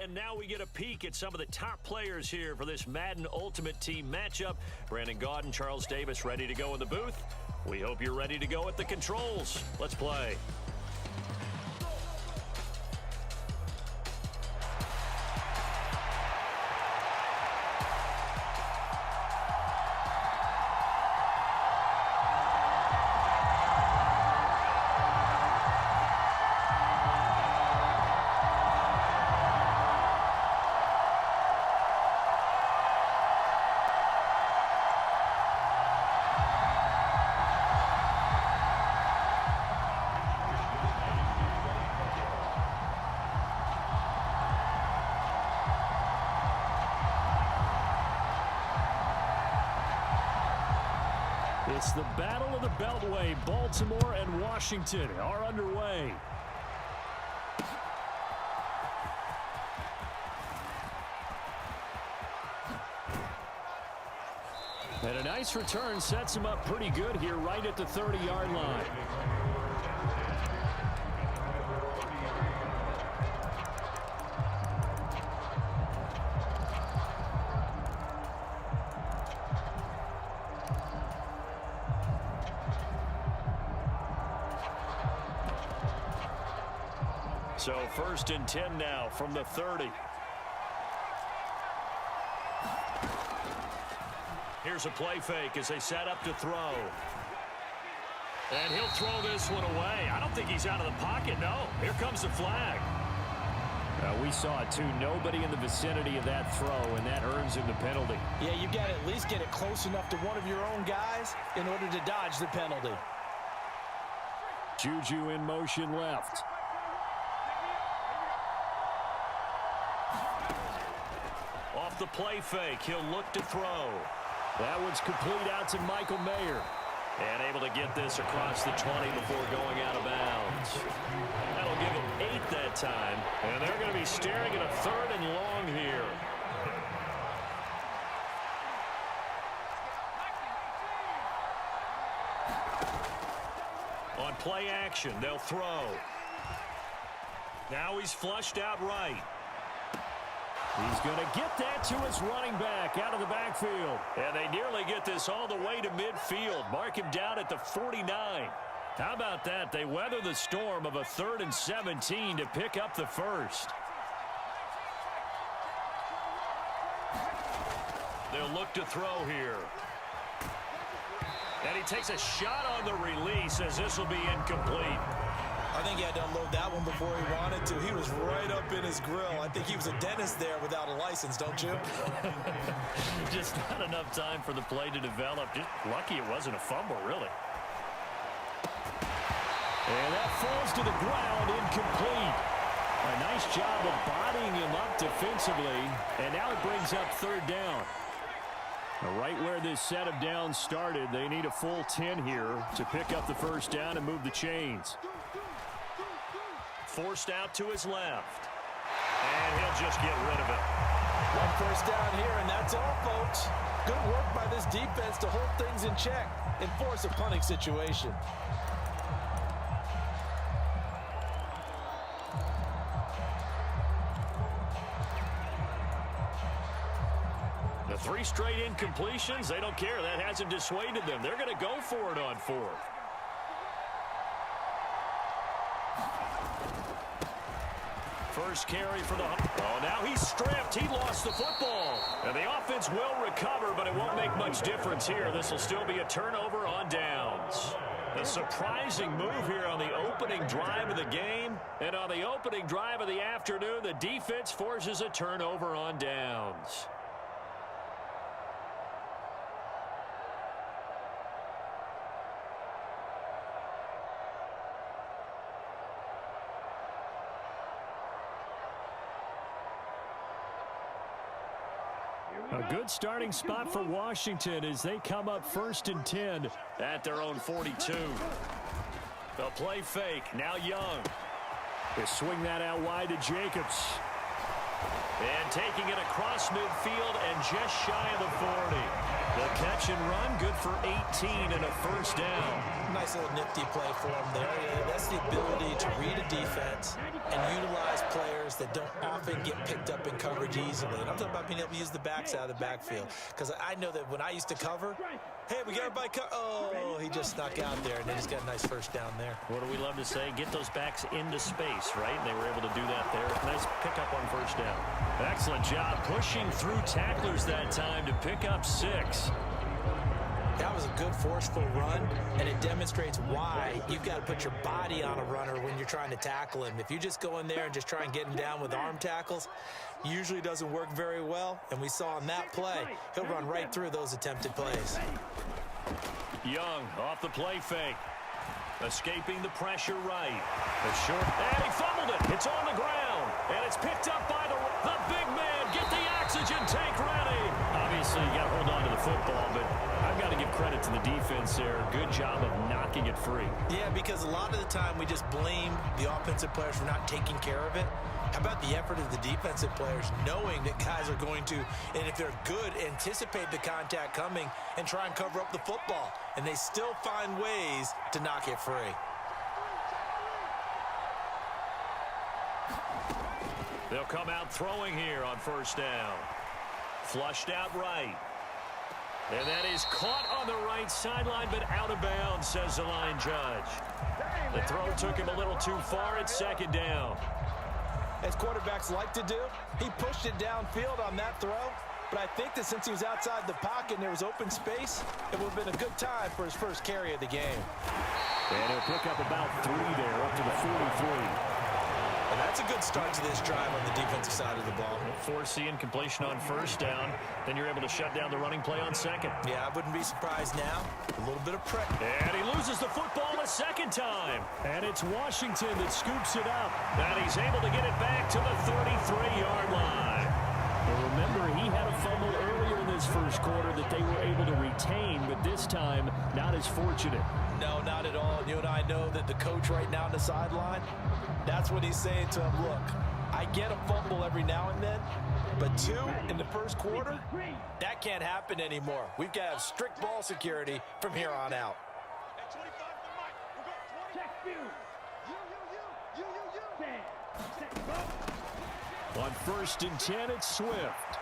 and now we get a peek at some of the top players here for this Madden Ultimate Team matchup. Brandon Gaudin, Charles Davis ready to go in the booth. We hope you're ready to go at the controls. Let's play. It's the Battle of the Beltway. Baltimore and Washington are underway. And a nice return sets him up pretty good here right at the 30-yard line. So 1st and 10 now from the 30. Here's a play fake as they set up to throw. And he'll throw this one away. I don't think he's out of the pocket, no. Here comes the flag. We saw it too. Nobody in the vicinity of that throw, and that earns him the penalty. Yeah, you've got to at least get it close enough to one of your own guys in order to dodge the penalty. Juju in motion left. Off the play fake, he'll look to throw. That one's complete out to Michael Mayer. And able to get this across the 20 before going out of bounds. That'll give him 8 that time. And they're going to be staring at a 3rd and long here. On play action, they'll throw. Now he's flushed out right. He's going to get that to his running back out of the backfield. And they nearly get this all the way to midfield. Mark him down at the 49. How about that? They weather the storm of a 3rd and 17 to pick up the first. They'll look to throw here. And he takes a shot on the release as this will be incomplete. I think he had to unload that one before he wanted to. He was right up in his grill. I think he was a dentist there without a license, don't you? Just not enough time for the play to develop. Just lucky it wasn't a fumble, really. And that falls to the ground, incomplete. A nice job of bodying him up defensively. And now it brings up 3rd down. Right where this set of downs started, they need a full 10 here to pick up the first down and move the chains. Forced out to his left. And he'll just get rid of it. 1 first down here, and that's all, folks. Good work by this defense to hold things in check and force a punting situation. The 3 straight incompletions, they don't care. That hasn't dissuaded them. They're going to go for it on 4th. First carry for the... Oh, now he's stripped. He lost the football. And the offense will recover, but it won't make much difference here. This will still be a turnover on downs. A surprising move here on the opening drive of the game. And on the opening drive of the afternoon, the defense forces a turnover on downs. A good starting spot for Washington as they come up 1st and 10 at their own 42. They'll play fake. Now Young. They swing that out wide to Jacobs. And taking it across midfield and just shy of the 40. The catch and run, good for 18 and a first down. Nice little nifty play for him there. That's the ability to read a defense and utilize players players that don't often get picked up in coverage easily. And I'm talking about being able to use the backs out of the backfield. Because I know that when I used to cover, hey, we got everybody oh, he just snuck out there, and then he's got a nice first down there. What do we love to say? Get those backs into space, right? And they were able to do that there. Nice pickup on first down. Excellent job pushing through tacklers that time to pick up 6. That was a good, forceful run, and it demonstrates why you've got to put your body on a runner when you're trying to tackle him. If you just go in there and just try and get him down with arm tackles, usually doesn't work very well, and we saw in that play, he'll run right through those attempted plays. Young off the play fake. Escaping the pressure right. The short, and he fumbled it. It's on the ground, and it's picked up by the big man. Get the oxygen tank ready. Obviously, you got to hold on to the football, but I've got to give credit to the defense there. Good job of knocking it free. Yeah, because a lot of the time we just blame the offensive players for not taking care of it. How about the effort of the defensive players knowing that guys are going to, and if they're good, anticipate the contact coming and try and cover up the football. And they still find ways to knock it free. They'll come out throwing here on first down. Flushed out right. And that is caught on the right sideline, but out of bounds, says the line judge. The throw took him a little too far at second down. As quarterbacks like to do, he pushed it downfield on that throw. But I think that since he was outside the pocket and there was open space, it would have been a good time for his first carry of the game. And he'll pick up about 3 there, up to the 43. And that's a good start to this drive on the defensive side of the ball. Foreseeing completion on first down. Then you're able to shut down the running play on second. Yeah, I wouldn't be surprised now. A little bit of prep. And he loses the football a second time. And it's Washington that scoops it up. And he's able to get it back to the 33-yard line. But remember, he had a fumble earlier in this first quarter that they were able to retain, but this time, not as fortunate. No, not at all. You and I know that the coach right now on the sideline, that's what he's saying to him. Look, I get a fumble every now and then, but 2 in the first quarter, that can't happen anymore. We've got to have strict ball security from here on out. On first and 10, it's Swift.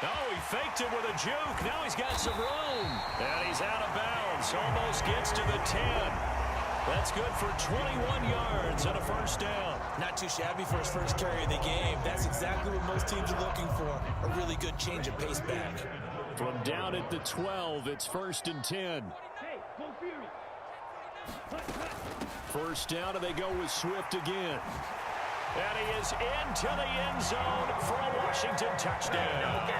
Oh, he faked it with a juke. Now he's got some room. And he's out of bounds. Almost gets to the 10. That's good for 21 yards and a first down. Not too shabby for his first carry of the game. That's exactly what most teams are looking for. A really good change of pace back. From down at the 12, it's first and 10. First down, and they go with Swift again. And he is into the end zone for a Washington touchdown.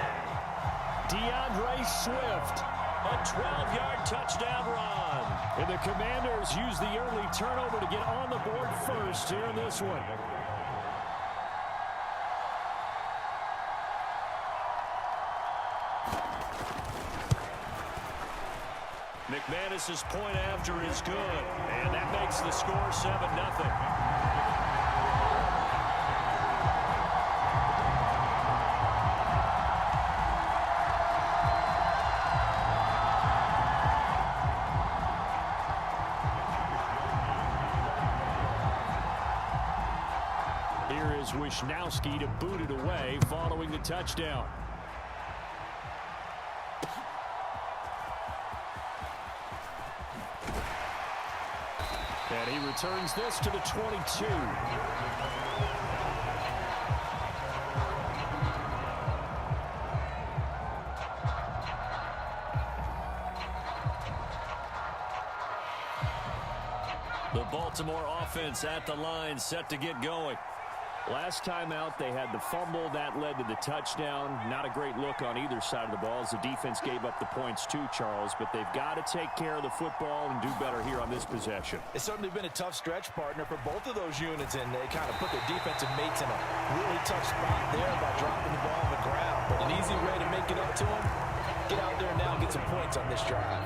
DeAndre Swift. A 12-yard touchdown run. And the Commanders use the early turnover to get on the board first here in this one. McManus's point after is good. And that makes the score 7-0. Wishnowski to boot it away following the touchdown. And he returns this to the 22. The Baltimore offense at the line, set to get going. Last time out, they had the fumble. That led to the touchdown. Not a great look on either side of the ball as the defense gave up the points too, Charles. But they've got to take care of the football and do better here on this possession. It's certainly been a tough stretch, partner, for both of those units, and they kind of put their defensive mates in a really tough spot there by dropping the ball on the ground. But an easy way to make it up to them, get out there now and get some points on this drive.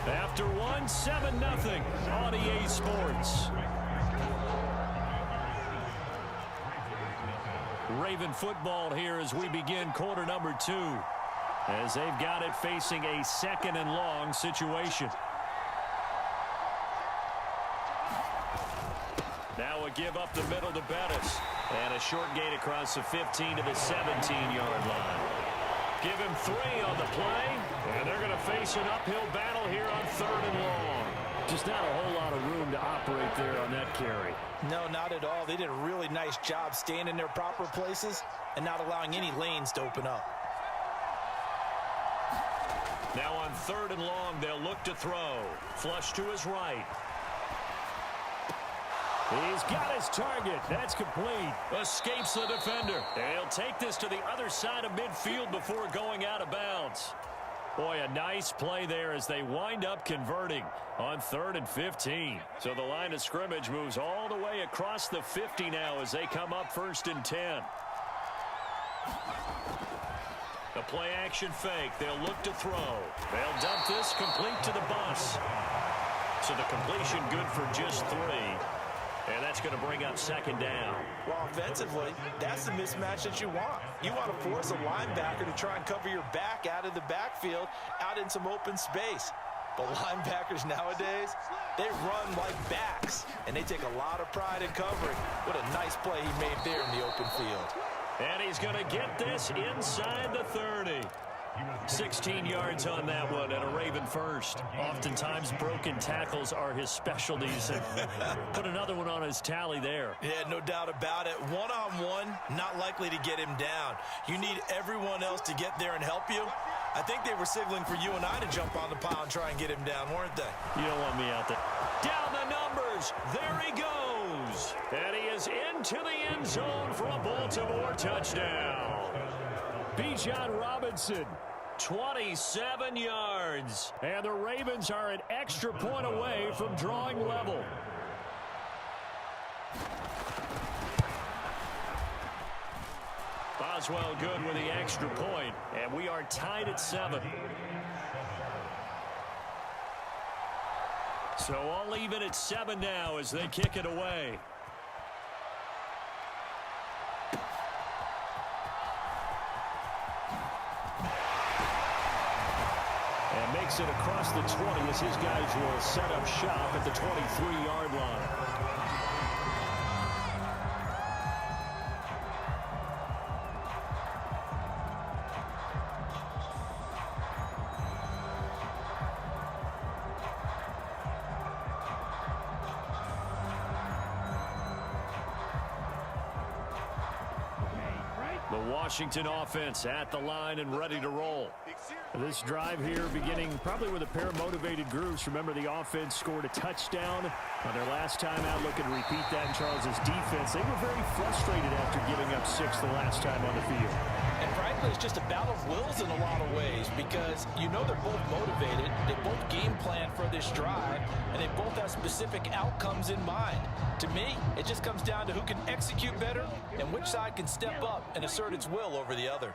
After 7-0 on EA Sports. Raven football here as we begin quarter number 2. As they've got it facing a 2nd and long situation. give up the middle to Bettis. And a short gain across the 15 to the 17-yard line. Give him 3 on the play, and they're going to face an uphill battle here on 3rd and long. Just not a whole lot of room to operate there on that carry. No, not at all. They did a really nice job staying in their proper places and not allowing any lanes to open up. Now on 3rd and long, they'll look to throw. Flush to his right. He's got his target. That's complete. Escapes the defender. And he'll take this to the other side of midfield before going out of bounds. Boy, a nice play there as they wind up converting on 3rd and 15. So the line of scrimmage moves all the way across the 50 now as they come up 1st and 10. The play action fake. They'll look to throw. They'll dump this complete to the bus. So the completion good for just 3. And that's going to bring up 2nd down. Well, offensively, that's the mismatch that you want. You want to force a linebacker to try and cover your back out of the backfield, out in some open space. But linebackers nowadays, they run like backs, and they take a lot of pride in covering. What a nice play he made there in the open field. And he's going to get this inside the 30. 16 yards on that one and a Raven first. Oftentimes broken tackles are his specialties. Put another one on his tally there. Yeah, no doubt about it. One-on-one, not likely to get him down. You need everyone else to get there and help you. I think they were signaling for you and I to jump on the pile and try and get him down, weren't they? You don't want me out there. Down the numbers. There he goes. And he is into the end zone for a Baltimore touchdown. Bijan Robinson. 27 yards. And the Ravens are an extra point away from drawing level. Boswell good with the extra point, and we are tied at 7. So all even at 7 now as they kick it away. And makes it across the 20 as his guys will set up shop at the 23-yard line. The Washington offense at the line and ready to roll. This drive here beginning probably with a pair of motivated groups. Remember, the offense scored a touchdown on their last time out. Looking to repeat that in Charles's defense. They were very frustrated after giving up 6 the last time on the field. And frankly, it's just a battle of wills in a lot of ways because you know they're both motivated. They both game plan for this drive, and they both have specific outcomes in mind. To me, it just comes down to who can execute better and which side can step up and assert its will over the other.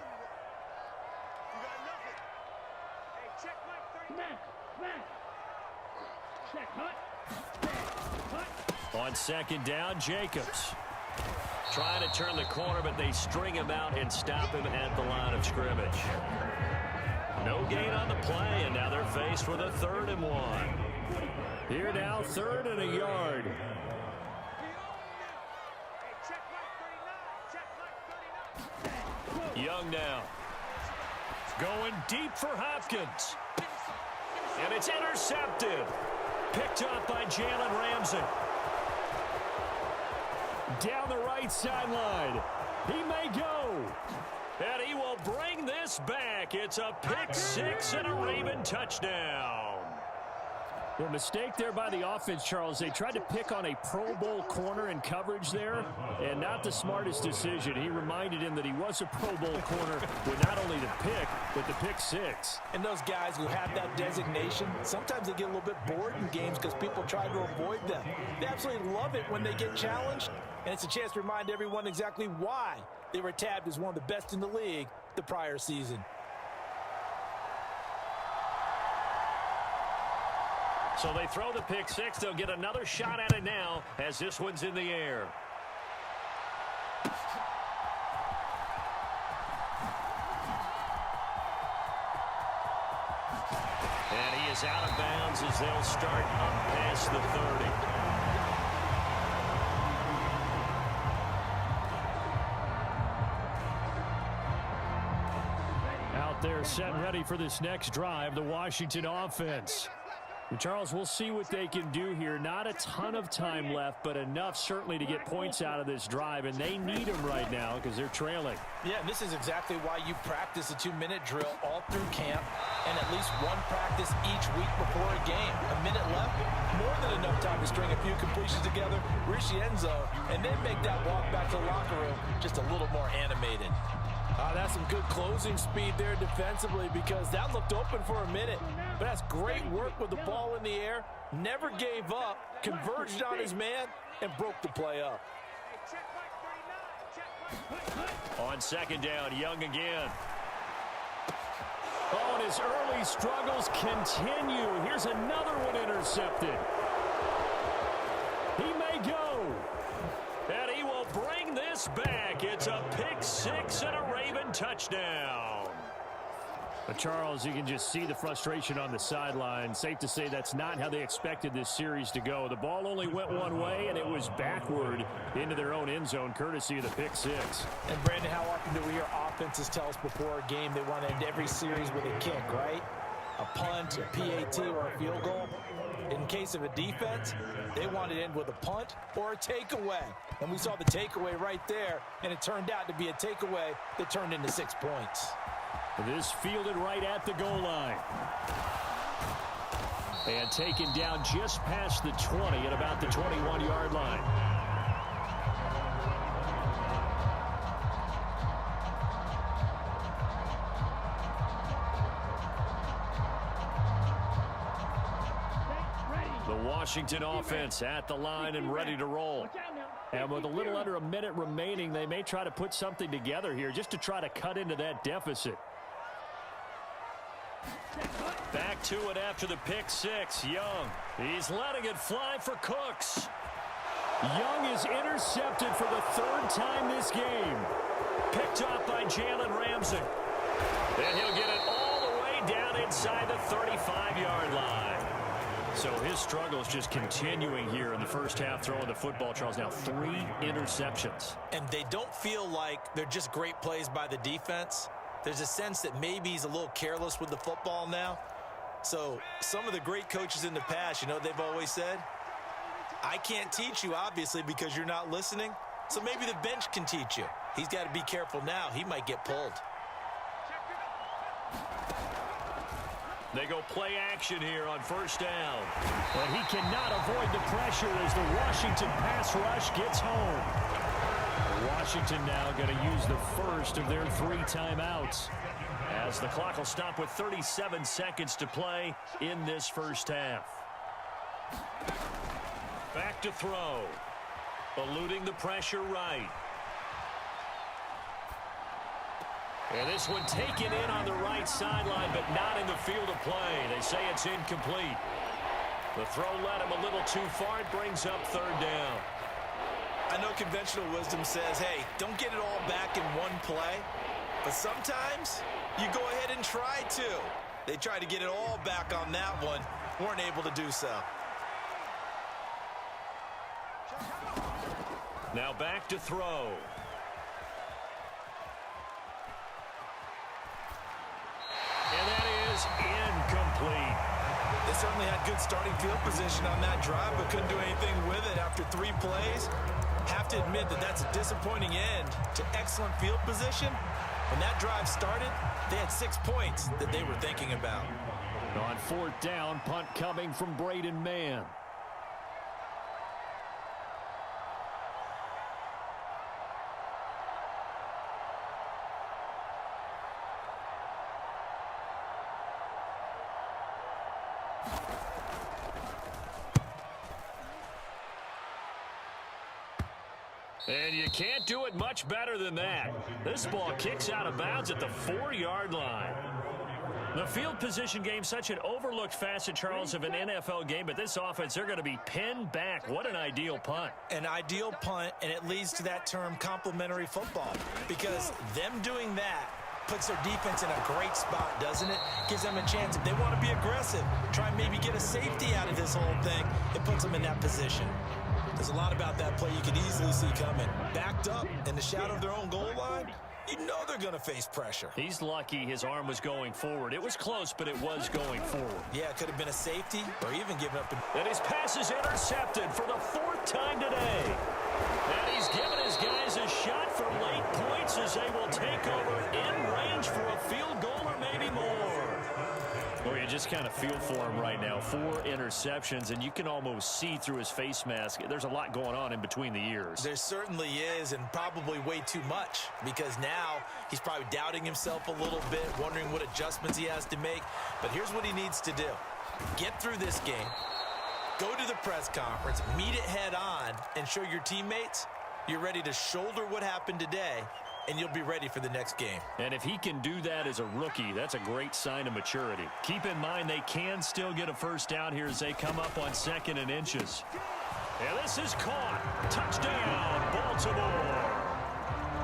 On 2nd down, Jacobs. Trying to turn the corner, but they string him out and stop him at the line of scrimmage. No gain on the play, and now they're faced with a 3rd and 1. Here now, 3rd and a yard. Young now. Going deep for Hopkins. And it's intercepted. Picked up by Jalen Ramsey. Down the right sideline. He may go. And he will bring this back. It's a pick 6 and a Raven touchdown. Well, mistake there by the offense, Charles. They tried to pick on a Pro Bowl corner in coverage there, and not the smartest decision. He reminded him that he was a Pro Bowl corner with not only the pick, but the pick 6. And those guys who have that designation, sometimes they get a little bit bored in games because people try to avoid them. They absolutely love it when they get challenged, and it's a chance to remind everyone exactly why they were tabbed as one of the best in the league the prior season. So they throw the pick 6. They'll get another shot at it now as this one's in the air. And he is out of bounds as they'll start up past the 30. They're set and ready for this next drive, the Washington offense. And Charles, we'll see what they can do here. Not a ton of time left, but enough certainly to get points out of this drive, and they need them right now because they're trailing. Yeah, and this is exactly why you practice a 2-minute drill all through camp and at least one practice each week before a game. A minute left, more than enough time to string a few completions together, reach the end zone, and then make that walk back to the locker room just a little more animated. That's some good closing speed there defensively because that looked open for a minute. But that's great work with the ball in the air. Never gave up, converged on his man, and broke the play up. On second down, Young again. Oh, and his early struggles continue. Here's another one intercepted. He may go. And he will bring this back. It's a pick six and a Raven touchdown. But Charles, you can just see the frustration on the sideline. Safe to say that's not how they expected this series to go. The ball only went one way, and it was backward into their own end zone, courtesy of the pick six. And, Brandon, how often do we hear offenses tell us before a game they want to end every series with a kick, right? A punt, a PAT, or a field goal. In case of a defense, they want to end with a punt or a takeaway. And we saw the takeaway right there, and it turned out to be a takeaway that turned into 6 points. This fielded right at the goal line. And taken down just past the 20 at about the 21-yard line. The Washington offense at the line and ready to roll. And with a little under a minute remaining, they may try to put something together here just to try to cut into that deficit. Back to it after the pick six. Young. He's letting it fly for Cooks. Young is intercepted for the third time this game. Picked off by Jalen Ramsey. And he'll get it all the way down inside the 35-yard line. So his struggles just continuing here in the first half, throwing the football. Charles, now 3 interceptions. And they don't feel like they're just great plays by the defense. There's a sense that maybe he's a little careless with the football now. So some of the great coaches in the past, you know, they've always said, I can't teach you, obviously, because you're not listening. So maybe the bench can teach you. He's got to be careful now. He might get pulled. They go play action here on first down. But he cannot avoid the pressure as the Washington pass rush gets home. Washington now going to use the first of their 3 timeouts, as the clock will stop with 37 seconds to play in this first half. Back to throw. Eluding the pressure right. And this one taken in on the right sideline, but not in the field of play. They say it's incomplete. The throw led him a little too far. It brings up third down. I know conventional wisdom says, hey, don't get it all back in one play. But sometimes you go ahead and try to. They tried to get it all back on that one. Weren't able to do so. Now back to throw. And that is incomplete. They certainly had good starting field position on that drive, but couldn't do anything with it after 3 plays. Have to admit that that's a disappointing end to excellent field position. When that drive started, they had 6 points that they were thinking about. On 4th down, punt coming from Braden Mann. And you can't do it much better than that. This ball kicks out of bounds at the 4-yard line. The field position game, such an overlooked facet, Charles, of an NFL game, but this offense, they're going to be pinned back. What an ideal punt. An ideal punt, and it leads to that term complementary football, because them doing that puts their defense in a great spot, doesn't it? Gives them a chance. If they want to be aggressive, try and maybe get a safety out of this whole thing, it puts them in that position. There's a lot about that play you could easily see coming. Backed up in the shadow of their own goal line, you know they're going to face pressure. He's lucky his arm was going forward. It was close, but it was going forward. Yeah, it could have been a safety or even given up. And his pass is intercepted for the 4th time today. And he's given his guys a shot for late points as they will take over in range for a field goal or maybe more. Well, you just kind of feel for him right now. 4 interceptions, and you can almost see through his face mask. There's a lot going on in between the ears. There certainly is, and probably way too much, because now he's probably doubting himself a little bit, wondering what adjustments he has to make. But here's what he needs to do. Get through this game, go to the press conference, meet it head on, and show your teammates you're ready to shoulder what happened today, and you'll be ready for the next game. And if he can do that as a rookie, that's a great sign of maturity. Keep in mind they can still get a first down here as they come up on 2nd and inches. And this is caught. Touchdown, Baltimore.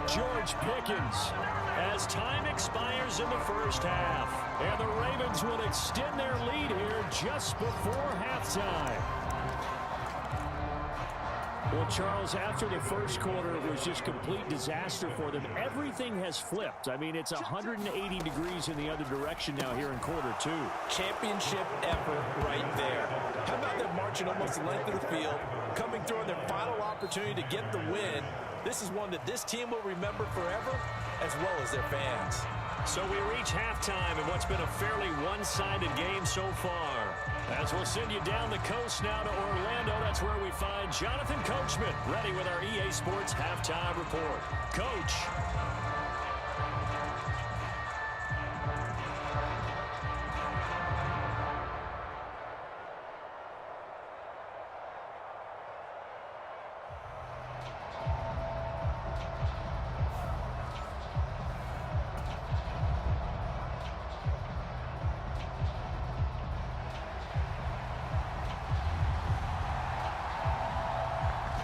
George Pickens as time expires in the first half. And the Ravens will extend their lead here just before halftime. Well, Charles, after the first quarter, it was just complete disaster for them. Everything has flipped. I mean, it's 180 degrees in the other direction now here in quarter 2. Championship effort right there. How about them marching almost the length of the field, coming through on their final opportunity to get the win? This is one that this team will remember forever, as well as their fans. So we reach halftime in what's been a fairly one-sided game so far. As we'll send you down the coast now to Orlando, that's where we find Jonathan Coachman, ready with our EA Sports Halftime Report. Coach.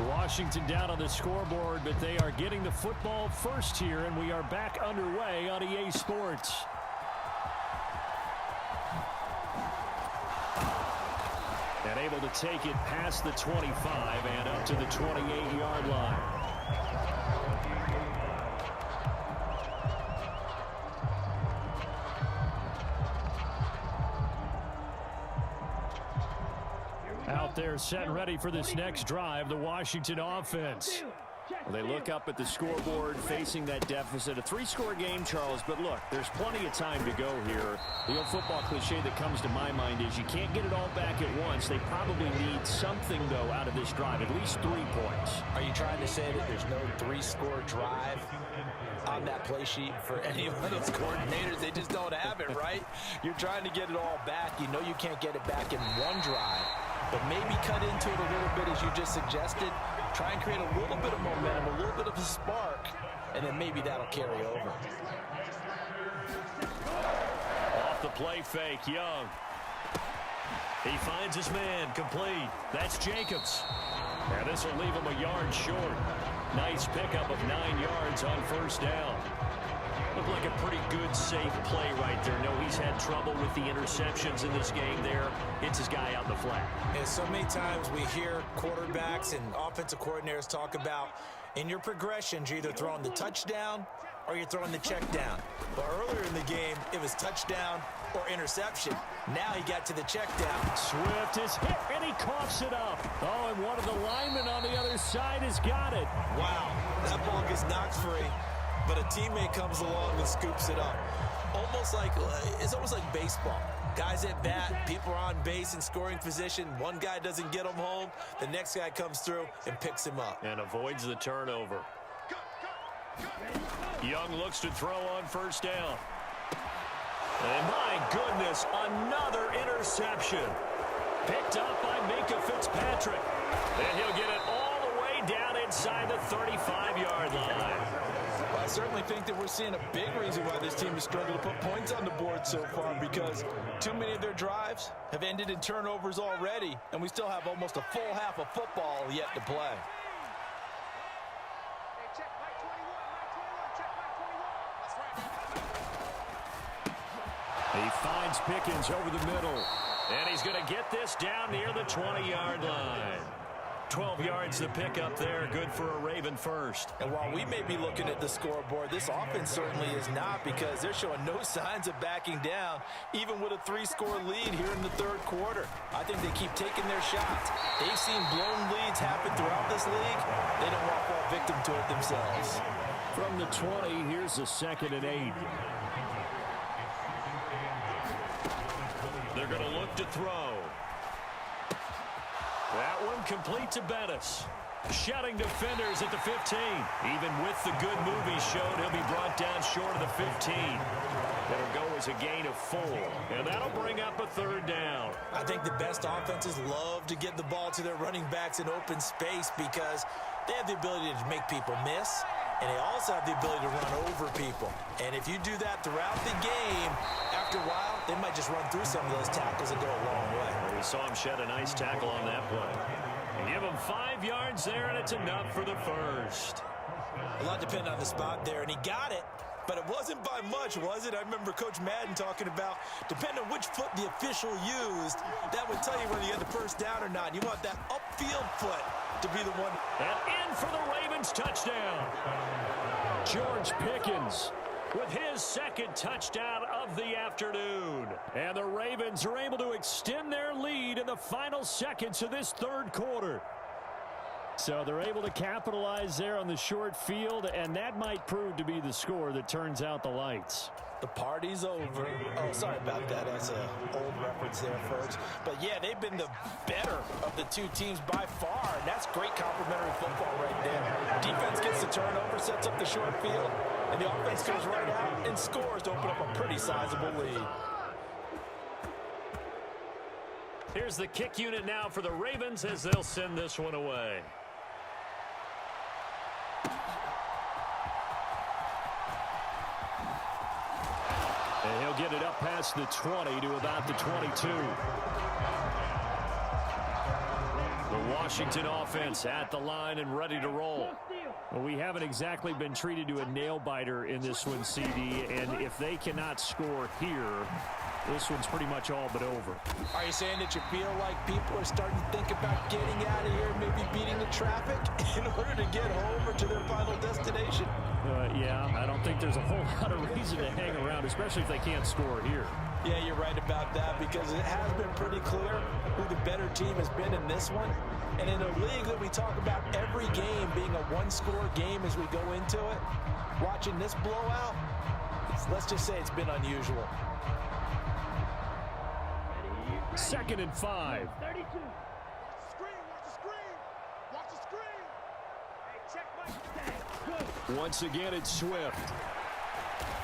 Washington down on the scoreboard, but they are getting the football first here, and we are back underway on EA Sports. And able to take it past the 25 and up to the 28-yard line. Out there set and ready for this next drive, the Washington offense. Well, they look up at the scoreboard facing that deficit. A 3-score game, Charles, but look, there's plenty of time to go here. The old football cliche that comes to my mind is you can't get it all back at once. They probably need something, though, out of this drive, at least 3 points. Are you trying to say that there's no 3-score drive on that play sheet for any of those coordinators? They just don't have it, right? You're trying to get it all back. You know you can't get it back in one drive. But maybe cut into it a little bit, as you just suggested. Try and create a little bit of momentum, a little bit of a spark, and then maybe that'll carry over. Off the play fake, Young. He finds his man, complete. That's Jacobs. And this will leave him a yard short. Nice pickup of 9 yards on first down. Looked like a pretty good, safe play right there. No, he's had trouble with the interceptions in this game there. Hits his guy out in the flat. And so many times we hear quarterbacks and offensive coordinators talk about, in your progressions, you're either throwing the touchdown or you're throwing the check down. But earlier in the game, it was touchdown or interception. Now he got to the check down. Swift is hit, and he coughs it up. Oh, and one of the linemen on the other side has got it. Wow, that ball gets knocked free. But a teammate comes along and scoops it up. It's almost like baseball. Guys at bat, people are on base in scoring position. One guy doesn't get him home. The next guy comes through and picks him up. And avoids the turnover. Young looks to throw on first down. And my goodness, another interception. Picked up by Minka Fitzpatrick. And he'll get it all the way down inside the 35-yard line. I certainly think that we're seeing a big reason why this team has struggled to put points on the board so far, because too many of their drives have ended in turnovers already, and we still have almost a full half of football yet to play. He finds Pickens over the middle. And he's going to get this down near the 20-yard line. 12 yards to pick up there. Good for a Raven first. And while we may be looking at the scoreboard, this offense certainly is not, because they're showing no signs of backing down, even with a 3-score lead here in the third quarter. I think they keep taking their shots. They've seen blown leads happen throughout this league. They don't want to fall victim to it themselves. From the 20, here's a 2nd and 8. They're going to look to throw. That one complete to Bettis. Shutting defenders at the 15. Even with the good move he showed, he'll be brought down short of the 15. That'll go as a gain of 4. And that'll bring up a 3rd down. I think the best offenses love to get the ball to their running backs in open space because they have the ability to make people miss, and they also have the ability to run over people. And if you do that throughout the game, after a while, they might just run through some of those tackles and go a long way. We saw him shed a nice tackle on that play. Give him 5 yards there, and it's enough for the first. A lot depended on the spot there, and he got it. But it wasn't by much, was it? I remember Coach Madden talking about, depending on which foot the official used, that would tell you whether you had the first down or not. You want that upfield foot to be the one. And in for the Ravens touchdown. George Pickens with his 2nd touchdown of the afternoon. And the Ravens are able to extend their lead in the final seconds of this third quarter. So they're able to capitalize there on the short field, and that might prove to be the score that turns out the lights. The party's over. Oh, sorry about that. That's an old reference there, folks. But, yeah, they've been the better of the two teams by far, and that's great complimentary football right there. Defense gets the turnover, sets up the short field, and the offense goes right out and scores to open up a pretty sizable lead. Here's the kick unit now for the Ravens as they'll send this one away. And he'll get it up past the 20 to about the 22. The Washington offense at the line and ready to roll. Well, we haven't exactly been treated to a nail-biter in this one, CD, and if they cannot score here, this one's pretty much all but over. Are you saying that you feel like people are starting to think about getting out of here, maybe beating the traffic in order to get home or to their final destination? Yeah, I don't think there's a whole lot of reason to hang around, especially if they can't score here. Yeah, you're right about that, because it has been pretty clear who the better team has been in this one. And in a league that we talk about every game being a one-score game as we go into it, watching this blowout, let's just say it's been unusual. 2nd and 5. 32. Screen, watch the screen. Watch the screen. Hey, check my stay. Good. Once again, it's Swift.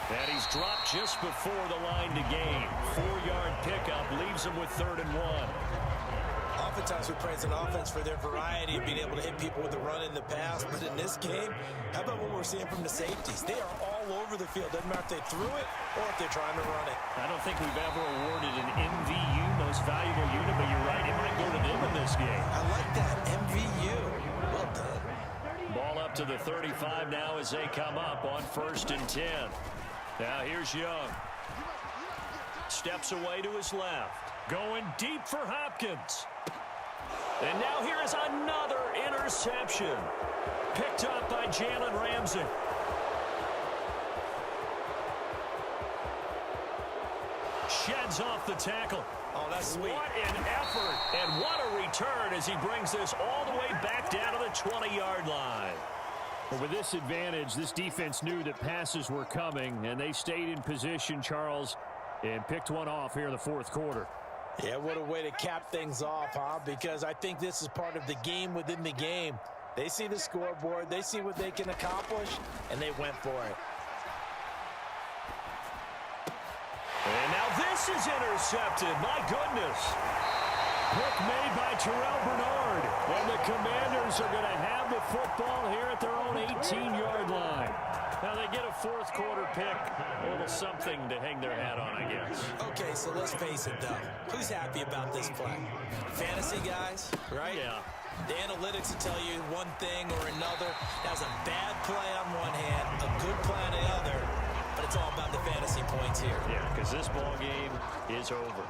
And he's dropped just before the line to gain. 4-yard pickup leaves him with 3rd and 1. Oftentimes we praise an offense for their variety of being able to hit people with the run in the pass, but in this game, how about what we're seeing from the safeties? They are all over the field. Doesn't matter if they threw it or if they're trying to run it. I don't think we've ever awarded an MVU, most valuable unit, but you're right, it might go to them in this game. I like that, MVU. Well done. Ball up to the 35 now as they come up on 1st and 10. Now here's Young. Steps away to his left. Going deep for Hopkins. And now here is another interception. Picked up by Jalen Ramsey. Sheds off the tackle. Oh, that's sweet. What an effort, and what a return as he brings this all the way back down to the 20-yard line. Well, with this advantage, this defense knew that passes were coming, and they stayed in position, Charles, and picked one off here in the fourth quarter. Yeah, what a way to cap things off, huh? Because I think this is part of the game within the game. They see the scoreboard, they see what they can accomplish, and they went for it. And now this is intercepted. My goodness. Pick made by Terrell Bernard. And the Commanders are going to have the football here at their own 18-yard line. Now they get a fourth quarter pick. A little something to hang their hat on, I guess. Okay, so let's face it, though. Who's happy about this play? Fantasy guys, right? Yeah. The analytics will tell you one thing or another. That was a bad play on one hand, a good play on the other. But it's all about the fantasy points here. Yeah, because this ball game is over.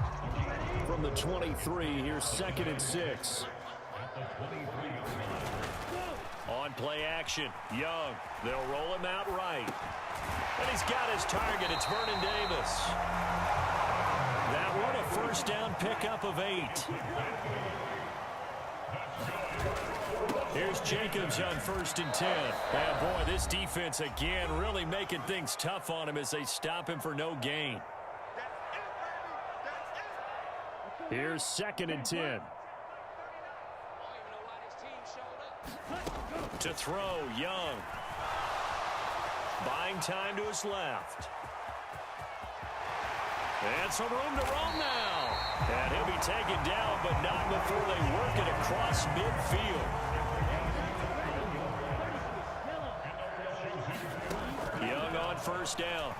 From the 23, here's 2nd and 6. play action. Young, they'll roll him out right. And he's got his target. It's Vernon Davis. That one, a first down pickup of 8. Here's Jacobs on 1st and 10. And boy, this defense again really making things tough on him as they stop him for no gain. Here's 2nd and 10. To throw, Young. Buying time to his left. And some room to roam now. And he'll be taken down, but not before they work it across midfield. Young on 1st down.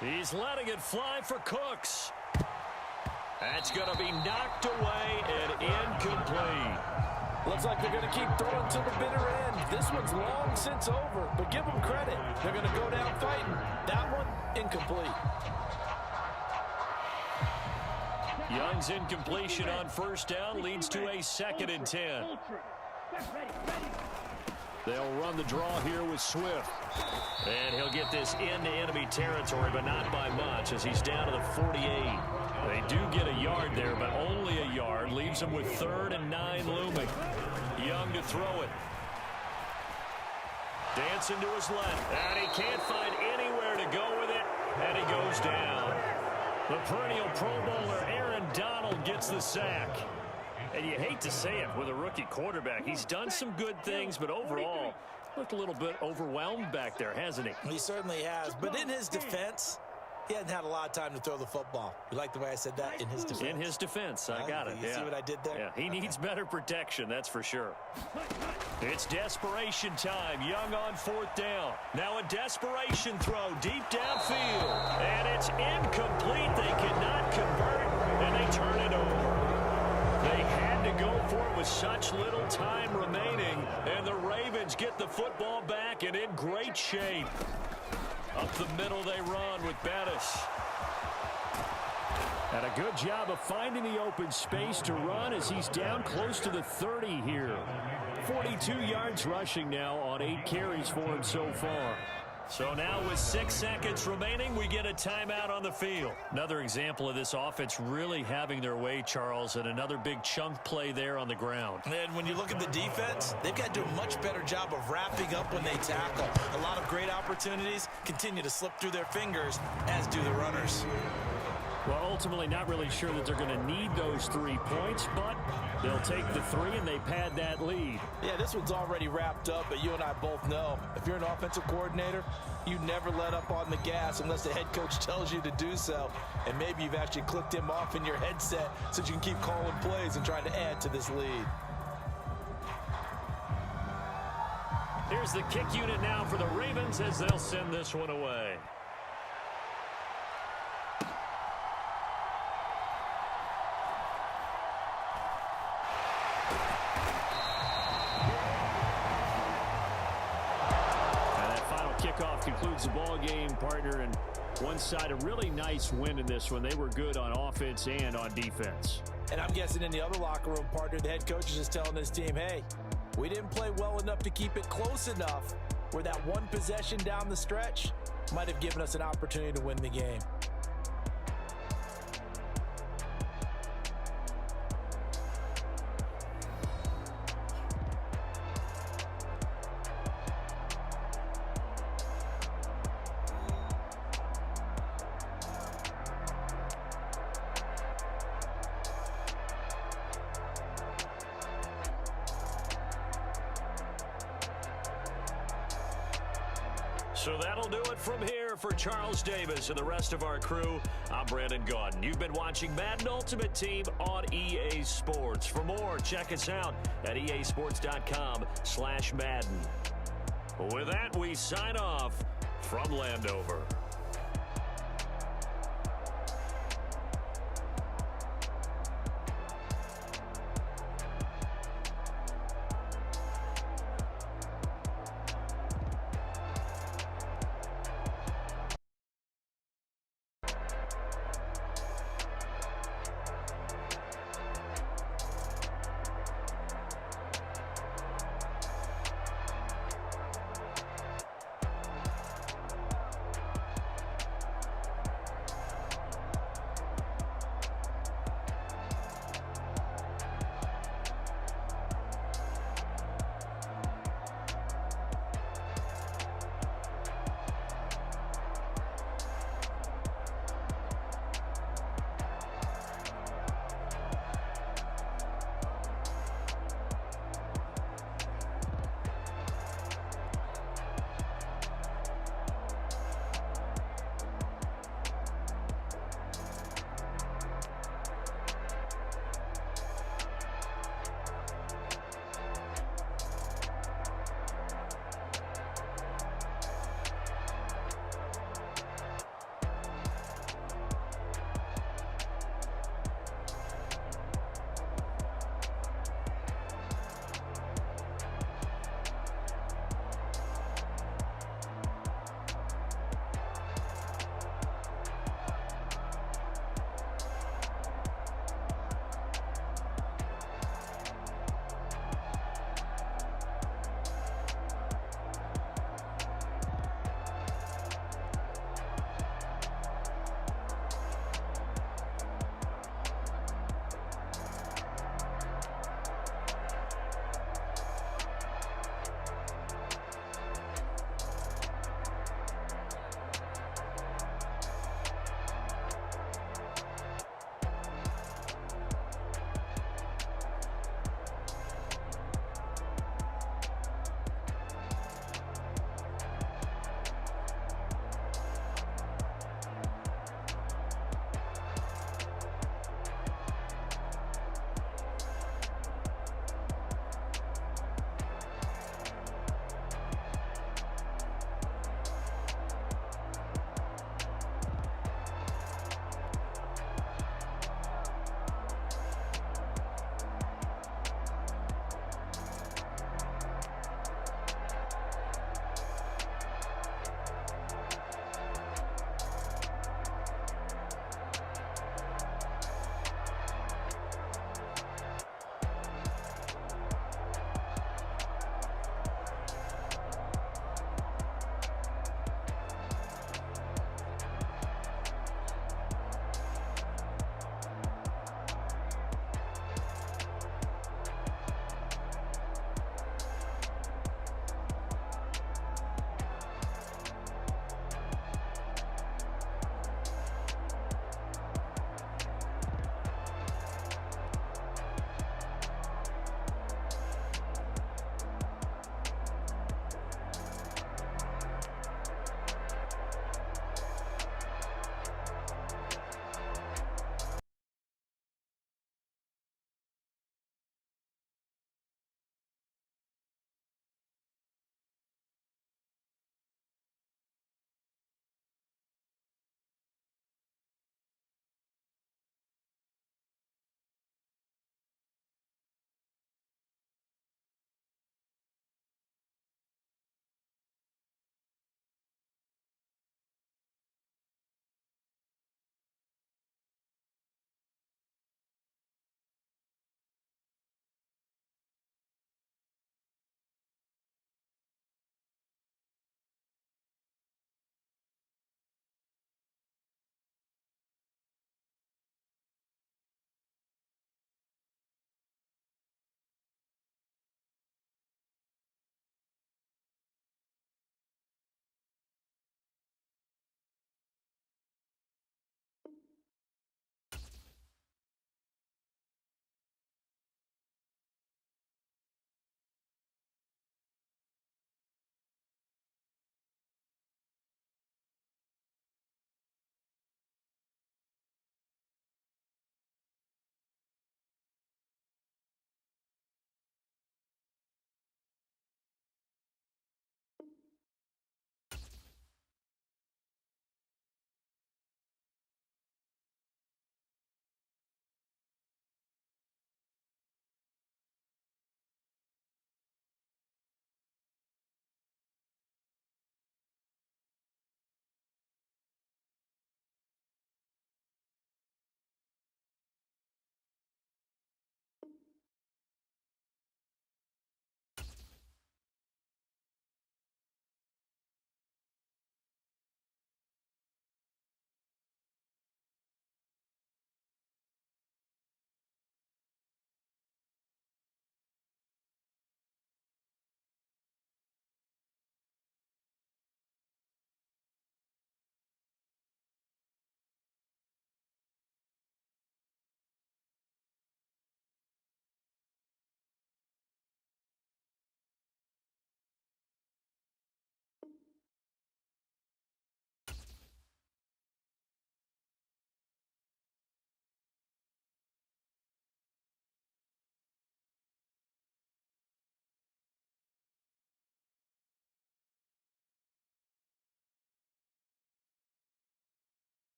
He's letting it fly for Cooks. That's going to be knocked away and incomplete. Looks like they're going to keep throwing to the bitter end. This one's long since over, but give them credit. They're going to go down fighting. That one, incomplete. Young's incompletion on 1st down leads to a 2nd and 10. They'll run the draw here with Swift. And he'll get this into enemy territory, but not by much as he's down to the 48. They do get a yard there, but only a yard. Leaves them with 3rd and 9 looming. Young to throw it. Dancing to his left. And he can't find anywhere to go with it. And he goes down. The perennial Pro Bowler Aaron Donald gets the sack. And you hate to say it with a rookie quarterback. He's done some good things, but overall, looked a little bit overwhelmed back there, hasn't he? He certainly has. But in his defense, he hasn't had a lot of time to throw the football. You like the way I said that? In his defense. In his defense. I got it. You see what I did there? Yeah, he needs better protection, that's for sure. It's desperation time. Young on 4th down. Now a desperation throw deep downfield. And it's incomplete. They cannot convert, and they turn it over. They had to go for it with such little time remaining, and the Ravens get the football back and in great shape. Up the middle they run with Bettis. And a good job of finding the open space to run as he's down close to the 30 here. 42 yards rushing now on 8 carries for him so far. So now with 6 seconds remaining, we get a timeout on the field. Another example of this offense really having their way, Charles, and another big chunk play there on the ground. And when you look at the defense, they've got to do a much better job of wrapping up when they tackle. A lot of great opportunities continue to slip through their fingers, as do the runners. Well, ultimately not really sure that they're going to need those 3 points, but they'll take the 3 and they pad that lead. Yeah, this one's already wrapped up, but you and I both know if you're an offensive coordinator, you never let up on the gas unless the head coach tells you to do so. And maybe you've actually clicked him off in your headset so you can keep calling plays and trying to add to this lead. Here's the kick unit now for the Ravens as they'll send this one away. Kickoff concludes the ball game, partner, and one side a really nice win in this one. They were good on offense and on defense. And I'm guessing in the other locker room, partner, the head coach is just telling his team, hey, we didn't play well enough to keep it close enough where that one possession down the stretch might have given us an opportunity to win the game. So that'll do it from here for Charles Davis and the rest of our crew. I'm Brandon Gaudin. You've been watching Madden Ultimate Team on EA Sports. For more, check us out at easports.com/Madden. With that, we sign off from Landover.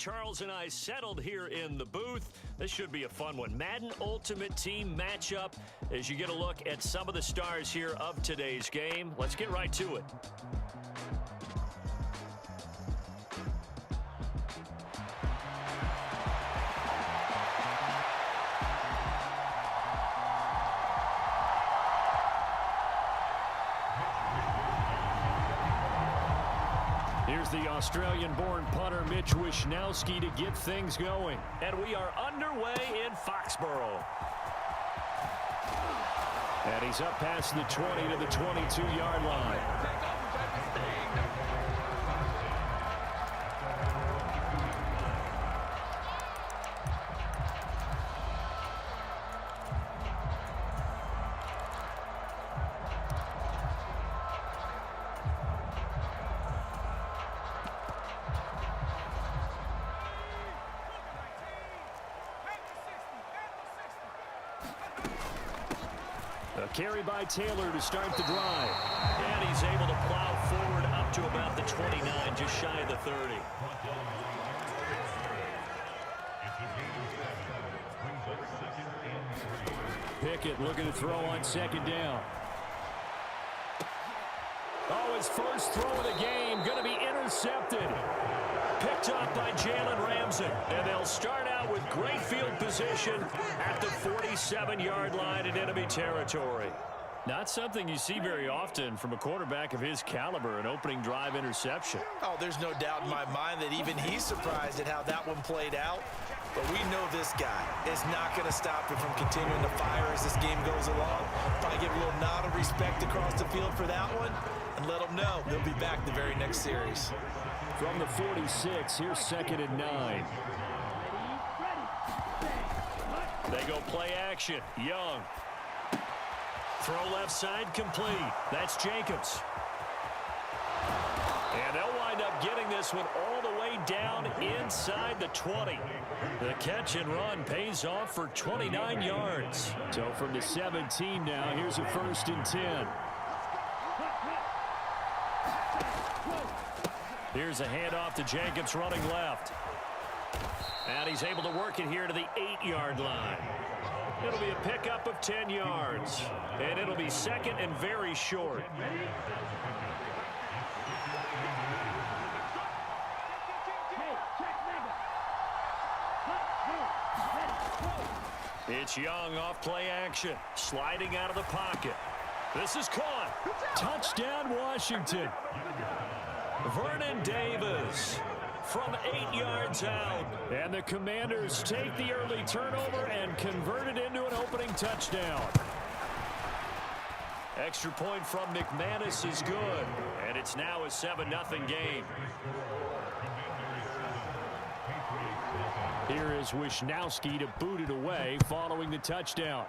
Charles and I settled here in the booth. This should be a fun one. Madden Ultimate Team matchup as you get a look at some of the stars here of today's game. Let's get right to it. Here's the Australian-born punter Mitch Wishnowsky to get things going. And we are underway in Foxborough. And he's up past the 20 to the 22-yard line. A carry by Taylor to start the drive. And he's able to plow forward up to about the 29, just shy of the 30. Pickett looking to throw on second down. Oh, his first throw of the game going to be intercepted. Picked up by Jalen Ramsey. And they'll start out with great field position at the 47-yard line in enemy territory. Not something you see very often from a quarterback of his caliber, an opening drive interception. Oh, there's no doubt in my mind that even he's surprised at how that one played out. But we know this guy is not going to stop him from continuing to fire as this game goes along. Probably give a little nod of respect across the field for that one and let him know he'll be back the very next series. From the 46, here's 2nd and 9. They go play action. Young. Throw left side complete. That's Jacobs. And they'll wind up getting this one all the way down inside the 20. The catch and run pays off for 29 yards. So from the 17 now, here's a 1st and 10. Here's a handoff to Jacobs running left. And he's able to work it here to the 8-yard line. It'll be a pickup of 10 yards. And it'll be 2nd and very short. It's Young off play action. Sliding out of the pocket. This is caught. Touchdown, Washington. Vernon Davis from 8 yards out. And the Commanders take the early turnover and convert it into an opening touchdown. Extra point from McManus is good. And it's now a 7-0 game. Here is Wishnowsky to boot it away following the touchdown.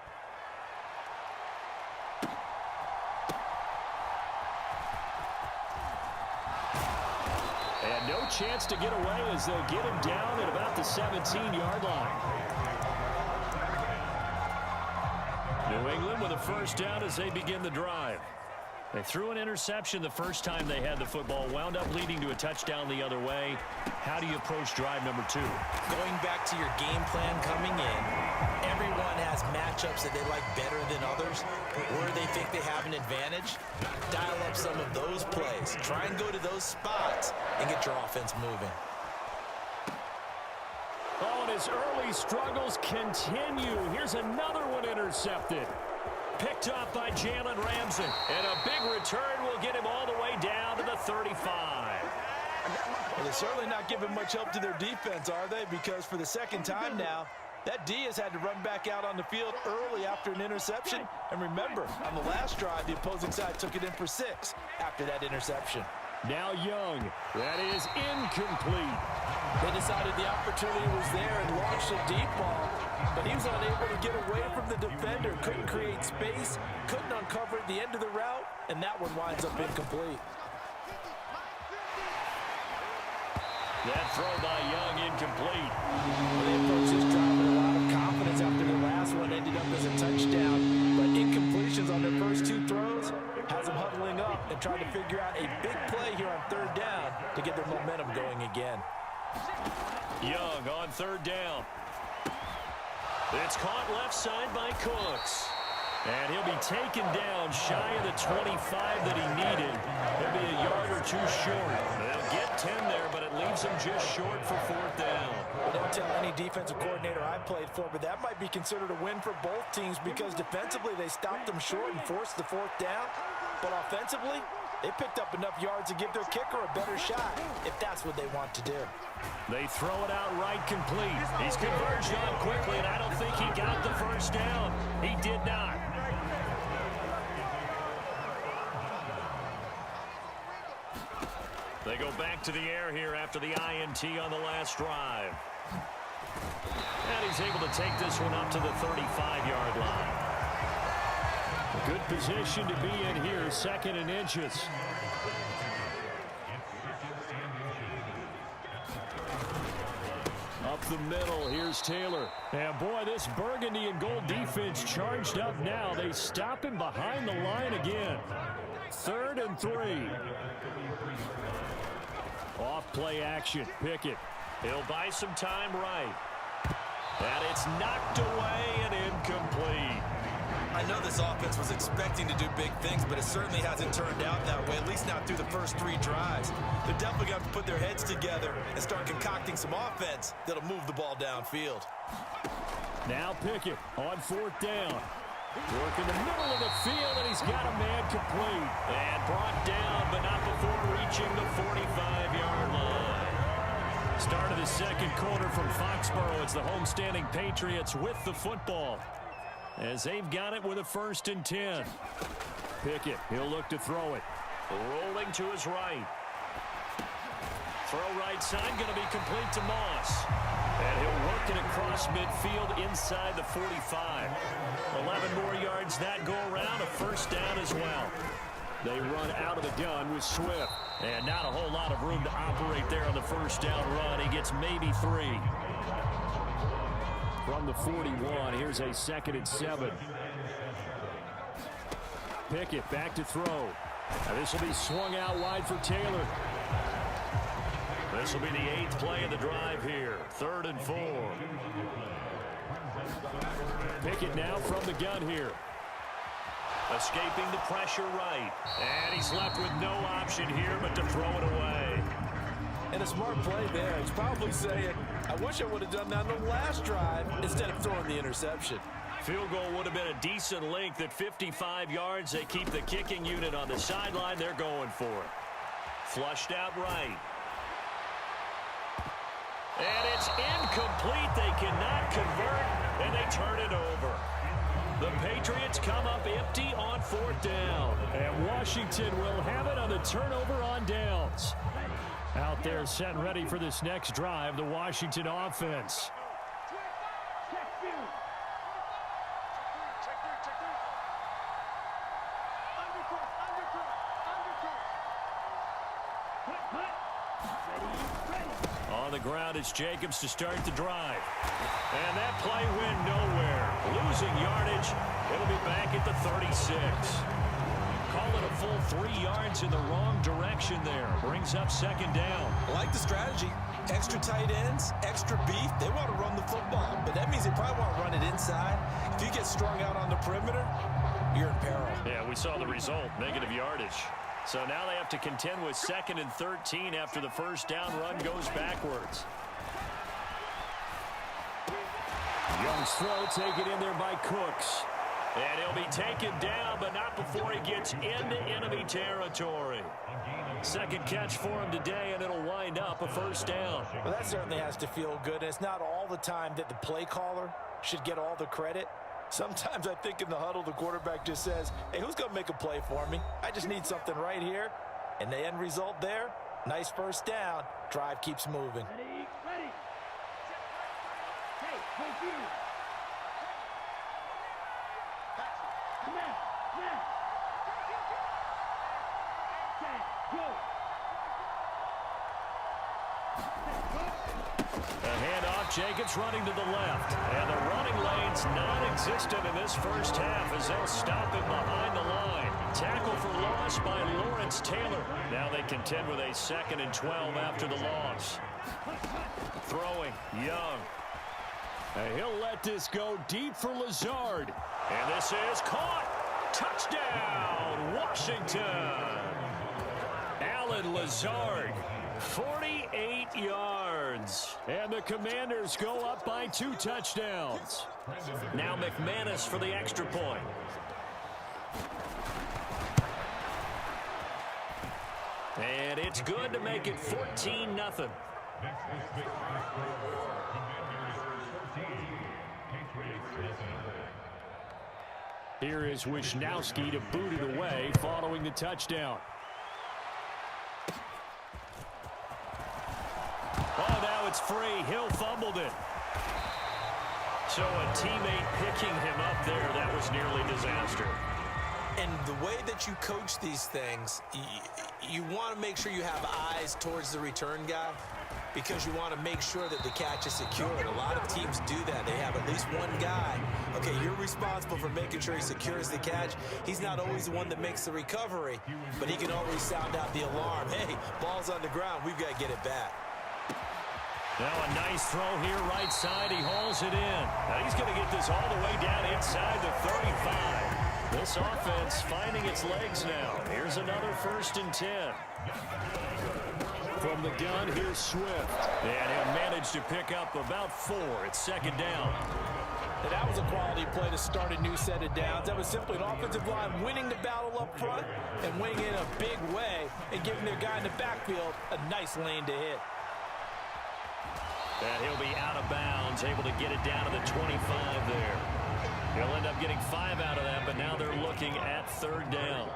And no chance to get away as they'll get him down at about the 17-yard line. New England with a first down as they begin the drive. They threw an interception the first time they had the football, wound up leading to a touchdown the other way. How do you approach drive number 2? Going back to your game plan coming in, everyone has matchups that they like better than others, where they think they have an advantage. Dial up some of those plays. Try and go to those spots and get your offense moving. Oh, and his early struggles continue. Here's another one intercepted. Picked up by Jalen Ramsey. And a big return will get him all the way down to the 35. Well, they're certainly not giving much help to their defense, are they? Because for the second time now, that D has had to run back out on the field early after an interception. And remember, on the last drive, the opposing side took it in for 6 after that interception. Now Young. That is incomplete. They decided the opportunity was there and launched a deep ball, but he was unable to get away from the defender, couldn't create space, couldn't uncover the end of the route, and that one winds up incomplete. That throw by Young incomplete. They approached this drive with a lot of confidence after the last one ended up as a touchdown, but incompletions on their first 2 throws has them huddling up and trying to figure out a big play here on 3rd down to get their momentum going again. Young on third down. It's caught left side by Cooks. And he'll be taken down shy of the 25 that he needed. He'll be a yard or two short. They'll get 10 there, but it leaves him just short for fourth down. Well, don't tell any defensive coordinator I played for, but that might be considered a win for both teams because defensively they stopped them short and forced the fourth down. But offensively, they picked up enough yards to give their kicker a better shot if that's what they want to do. They throw it out right complete. He's converged on quickly, and I don't think he got the first down. He did not. They go back to the air here after the INT on the last drive. And he's able to take this one up to the 35-yard line. Good position to be in here, 2nd and inches. Up the middle, here's Taylor. And boy, this burgundy and gold defense charged up now. They stop him behind the line again. 3rd and 3. Off play action, Pickett. He'll buy some time right. And it's knocked away and incomplete. I know this offense was expecting to do big things, but it certainly hasn't turned out that way, at least not through the first 3 drives. They're definitely going to put their heads together and start concocting some offense that'll move the ball downfield. Now Pickett on 4th down. Working the middle of the field, and he's got a man complete. And brought down, but not before reaching the 45-yard line. Start of the 2nd quarter from Foxborough. It's the homestanding Patriots with the football, as they've got it with a 1st and 10. Pickett, he'll look to throw it. Rolling to his right. Throw right side, going to be complete to Moss. And he'll work it across midfield inside the 45. 11 more yards that go around, a 1st down as well. They run out of the gun with Swift. And not a whole lot of room to operate there on the 1st down run. He gets maybe 3. From the 41, here's a 2nd and 7. Pickett back to throw. Now this will be swung out wide for Taylor. This will be the 8th play of the drive here. 3rd and 4. Pickett now from the gun here. Escaping the pressure right. And he's left with no option here but to throw it away. And a smart play there. He's probably saying, I wish I would have done that on the last drive instead of throwing the interception. Field goal would have been a decent length at 55 yards. They keep the kicking unit on the sideline. They're going for it. Flushed out right. And it's incomplete. They cannot convert, and they turn it over. The Patriots come up empty on 4th down. And Washington will have it on the turnover on downs. Out there set ready for this next drive, the Washington offense. On the ground, it's Jacobs to start the drive. And that play went nowhere. Losing yardage. It'll be back at the 36. Call it a full 3 yards in the wrong direction there. Brings up 2nd down. I like the strategy. Extra tight ends, extra beef. They want to run the football, but that means they probably want to run it inside. If you get strung out on the perimeter, you're in peril. Yeah, we saw the result. Negative yardage. So now they have to contend with 2nd and 13 after the 1st down run goes backwards. Young's throw taken in there by Cooks. And he'll be taken down, but not before he gets into enemy territory. 2nd catch for him today, and it'll wind up a 1st down. Well, that certainly has to feel good. And it's not all the time that the play caller should get all the credit. Sometimes I think in the huddle, the quarterback just says, hey, who's going to make a play for me? I just need something right here. And the end result there, nice 1st down. Drive keeps moving. Ready, ready. Hey, thank you. Come on, come on. Okay, go. The handoff, Jacobs running to the left. And the running lane's non-existent in this 1st half as they'll stop him behind the line. Tackle for loss by Lawrence Taylor. Now they contend with a 2nd and 12 after the loss. Throwing, Young. And he'll let this go deep for Lazard. And this is caught. Touchdown, Washington. Allen Lazard, 48 yards. And the Commanders go up by 2 touchdowns. Now McManus for the extra point. And it's good to make it 14-0. Here is Wisnowski to boot it away following the touchdown. Oh, now it's free. Hill fumbled it. So a teammate picking him up there, that was nearly disaster. And the way that you coach these things, you want to make sure you have eyes towards the return guy because you want to make sure that the catch is secured. A lot of teams do that. They have at least one guy. Okay, you're responsible for making sure he secures the catch. He's not always the one that makes the recovery, but he can always sound out the alarm. Hey, ball's on the ground. We've got to get it back. Now a nice throw here right side. He hauls it in. Now he's going to get this all the way down inside the 35. This offense finding its legs now. Here's another 1st and 10. From the gun, here's Swift. And he'll manage to pick up about 4. It's 2nd down. And that was a quality play to start a new set of downs. That was simply an offensive line winning the battle up front and winning in a big way and giving their guy in the backfield a nice lane to hit. And he'll be out of bounds, able to get it down to the 25 there. He'll end up getting 5 out of that, but now they're looking at 3rd down.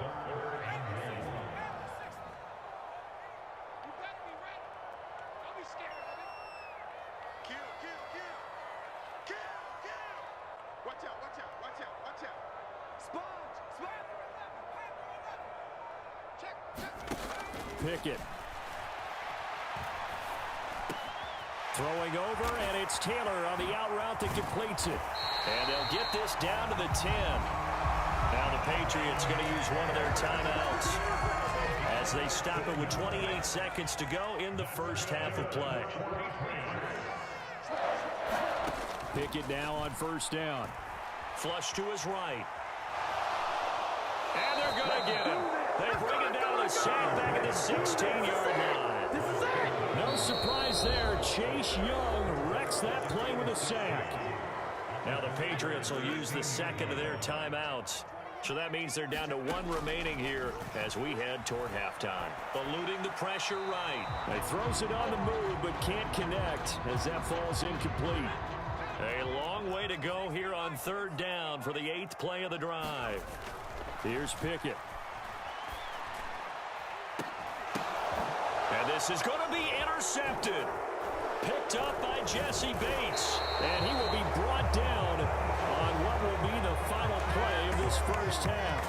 Pickett. Throwing over, and it's Taylor on the out route that completes it. And they'll get this down to the 10. Now the Patriots going to use one of their timeouts as they stop it with 28 seconds to go in the first half of play. Pickett now on 1st down. Flush to his right. And they're going to get him. They bring it down to sack back at the 16-yard line. No surprise there. Chase Young wrecks that play with a sack. Now the Patriots will use the second of their timeouts. So that means they're down to 1 remaining here as we head toward halftime. Eluding the pressure right. He throws it on the move but can't connect as that falls incomplete. A long way to go here on 3rd down for the 8th play of the drive. Here's Pickett. And this is going to be intercepted. Picked up by Jesse Bates. And he will be brought down on what will be the final play of this first half.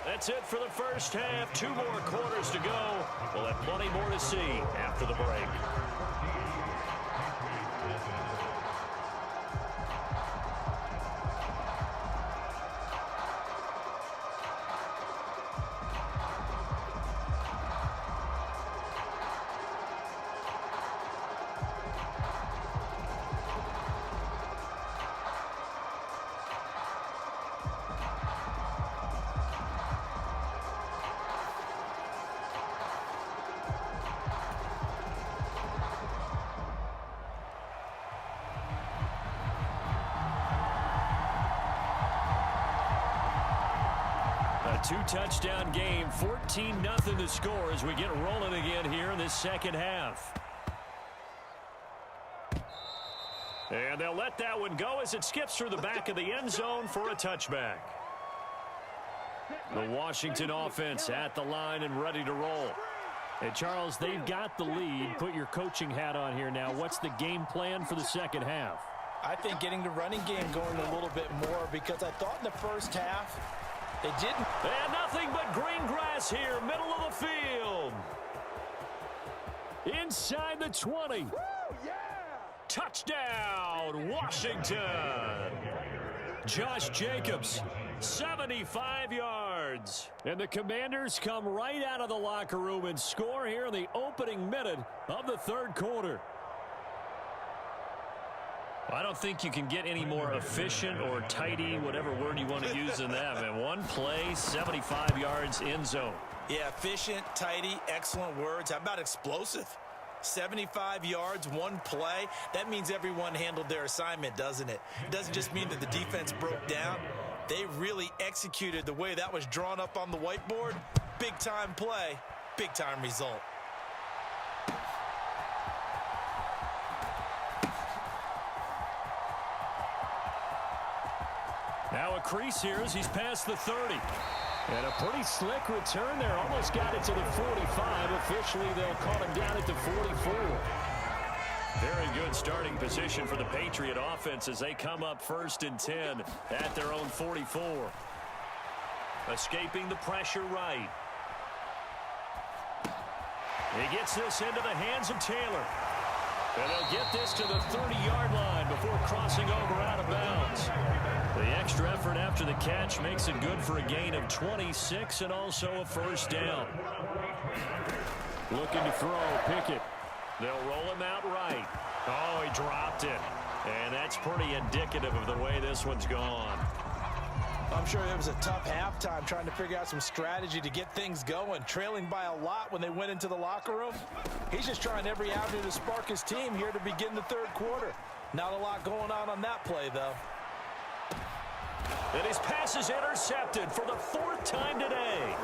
That's it for the first half. 2 more quarters to go. We'll have plenty more to see after the break. A 2-touchdown game, 14-0 the score as we get rolling again here in this second half. And they'll let that one go as it skips through the back of the end zone for a touchback. The Washington offense at the line and ready to roll. And Charles, they've got the lead. Put your coaching hat on here now. What's the game plan for the second half? I think getting the running game going a little bit more because I thought in the first half they didn't. And nothing but green grass here, middle of the field. Inside the 20. Woo, yeah! Touchdown, Washington. Josh Jacobs, 75 yards. yards. And the Commanders come right out of the locker room and score here in the opening minute of the third quarter. I don't think you can get any more efficient or tidy, whatever word you want to use in that. And one play, 75 yards end zone. Yeah, efficient, tidy, excellent words. How about explosive? 75 yards, one play. That means everyone handled their assignment, doesn't it? It doesn't just mean that the defense broke down. They really executed the way that was drawn up on the whiteboard. Big-time play, big-time result. Now a crease here as he's past the 30. And a pretty slick return there. Almost got it to the 45. Officially, they'll call him down at the 44. Very good starting position for the Patriot offense as they come up 1st and 10 at their own 44. Escaping the pressure right. He gets this into the hands of Taylor. And they'll get this to the 30-yard line before crossing over out of bounds. The extra effort after the catch makes it good for a gain of 26 and also a first down. Looking to throw, Pickett. They'll roll him out right. Oh, he dropped it. And that's pretty indicative of the way this one's gone. I'm sure it was a tough halftime trying to figure out some strategy to get things going. Trailing by a lot when they went into the locker room. He's just trying every avenue to spark his team here to begin the third quarter. Not a lot going on that play, though. And his pass is intercepted for the 4th time today.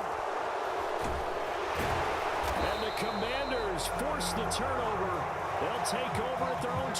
And the Commanders force the turnover. They'll take over at their own.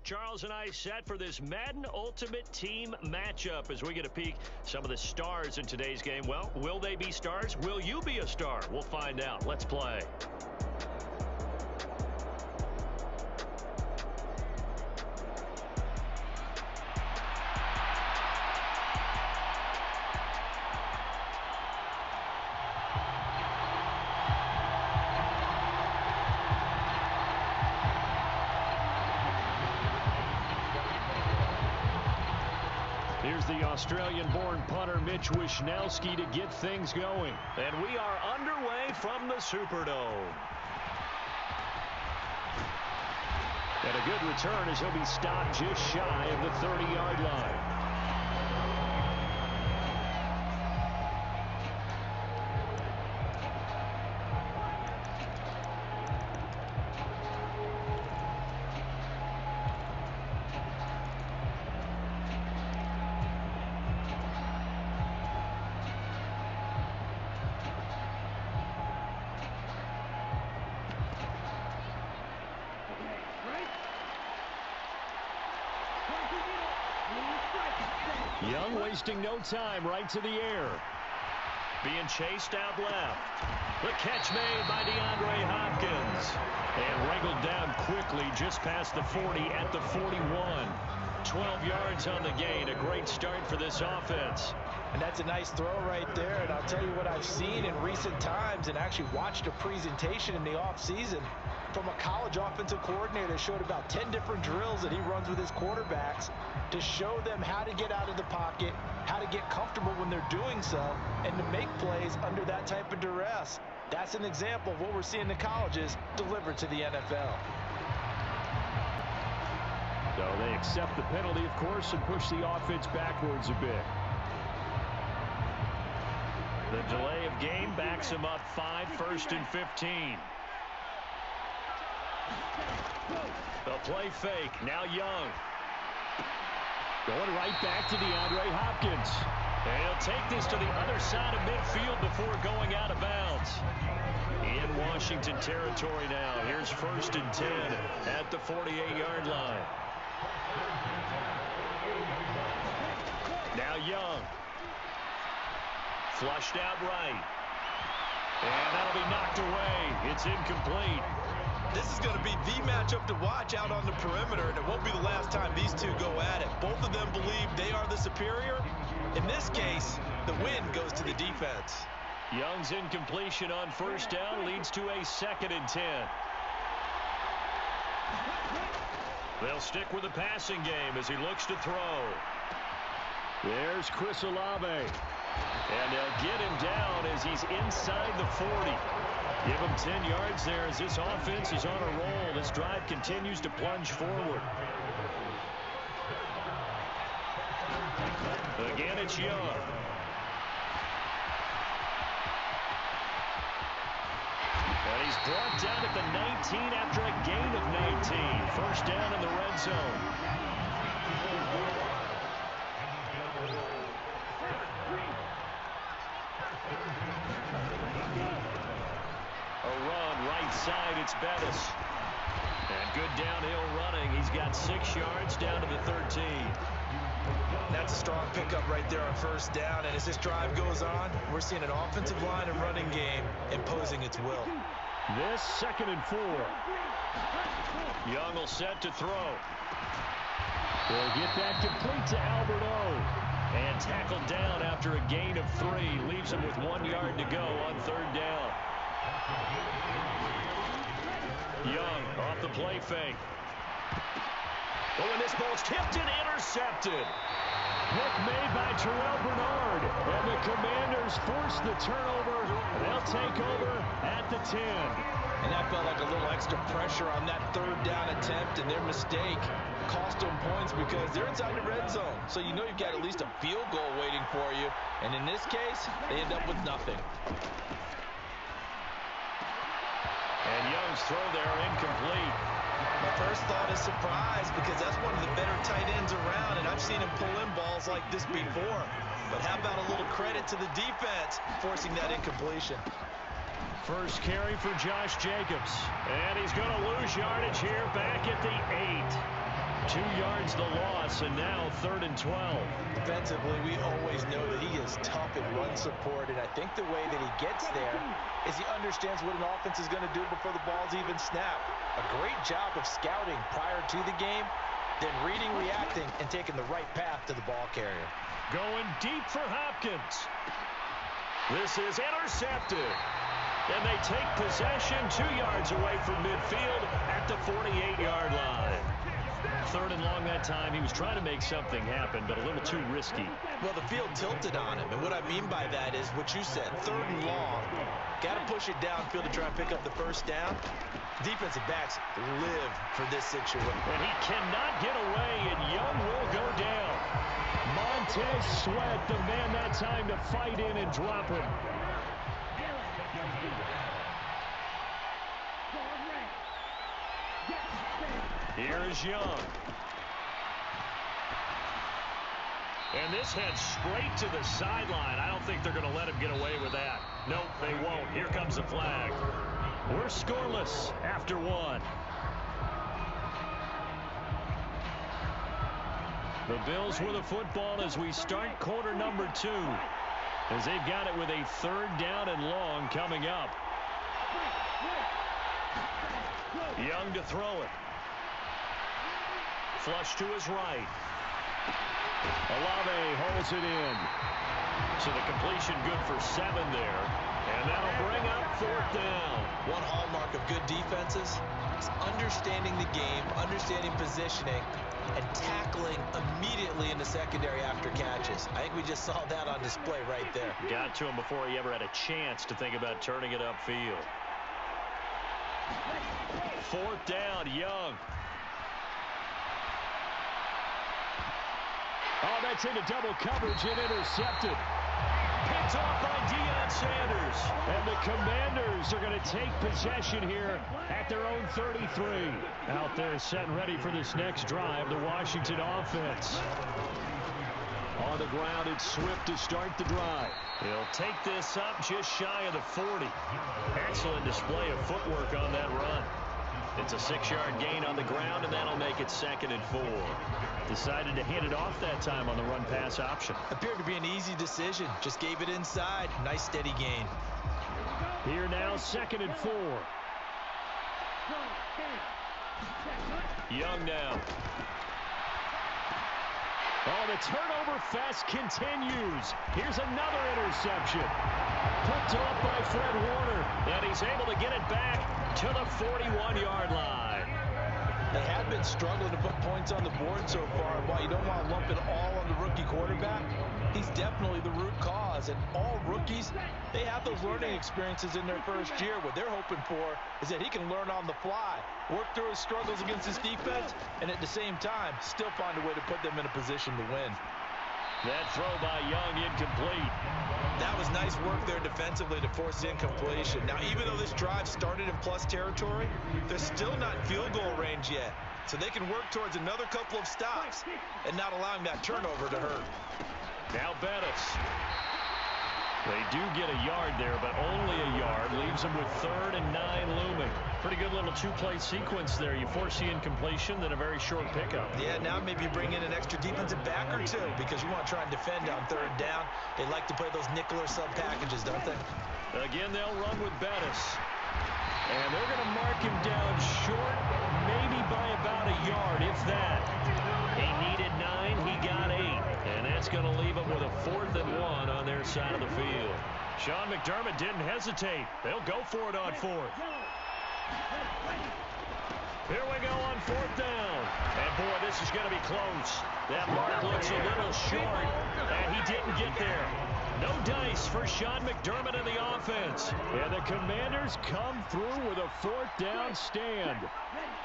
Charles and I set for this Madden Ultimate Team matchup as we get a peek some of the stars in today's game. Well, will they be stars? Will you be a star? We'll find out. Let's play. Here's the Australian-born punter Mitch Wishnowsky to get things going. And we are underway from the Superdome. And a good return as he'll be stopped just shy of the 30-yard line. Young wasting no time, right to the air. Being chased out left. The catch made by DeAndre Hopkins. And wriggled down quickly just past the 40 at the 41. 12 yards on the gain. A great start for this offense. And that's a nice throw right there. And I'll tell you what I've seen in recent times and actually watched a presentation in the offseason from a college offensive coordinator that showed about 10 different drills that he runs with his quarterbacks to show them how to get out of the pocket, how to get comfortable when they're doing so, and to make plays under that type of duress. That's an example of what we're seeing in colleges delivered to the NFL. So they accept the penalty, of course, and push the offense backwards a bit. The delay of game backs him up 5, 1st and 15. The play fake. Now Young. Going right back to DeAndre Hopkins. And he'll take this to the other side of midfield before going out of bounds. In Washington territory now. Here's 1st and 10 at the 48-yard line. Now Young. Flushed out right. And that'll be knocked away. It's incomplete. This is going to be the matchup to watch out on the perimeter, and it won't be the last time these two go at it. Both of them believe they are the superior. In this case, the win goes to the defense. Young's incompletion on 1st down leads to a 2nd and 10. They'll stick with the passing game as he looks to throw. There's Chris Olave. And they'll get him down as he's inside the 40. Give him 10 yards there as this offense is on a roll. This drive continues to plunge forward. Again, it's Young. And he's brought down at the 19 after a gain of 19. 1st down in the red zone. Side, it's Bettis. And good downhill running. He's got 6 yards down to the 13. That's a strong pickup right there on 1st down. And as this drive goes on, we're seeing an offensive line and running game imposing its will. This 2nd and 4. Young will set to throw. They'll get that complete to Albert O. And tackled down after a gain of 3. Leaves him with 1 yard to go on 3rd down. Young off the play fake. Oh, and this ball's tipped and intercepted. Pick made by Terrell Bernard. And the Commanders force the turnover. They'll take over at the 10. And that felt like a little extra pressure on that 3rd down attempt, and their mistake cost them points because they're inside the red zone. So you know you've got at least a field goal waiting for you. And in this case, they end up with nothing. And Young's throw there incomplete. My first thought is surprise because that's one of the better tight ends around, and I've seen him pull in balls like this before. But how about a little credit to the defense forcing that incompletion? First carry for Josh Jacobs. And he's going to lose yardage here back at the 8. 2 yards the loss, and now 3rd and 12. Defensively, we always know that he is tough in run support, and I think the way that he gets there is he understands what an offense is going to do before the ball's even snapped. A great job of scouting prior to the game, then reading, reacting, and taking the right path to the ball carrier. Going deep for Hopkins. This is intercepted. And they take possession 2 yards away from midfield at the 48-yard line. 3rd and long that time. He was trying to make something happen, but a little too risky. Well, the field tilted on him, and what I mean by that is what you said, 3rd and long. Got to push it downfield to try and pick up the first down. Defensive backs live for this situation. And he cannot get away, and Young will go down. Montez Sweat, the man that time to fight in and drop him. Here is Young. And this heads straight to the sideline. I don't think they're going to let him get away with that. Nope, they won't. Here comes the flag. We're scoreless after 1. The Bills with the football as we start quarter number 2. As they've got it with a 3rd down and long coming up. Young to throw it. Flush to his right. Olave holds it in. So the completion good for 7 there. And that'll bring up 4th down. One hallmark of good defenses is understanding the game, understanding positioning, and tackling immediately in the secondary after catches. I think we just saw that on display right there. Got to him before he ever had a chance to think about turning it upfield. 4th down, Young. Oh, that's into double coverage and intercepted. Picked off by Deion Sanders. And the Commanders are going to take possession here at their own 33. Out there set and ready for this next drive, the Washington offense. On the ground, it's Swift to start the drive. He'll take this up just shy of the 40. Excellent display of footwork on that run. It's a 6-yard gain on the ground, and that'll make it 2nd and 4. Decided to hand it off that time on the run-pass option. Appeared to be an easy decision. Just gave it inside. Nice, steady gain. Here now, 2nd and 4. Young now. Oh, the turnover fest continues. Here's another interception. Picked off by Fred Warner. And he's able to get it back to the 41-yard line. They have been struggling to put points on the board so far. While you don't want to lump it all on the rookie quarterback, he's definitely the root cause. And all rookies, they have those learning experiences in their first year. What they're hoping for is that he can learn on the fly, work through his struggles against his defense, and at the same time, still find a way to put them in a position to win. That throw by Young incomplete. That was nice work there defensively to force the incompletion. Now, even though this drive started in plus territory, they're still not in field goal range yet. So they can work towards another couple of stops and not allowing that turnover to hurt. Now Bettis. They do get a yard there, but only a yard. Leaves them with 3rd and 9 looming. Pretty good little 2-play sequence there. You force the incompletion, then a very short pickup. Yeah, now maybe bring in an extra defensive back or 2 because you want to try and defend on 3rd down. They like to play those nickel or sub packages, don't they? Again, they'll run with Bettis. And they're going to mark him down short, maybe by about a yard, if that. He needed 9, he got 8. And that's going to leave him with a 4th and 1 on their side of the field. Sean McDermott didn't hesitate. They'll go for it on 4th. Here we go on 4th down. And boy, this is going to be close. That mark looks a little short, and he didn't get there. No dice for Sean McDermott in the offense. And the Commanders come through with a 4th down stand.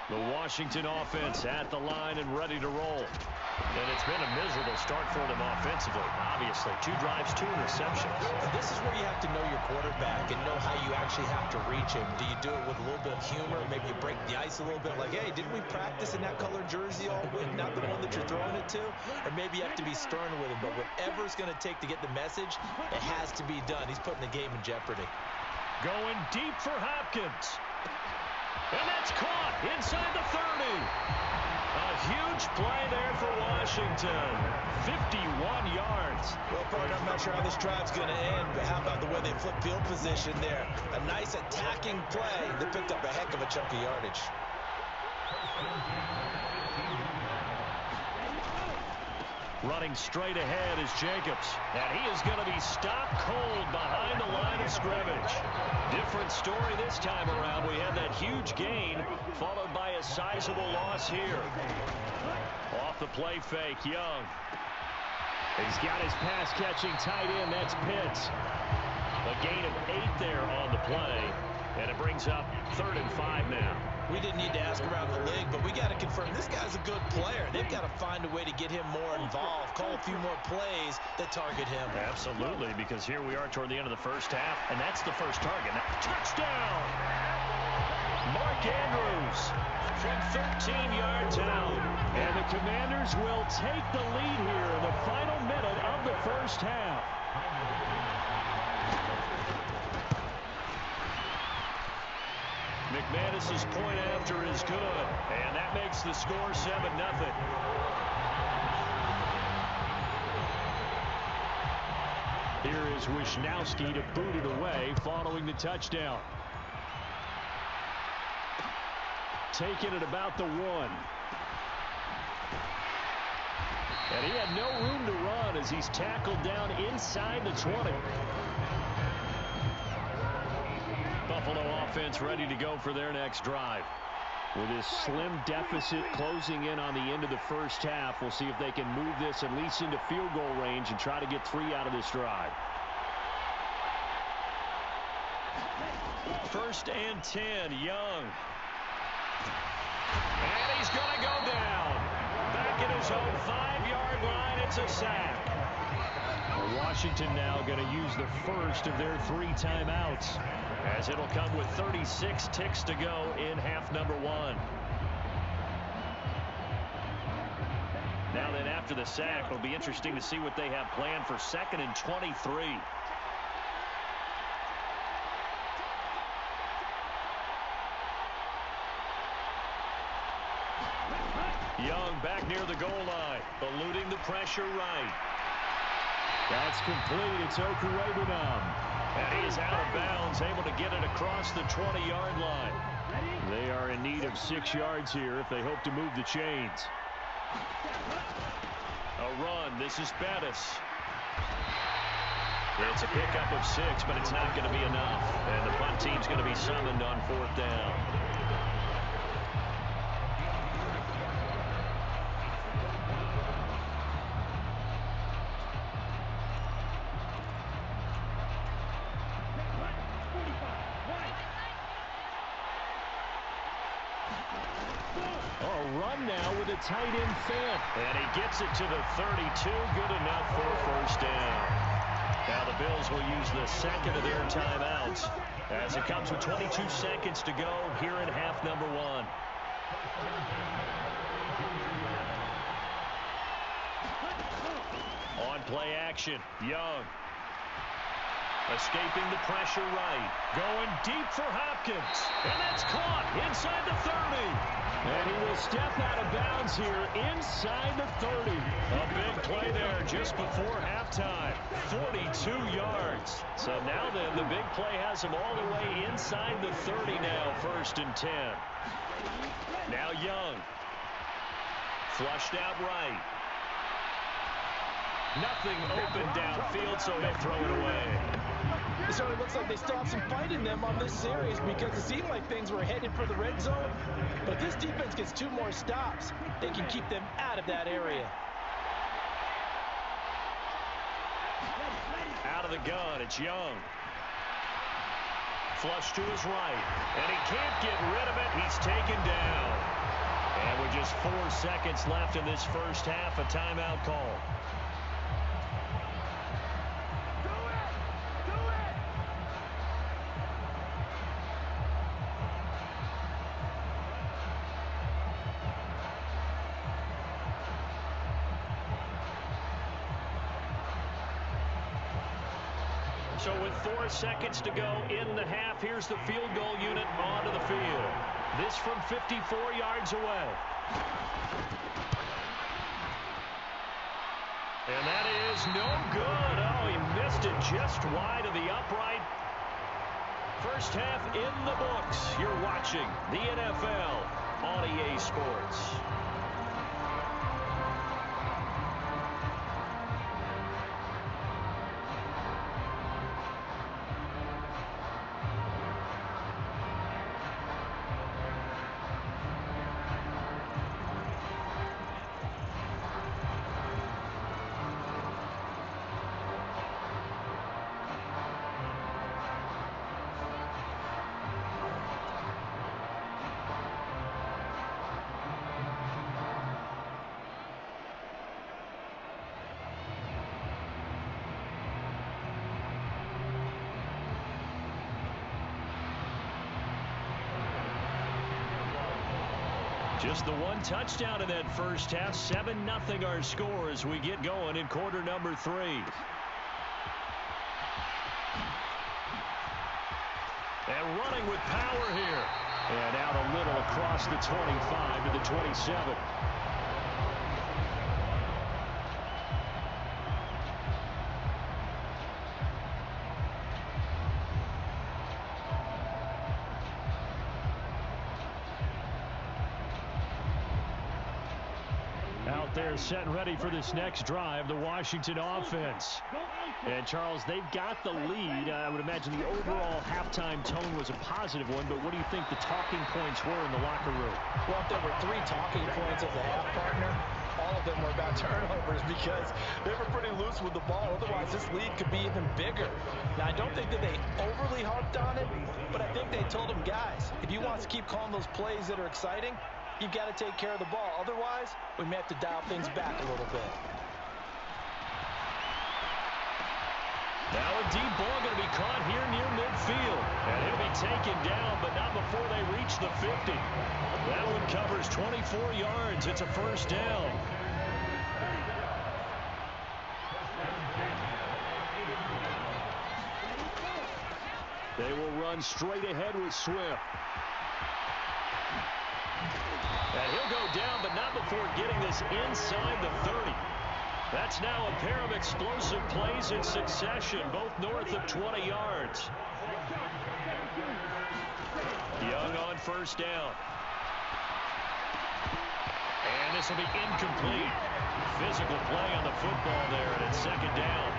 The Washington offense at the line and ready to roll. And it's been a miserable start for them offensively. Obviously, 2 drives, 2 interceptions. This is where you have to know your quarterback and know how you actually have to reach him. Do you do it with a little bit of humor? Maybe you break the ice a little bit like, hey, didn't we practice in that colored jersey all week? Not the one that you're throwing it to? Or maybe you have to be stern with him. But whatever it's going to take to get the message, it has to be done. He's putting the game in jeopardy. Going deep for Hopkins. And that's caught inside the 30. A huge play there for Washington. 51 yards. Well, partner, I'm not sure how this drive's going to end, but how about the way they flip field position there? A nice attacking play that picked up a heck of a chunk of yardage. Running straight ahead is Jacobs. And he is going to be stopped cold behind the line of scrimmage. Different story this time around. We had that huge gain followed by a sizable loss here. Off the play fake, Young. He's got his pass-catching tight end. That's Pitts. A gain of 8 there on the play. And it brings up 3rd and 5 now. We didn't need to ask around the league, but we got to confirm this guy's a good player. They've got to find a way to get him more involved, call a few more plays that target him. Absolutely, because here we are toward the end of the first half, and that's the first target. Now, touchdown! Mark Andrews from 13 yards out. And the Commanders will take the lead here in the final minute of the first half. McManus's point after is good, and that makes the score 7-0. Here is Wisnowski to boot it away following the touchdown. Taking it about the 1. And he had no room to run as he's tackled down inside the 20. Buffalo offense ready to go for their next drive. With this slim deficit closing in on the end of the first half, we'll see if they can move this at least into field goal range and try to get 3 out of this drive. 1st and 10, Young. And he's going to go down. Back at his own 5-yard line, it's a sack. Washington now going to use the first of their 3 timeouts, as it'll come with 36 ticks to go in half number 1. Now then, after the sack, it'll be interesting to see what they have planned for 2nd and 23. Young back near the goal line, eluding the pressure right. That's complete. It's Okurebunom. And he is out of bounds, able to get it across the 20-yard line. They are in need of 6 yards here if they hope to move the chains. A run. This is Bettis. It's a pickup of 6, but it's not going to be enough. And the punt team's going to be summoned on 4th down. Tight end Fant. And he gets it to the 32. Good enough for a 1st down. Now the Bills will use the 2nd of their timeouts as it comes with 22 seconds to go here in half number 1. On play action, Young. Escaping the pressure right. Going deep for Hopkins. And that's caught inside the 30. And he will step out of bounds here inside the 30. A big play there just before halftime. 42 yards. So now then, the big play has him all the way inside the 30 now, 1st and 10. Now Young. Flushed out right. Nothing open downfield, so he'll throw it away. It certainly looks like they still have some fight in them on this series because it seemed like things were headed for the red zone. But if this defense gets 2 more stops, they can keep them out of that area. Out of the gun, it's Young. Flush to his right, and he can't get rid of it. He's taken down. And with just 4 seconds left in this first half, a timeout call. So with 4 seconds to go in the half, here's the field goal unit onto the field. This from 54 yards away. And that is no good. Oh, he missed it just wide of the upright. First half in the books. You're watching the NFL on EA Sports. Just the one touchdown in that first half. 7-0 our score as we get going in quarter number 3. And running with power here. And out a little across the 25 to the 27. Out there set and ready for this next drive, the Washington offense. And, Charles, they've got the lead. I would imagine the overall halftime tone was a positive one, but what do you think the talking points were in the locker room? Well, if there were 3 talking points of the half, partner, all of them were about turnovers because they were pretty loose with the ball. Otherwise, this lead could be even bigger. Now, I don't think that they overly harped on it, but I think they told them, guys, if you want us to keep calling those plays that are exciting, you've got to take care of the ball. Otherwise, we may have to dial things back a little bit. Now a deep ball going to be caught here near midfield. And he'll be taken down, but not before they reach the 50. That one covers 24 yards. It's a first down. They will run straight ahead with Swift. And he'll go down, but not before getting this inside the 30. That's now a pair of explosive plays in succession, both north of 20 yards. Young on first down. And this will be incomplete. Physical play on the football there, and it's second down.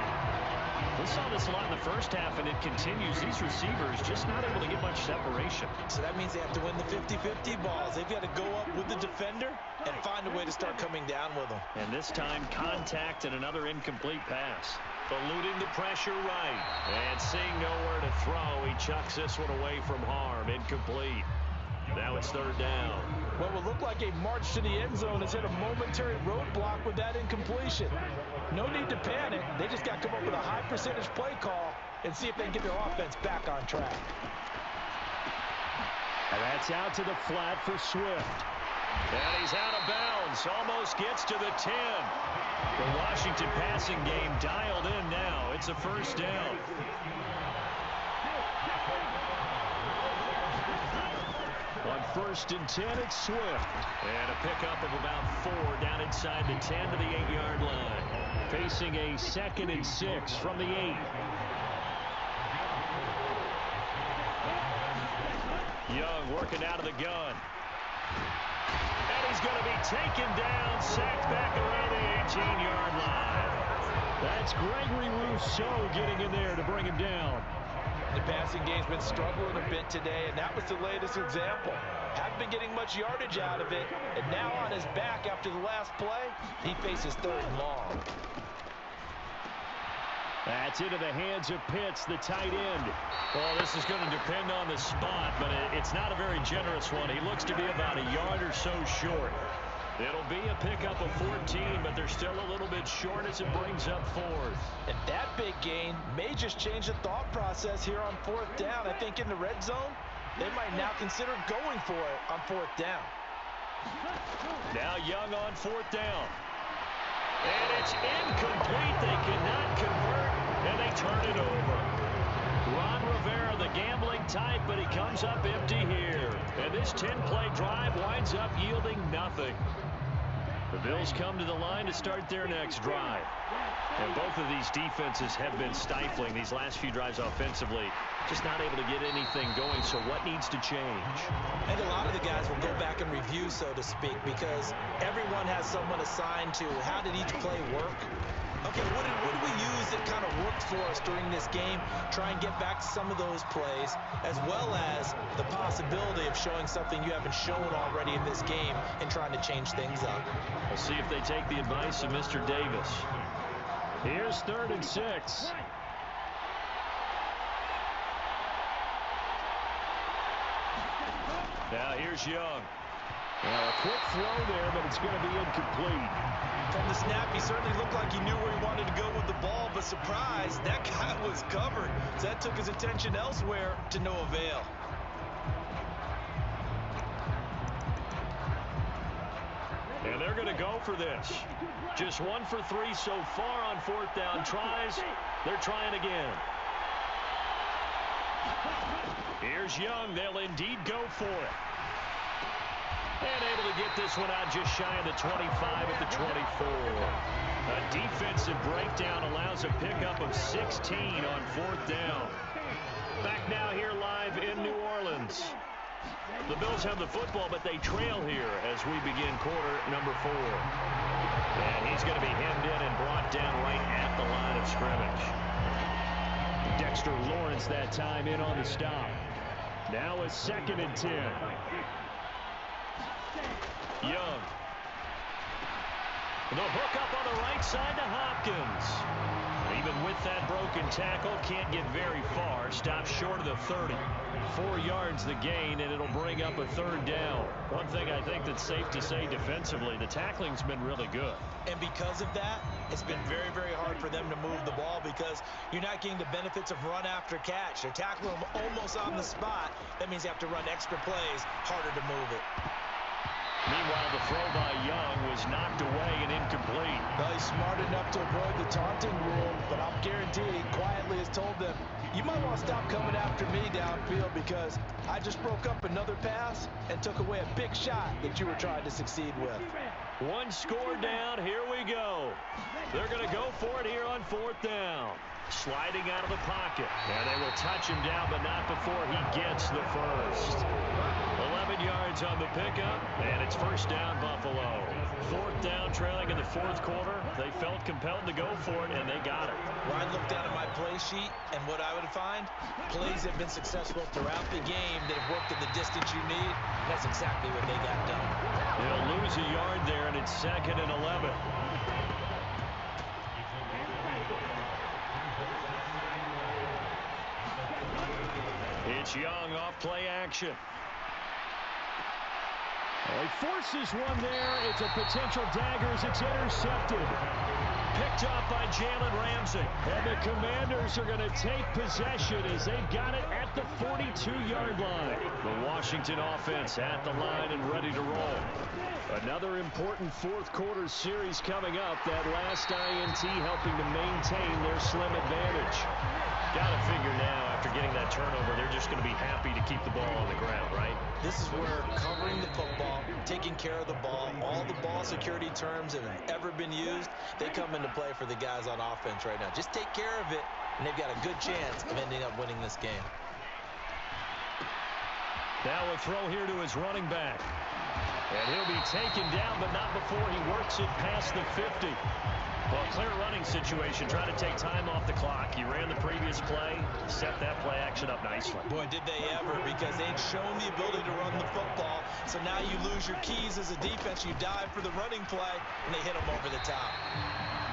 We saw this a lot in the first half, and it continues. These receivers just not able to get much separation. So that means they have to win the 50-50 balls. They've got to go up with the defender and find a way to start coming down with them. And this time, contact and another incomplete pass. Eluding the pressure right. And seeing nowhere to throw, he chucks this one away from harm. Incomplete. Now it's third down. What will look like a march to the end zone has hit a momentary roadblock with that incompletion. No need to panic. They just got to come up with a high percentage play call and see if they can get their offense back on track. And that's out to the flat for Swift. And he's out of bounds. Almost gets to the 10. The Washington passing game dialed in now. It's a first down. On first and 10, it's Swift. And a pickup of about 4 down inside the 10 to the 8-yard line. Facing a 2nd and 6 from the 8. Young working out of the gun. And he's going to be taken down, sacked back around the 18-yard line. That's Gregory Rousseau getting in there to bring him down. The passing game's been struggling a bit today, and that was the latest example. Haven't been getting much yardage out of it, and now on his back after the last play, he faces 3rd and long. That's into the hands of Pitts, the tight end. Well, this is going to depend on the spot, but it's not a very generous one. He looks to be about a yard or so short. It'll be a pickup of 14, but they're still a little bit short as it brings up 4th. And that big gain may just change the thought process here on 4th down. I think in the red zone, they might now consider going for it on 4th down. Now Young on 4th down. And it's incomplete. They cannot convert, and they turn it over. Ron Rivera, the gambling type, but he comes up empty here. And this 10-play drive winds up yielding nothing. The Bills come to the line to start their next drive. And both of these defenses have been stifling these last few drives offensively. Just not able to get anything going, so what needs to change? I think a lot of the guys will go back and review, so to speak, because everyone has someone assigned to how did each play work. Okay, what did we use that kind of worked for us during this game? Try and get back to some of those plays, as well as the possibility of showing something you haven't shown already in this game and trying to change things up. We'll see if they take the advice of Mr. Davis. Here's 3rd and 6. Now here's Young. Well, a quick throw there, but it's going to be incomplete. From the snap, he certainly looked like he knew where he wanted to go with the ball, but surprise, that guy was covered. So that took his attention elsewhere to no avail. And they're going to go for this. Just 1 for 3 so far on 4th down tries. They're trying again. Here's Young. They'll indeed go for it. And able to get this one out just shy of the 25 at the 24. A defensive breakdown allows a pickup of 16 on 4th down. Back now here live in New Orleans. The Bills have the football, but they trail here as we begin quarter number 4. And he's going to be hemmed in and brought down right at the line of scrimmage. Dexter Lawrence that time in on the stop. Now a 2nd and 10. Young. The hook up on the right side to Hopkins. Even with that broken tackle, can't get very far. Stops short of the 30. 4 yards the gain, and it'll bring up a 3rd down. One thing I think that's safe to say defensively, the tackling's been really good. And because of that, it's been very, very hard for them to move the ball because you're not getting the benefits of run after catch. They're tackling them almost on the spot. That means you have to run extra plays, harder to move it. Meanwhile, the throw by Young was knocked away and incomplete. Well, he's smart enough to avoid the taunting rule, but I'll guarantee he quietly has told them, you might want to stop coming after me downfield because I just broke up another pass and took away a big shot that you were trying to succeed with. 1 score down. Here we go. They're going to go for it here on 4th down. Sliding out of the pocket. And they will touch him down, but not before he gets the first. 11 yards on the pickup, and it's 1st down, Buffalo. 4th down, trailing in the 4th quarter. They felt compelled to go for it, and they got it. Where I looked down at my play sheet, and what I would find, plays have been successful throughout the game that have worked in the distance you need. That's exactly what they got done. They'll lose a yard there, and it's 2nd and 11. It's Young off play action. He forces one there. It's a potential dagger as it's intercepted. Picked up by Jalen Ramsey. And the Commanders are going to take possession as they've got it at the 42-yard line. The Washington offense at the line and ready to roll. Another important 4th quarter series coming up. That last INT helping to maintain their slim advantage. Got to figure now, after getting that turnover, they're just going to be happy to keep the ball on the ground, right? This is where covering the football, taking care of the ball, all the ball security terms that have ever been used, they come into play for the guys on offense right now. Just take care of it, and they've got a good chance of ending up winning this game. Now a throw here to his running back. And he'll be taken down, but not before he works it past the 50. Well, clear running situation, trying to take time off the clock. He ran the previous play, set that play action up nicely. Boy, did they ever, because they'd shown the ability to run the football. So now you lose your keys as a defense. You dive for the running play, and they hit them over the top.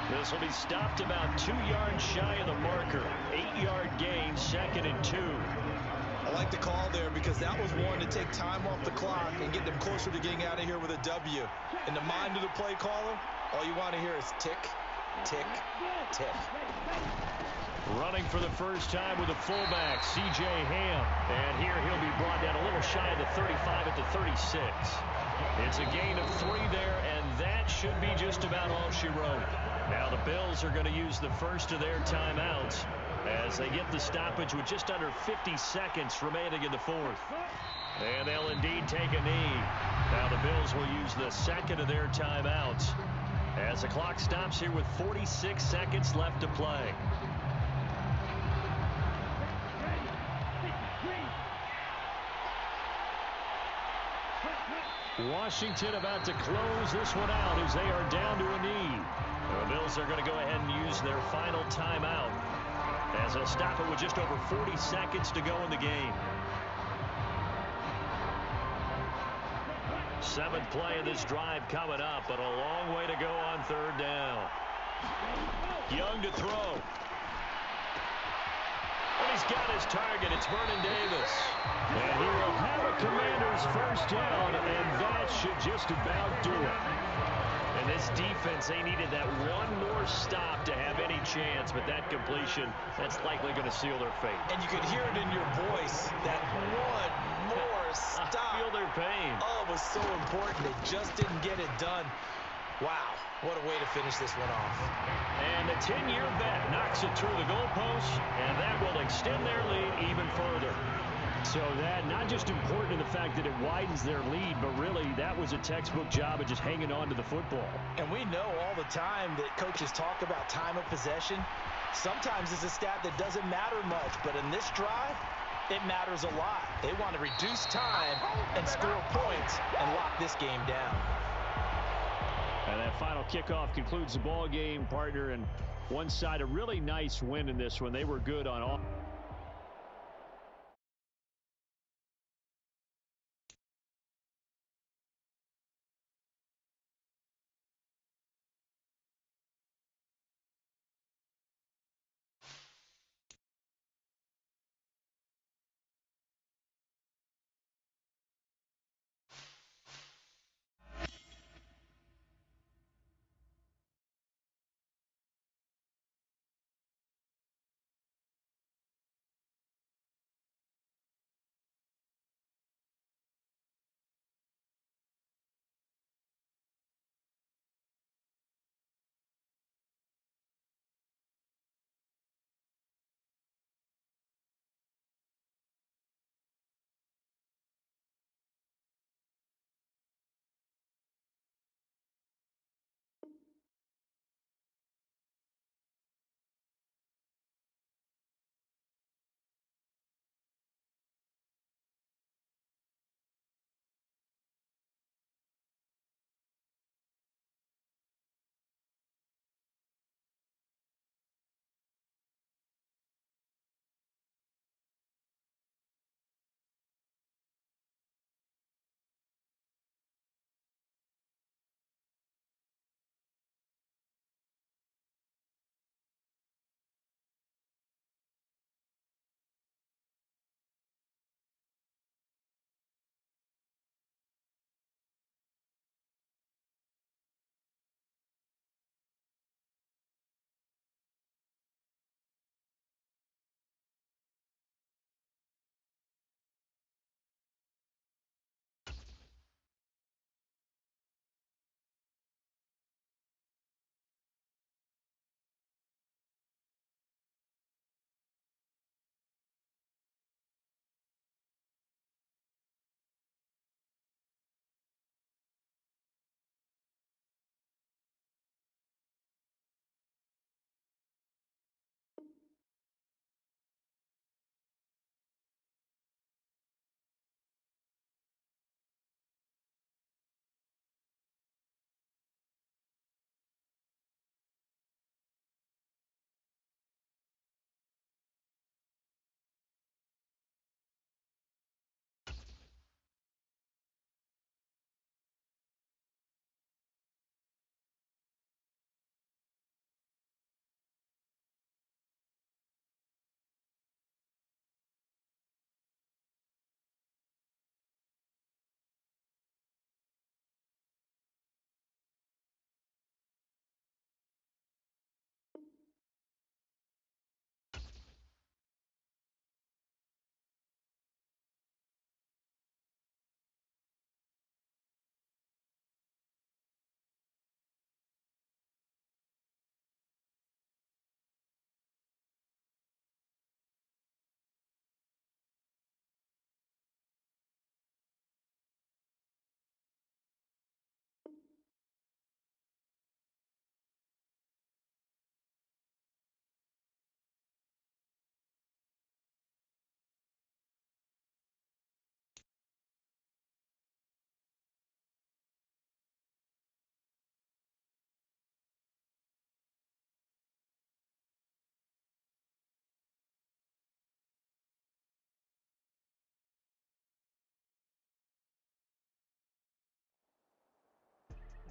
This will be stopped about 2 yards shy of the marker. 8-yard gain, 2nd and 2. I like the call there because that was one to take time off the clock and get them closer to getting out of here with a W. In the mind of the play caller, all you want to hear is tick, tick, tick. Running for the first time with a fullback, C.J. Ham. And here he'll be brought down a little shy of the 35 at the 36. It's a gain of 3 there, and that should be just about all she wrote. Now the Bills are going to use the first of their timeouts as they get the stoppage with just under 50 seconds remaining in the 4th. And they'll indeed take a knee. Now the Bills will use the 2nd of their timeouts as the clock stops here with 46 seconds left to play. Washington about to close this one out as they are down to a knee. The Bills are going to go ahead and use their final timeout as they'll stop it with just over 40 seconds to go in the game. 7th play of this drive coming up, but a long way to go on 3rd down. Young to throw. And he's got his target. It's Vernon Davis. And he will have a Commanders first down, and that should just about do it. And this defense, they needed that one more stop to have any chance, but that completion, that's likely going to seal their fate. And you could hear it in your voice, that one more stop. I feel their pain. Oh, it was so important. They just didn't get it done. Wow, what a way to finish this one off. And the 10-year bet knocks it through the goalpost, and that will extend their lead even further. So that not just important in the fact that it widens their lead, but really that was a textbook job of just hanging on to the football. And we know all the time that coaches talk about time of possession. Sometimes it's a stat that doesn't matter much, but in this drive, it matters a lot. They want to reduce time and score points and lock this game down. And that final kickoff concludes the ball game, partner, and one side a really nice win in this one. They were good on all.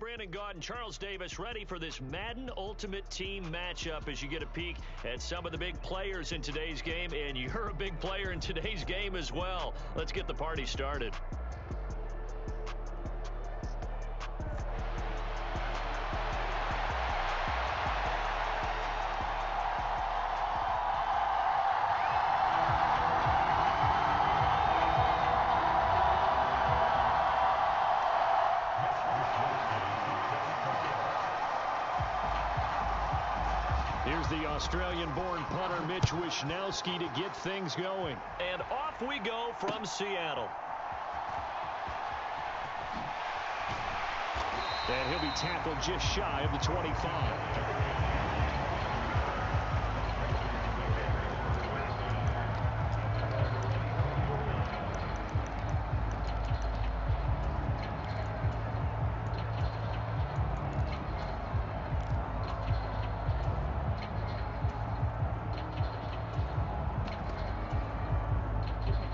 Brandon Gaud and Charles Davis ready for this Madden Ultimate Team matchup as you get a peek at some of the big players in today's game, and you're a big player in today's game as well. Let's get the party started. Here's the Australian-born punter Mitch Wishnowsky to get things going. And off we go from Seattle. And he'll be tackled just shy of the 25.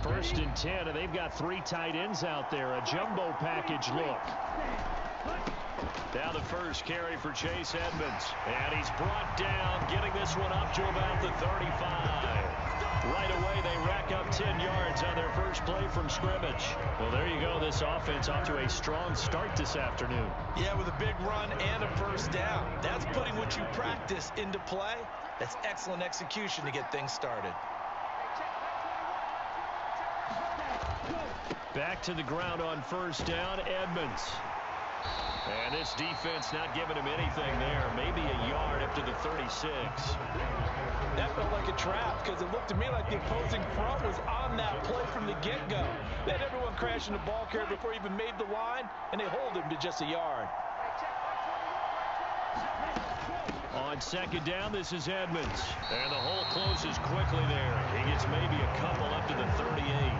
First and 10, and they've got 3 tight ends out there. A jumbo package look. Now the first carry for Chase Edmonds. And he's brought down, getting this one up to about the 35. Right away, they rack up 10 yards on their first play from scrimmage. Well, there you go. This offense off to a strong start this afternoon. Yeah, with a big run and a first down. That's putting what you practice into play. That's excellent execution to get things started. Back to the ground on first down, Edmonds. And this defense not giving him anything there. Maybe a yard up to the 36. That felt like a trap because it looked to me like the opposing front was on that play from the get-go. They had everyone crashing the ball carrier before he even made the line, and they hold him to just a yard. On second down, this is Edmonds. And the hole closes quickly there. He gets maybe a couple up to the 38.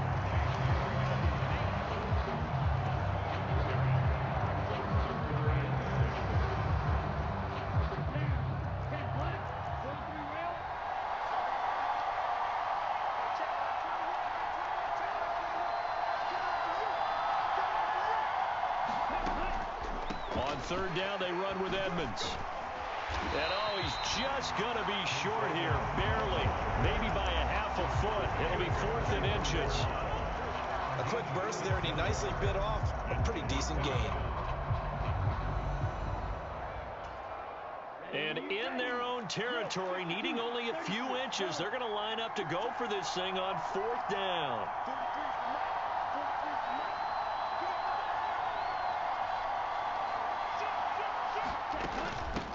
On third down, they run with Edmonds. And, oh, he's just going to be short here, barely, maybe by a half a foot. It'll be 4th and inches. A quick burst there, and he nicely bit off a pretty decent gain. And in their own territory, needing only a few inches, they're going to line up to go for this thing on 4th down.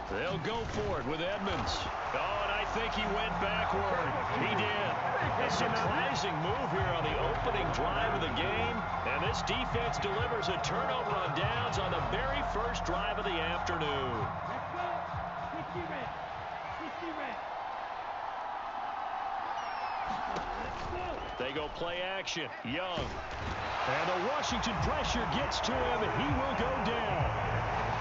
They'll go for it with Edmonds. Oh, and I think he went backward. He did. A surprising move here on the opening drive of the game. And this defense delivers a turnover on downs on the very first drive of the afternoon. They go play action. Young. And the Washington pressure gets to him, and he will go down.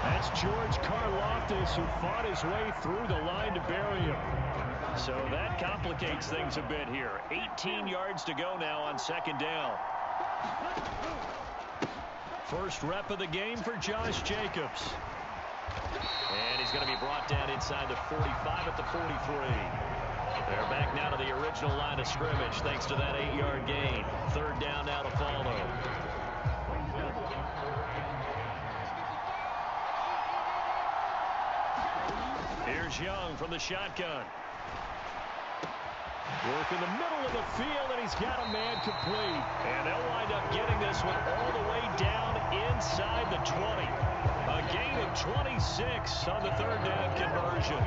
That's George Karlaftis, who fought his way through the line to bury him. So that complicates things a bit here. 18 yards to go now on second down. First rep of the game for Josh Jacobs. And he's going to be brought down inside the 45 at the 43. They're back now to the original line of scrimmage thanks to that 8-yard gain. Third down now to follow. Here's Young from the shotgun. Work in the middle of the field, and he's got a man complete. And they'll wind up getting this one all the way down inside the 20. A gain of 26 on the third down conversion.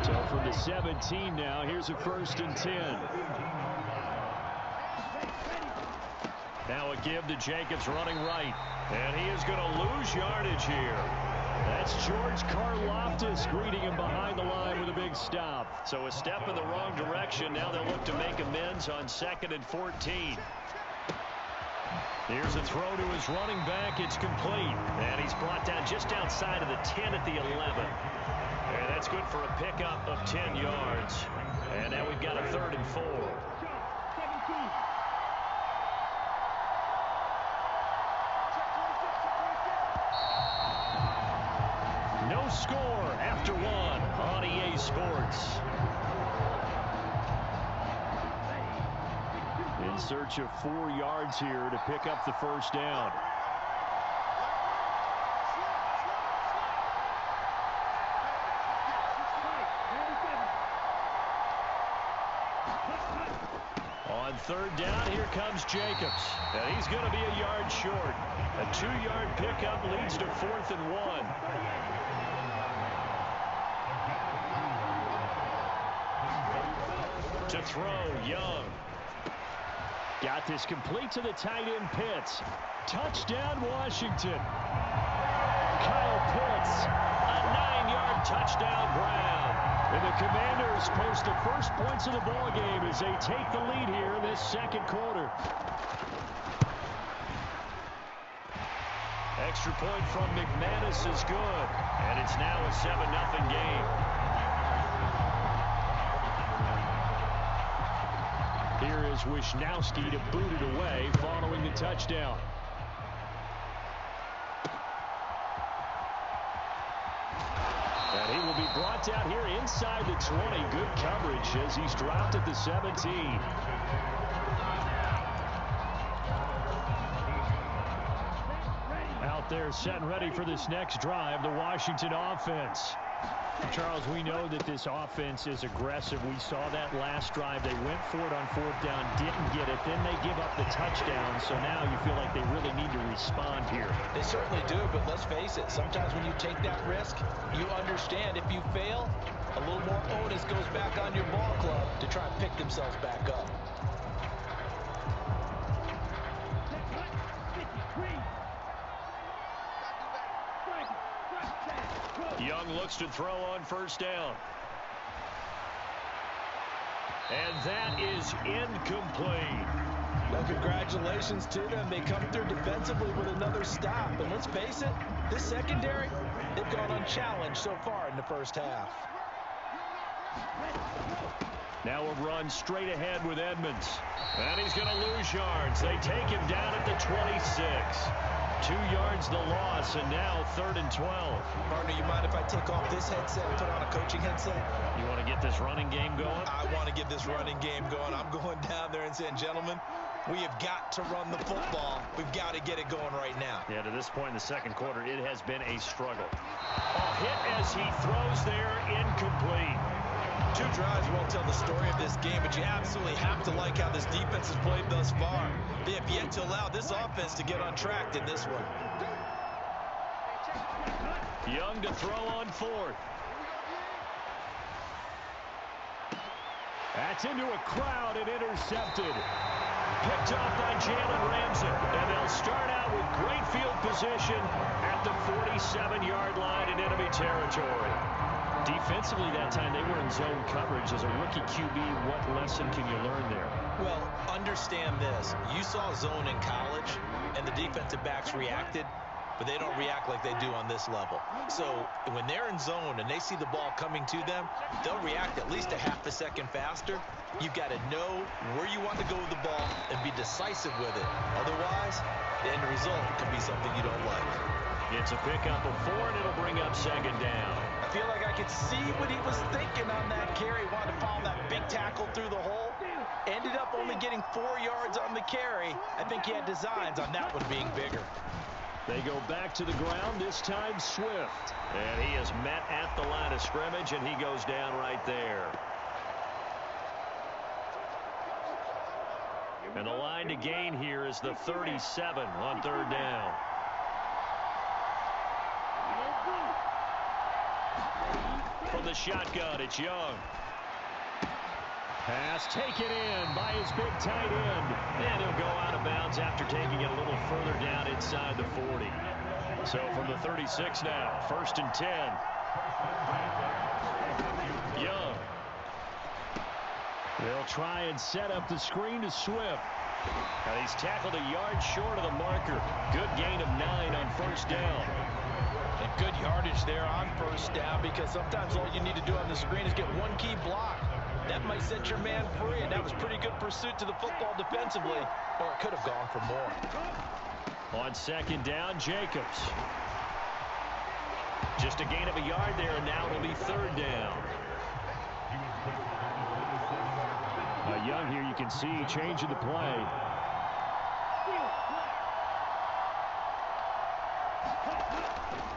So from the 17 now, here's a 1st and 10. Now a give to Jacobs running right. And he is going to lose yardage here. That's George Karlaftis greeting him behind the line with a big stop. So a step in the wrong direction. Now they'll look to make amends on 2nd and 14. Here's a throw to his running back. It's complete. And he's brought down just outside of the 10 at the 11. And that's good for a pickup of 10 yards. And now we've got a 3rd and 4. sports. In search of 4 yards here to pick up the first down. On third down, here comes Jacobs. And he's going to be a yard short. A 2-yard pickup leads to 4th and 1. To throw, Young. Got this complete to the tight end, Pitts. Touchdown, Washington. Kyle Pitts, a 9-yard touchdown, Brown. And the Commanders post the first points of the ball game as they take the lead here in this second quarter. Extra point from McManus is good, and it's now a 7-0 game. Here is Wisnowski to boot it away following the touchdown. And he will be brought down here inside the 20. Good coverage as he's dropped at the 17. Out there set and ready for this next drive, the Washington offense. Charles, we know that this offense is aggressive. We saw that last drive. They went for it on 4th down, didn't get it. Then they give up the touchdown. So now you feel like they really need to respond here. They certainly do, but let's face it. Sometimes when you take that risk, you understand if you fail, a little more onus goes back on your ball club to try and pick themselves back up. Young looks to throw on 1st down. And that is incomplete. Well, congratulations to them. They come through defensively with another stop. And let's face it, this secondary, they've gone unchallenged so far in the first half. Now a run straight ahead with Edmonds. And he's going to lose yards. They take him down at the 26. 2 yards the loss, and now 3rd and 12. Partner, you mind if I take off this headset and put on a coaching headset? You want to get this running game going? I want to get this running game going. I'm going down there and saying, gentlemen, we have got to run the football. We've got to get it going right now. Yeah, to this point in the second quarter, it has been a struggle. A hit as he throws there, incomplete. 2 drives won't tell the story of this game, but you absolutely have to like how this defense has played thus far. They have yet to allow this offense to get on track in this one. Young to throw on 4th. That's into a crowd and intercepted. Picked off by Jalen Ramsey. And they'll start out with great field position at the 47-yard line in enemy territory. Defensively that time, they were in zone coverage. As a rookie QB, what lesson can you learn there? Well, understand this. You saw zone in college, and the defensive backs reacted, but they don't react like they do on this level. So when they're in zone and they see the ball coming to them, they'll react at least a half a second faster. You've got to know where you want to go with the ball and be decisive with it. Otherwise, the end result could be something you don't like. It's a pickup of 4, and it'll bring up 2nd down. I feel like I could see what he was thinking on that carry. Wanted to follow that big tackle through the hole. Ended up only getting 4 yards on the carry. I think he had designs on that one being bigger. They go back to the ground, this time Swift. And he is met at the line of scrimmage, and he goes down right there. And the line to gain here is the 37 on 3rd down. From the shotgun, it's Young. Pass taken in by his big tight end. And he'll go out of bounds after taking it a little further down inside the 40. So from the 36 now, 1st and 10. Young. They'll try and set up the screen to Swift. And he's tackled a yard short of the marker. Good gain of 9 on 1st down. And good yardage there on 1st down, because sometimes all you need to do on the screen is get one key block. That might set your man free, and that was pretty good pursuit to the football defensively, or it could have gone for more. On 2nd down, Jacobs. Just a gain of a yard there, and now it'll be 3rd down. Young here, you can see changing the play.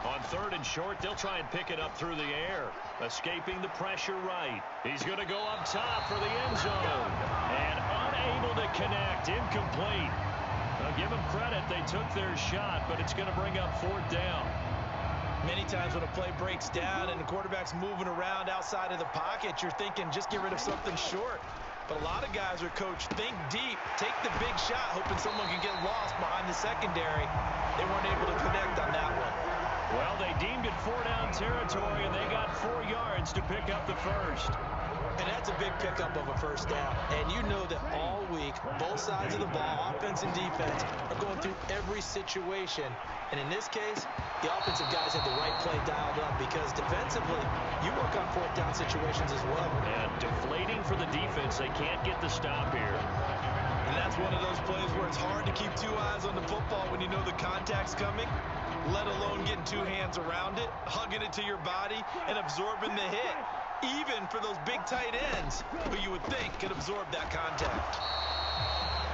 On 3rd and short, they'll try and pick it up through the air. Escaping the pressure right. He's going to go up top for the end zone. And unable to connect. Incomplete. I'll give them credit. They took their shot, but it's going to bring up 4th down. Many times when a play breaks down and the quarterback's moving around outside of the pocket, you're thinking just get rid of something short. But a lot of guys are coached, think deep, take the big shot, hoping someone can get lost behind the secondary. They weren't able to connect on that one. Well, they deemed it 4-down territory, and they got 4 yards to pick up the first. And that's a big pickup of a 1st down. And you know that all week, both sides of the ball, offense and defense, are going through every situation. And in this case, the offensive guys had the right play dialed up because defensively, you work on 4th down situations as well. And deflating for the defense. They can't get the stop here. And that's one of those plays where it's hard to keep 2 eyes on the football when you know the contact's coming, let alone getting 2 hands around it, hugging it to your body, and absorbing the hit. Even for those big tight ends who you would think could absorb that contact.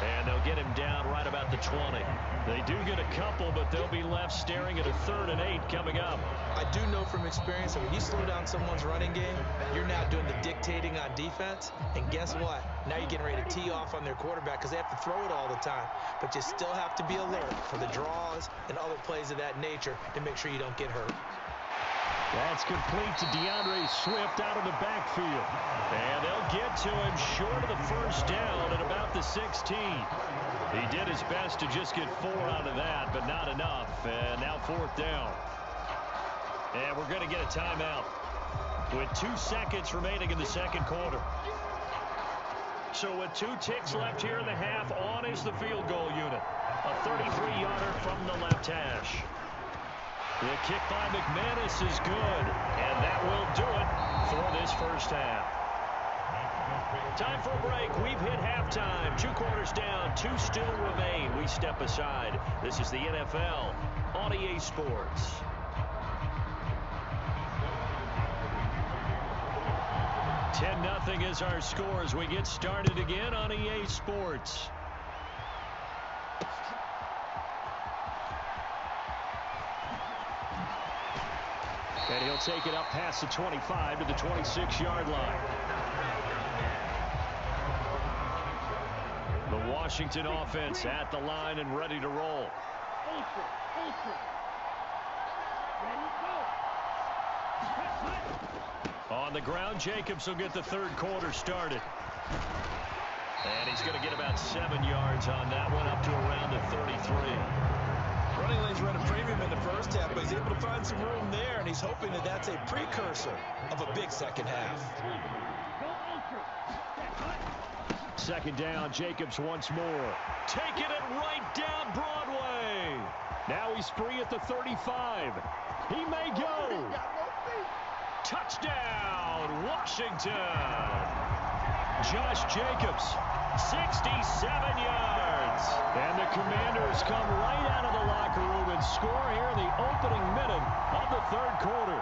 And they'll get him down right about the 20. They do get a couple, but they'll be left staring at a 3rd and 8 coming up. I do know from experience that when you slow down someone's running game, you're now doing the dictating on defense. And guess what? Now you're getting ready to tee off on their quarterback because they have to throw it all the time. But you still have to be alert for the draws and other plays of that nature to make sure you don't get hurt. That's complete to DeAndre Swift out of the backfield. And they'll get to him short of the 1st down at about the 16. He did his best to just get 4 out of that, but not enough. And now 4th down. And we're going to get a timeout with 2 seconds remaining in the 2nd quarter. So with 2 ticks left here in the half, on is the field goal unit. A 33-yarder from the left hash. The kick by McManus is good, and that will do it for this 1st half. Time for a break. We've hit halftime. 2 quarters down, 2 still remain. We step aside. This is the NFL on EA Sports. $10-0 is our score as we get started again on EA Sports. And he'll take it up past the 25 to the 26-yard line. The Washington offense at the line and ready to roll. On the ground, Jacobs will get the 3rd quarter started. And he's going to get about 7 yards on that one, up to around the 33. Running lanes were at a premium in the 1st half, but he's able to find some room there, and he's hoping that that's a precursor of a big 2nd half. 2nd down, Jacobs once more. Taking it right down Broadway. Now he's free at the 35. He may go. Touchdown, Washington. Josh Jacobs, 67 yards. And the Commanders come right out of the locker room and score here in the opening minute of the 3rd quarter.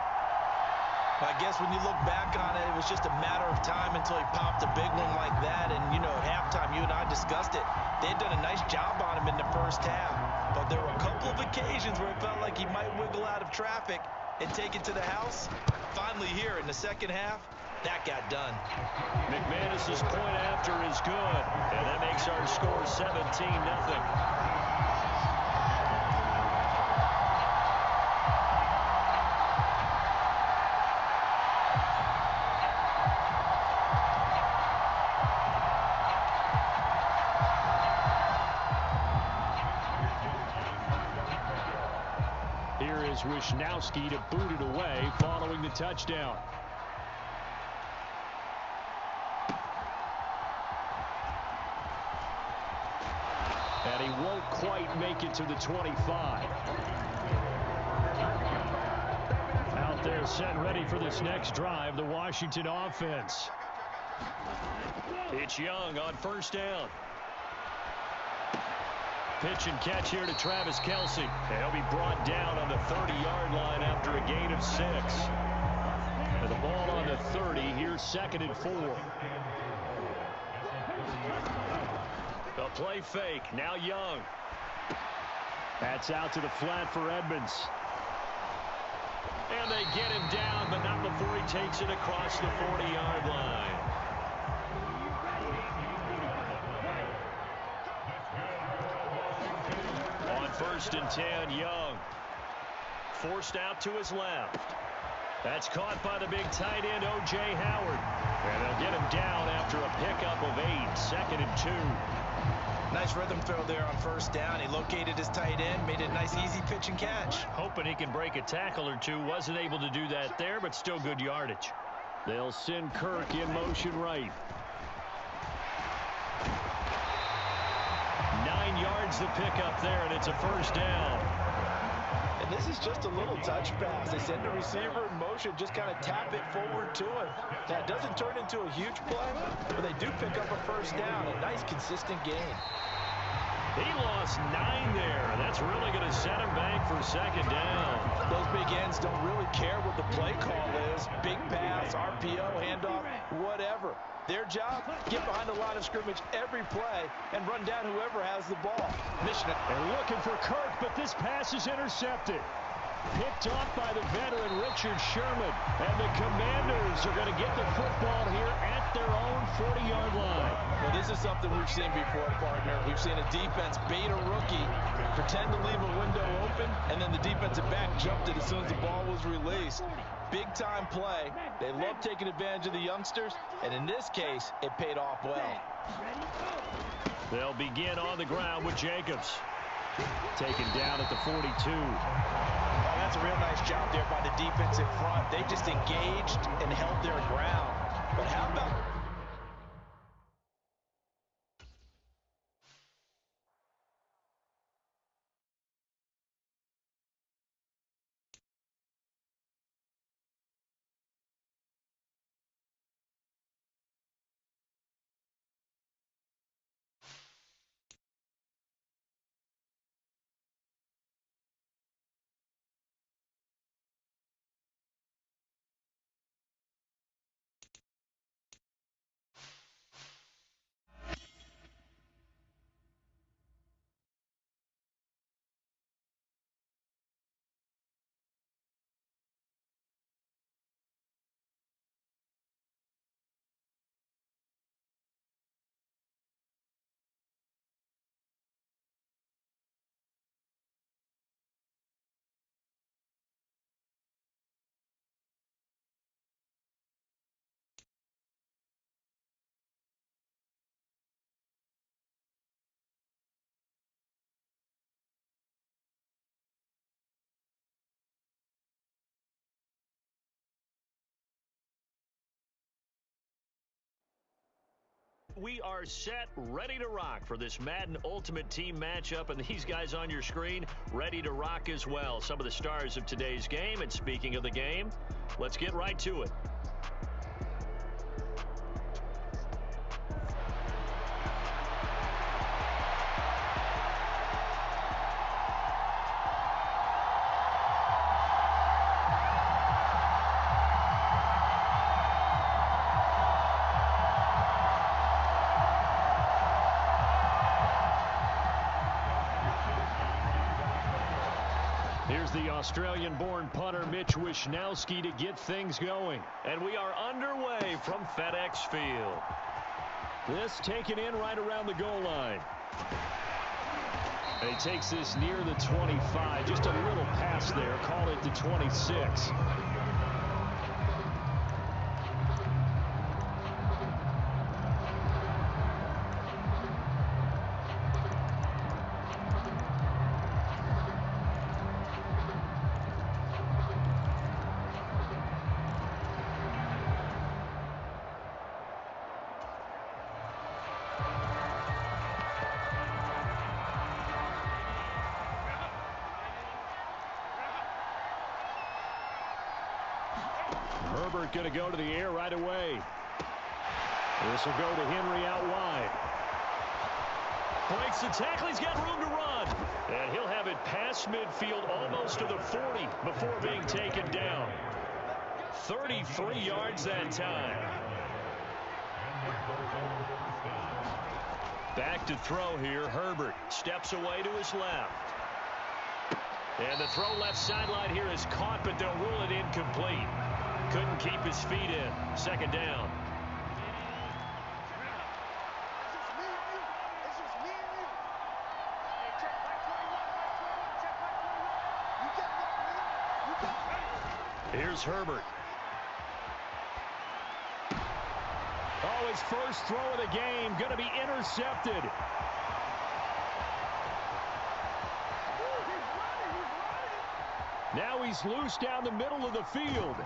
I guess when you look back on it, it was just a matter of time until he popped a big one like that. And, you know, at halftime, you and I discussed it. They had done a nice job on him in the 1st half. But there were a couple of occasions where it felt like he might wiggle out of traffic and take it to the house. Finally here in the 2nd half, that got done. McManus's point after is good. And that makes our score 17-0. Wishnowski to boot it away following the touchdown. And he won't quite make it to the 25. Out there set ready for this next drive, the Washington offense. It's Young on 1st down. Pitch and catch here to Travis Kelce. He'll be brought down on the 30-yard line after a gain of 6. And the ball on the the 30. Here's 2nd and 4. A play fake. Now Young. That's out to the flat for Edmonds. And they get him down, but not before he takes it across the 40-yard line. On 1st and 10, Young. Forced out to his left. That's caught by the big tight end, O.J. Howard. And they'll get him down after a pickup of 8, 2nd and 2. Nice rhythm throw there on 1st down. He located his tight end, made it a nice easy pitch and catch. Hoping he can break a tackle or two. Wasn't able to do that there, but still good yardage. They'll send Kirk in motion right. 9 yards to pick up there, and it's a 1st down. And this is just a little touch pass. They send the receiver in motion, just kind of tap it forward to him. Now, it doesn't turn into a huge play, but they do pick up a 1st down. A nice, consistent gain. He lost 9 there. That's really going to set him back for 2nd down. Those big ends don't really care what the play call is. Big pass, RPO, handoff, whatever. Their job, get behind the line of scrimmage every play and run down whoever has the ball. They're looking for Kirk, but this pass is intercepted. Picked off by the veteran Richard Sherman. And the Commanders are going to get the football here at their own 40-yard line. Well, this is something we've seen before, partner. We've seen a defense bait a rookie, pretend to leave a window open, and then the defensive back jumped it as soon as the ball was released. Big-time play. They love taking advantage of the youngsters, and in this case, it paid off well. They'll begin on the ground with Jacobs. Taken down at the 42. Oh, that's a real nice job there by the defense in front. They just engaged and held their ground. But how about... We are set, ready to rock for this Madden Ultimate Team matchup, and these guys on your screen ready to rock as well. Some of the stars of today's game, and speaking of the game, let's get right to it. Here's the Australian-born punter Mitch Wishnowsky to get things going. And we are underway from FedEx Field. This taken in right around the goal line. And he takes this near the 25. Just a little pass there. Call it the 26. Herbert going to go to the air right away. This will go to Henry out wide. Breaks the tackle. He's got room to run. And he'll have it past midfield almost to the 40 before being taken down. 33 yards that time. Back to throw here. Herbert steps away to his left. And the throw left sideline here is caught, but they'll rule it incomplete. Couldn't keep his feet in. Second down. Here's Herbert. Oh, his first throw of the game going to be intercepted. Now he's loose down the middle of the field.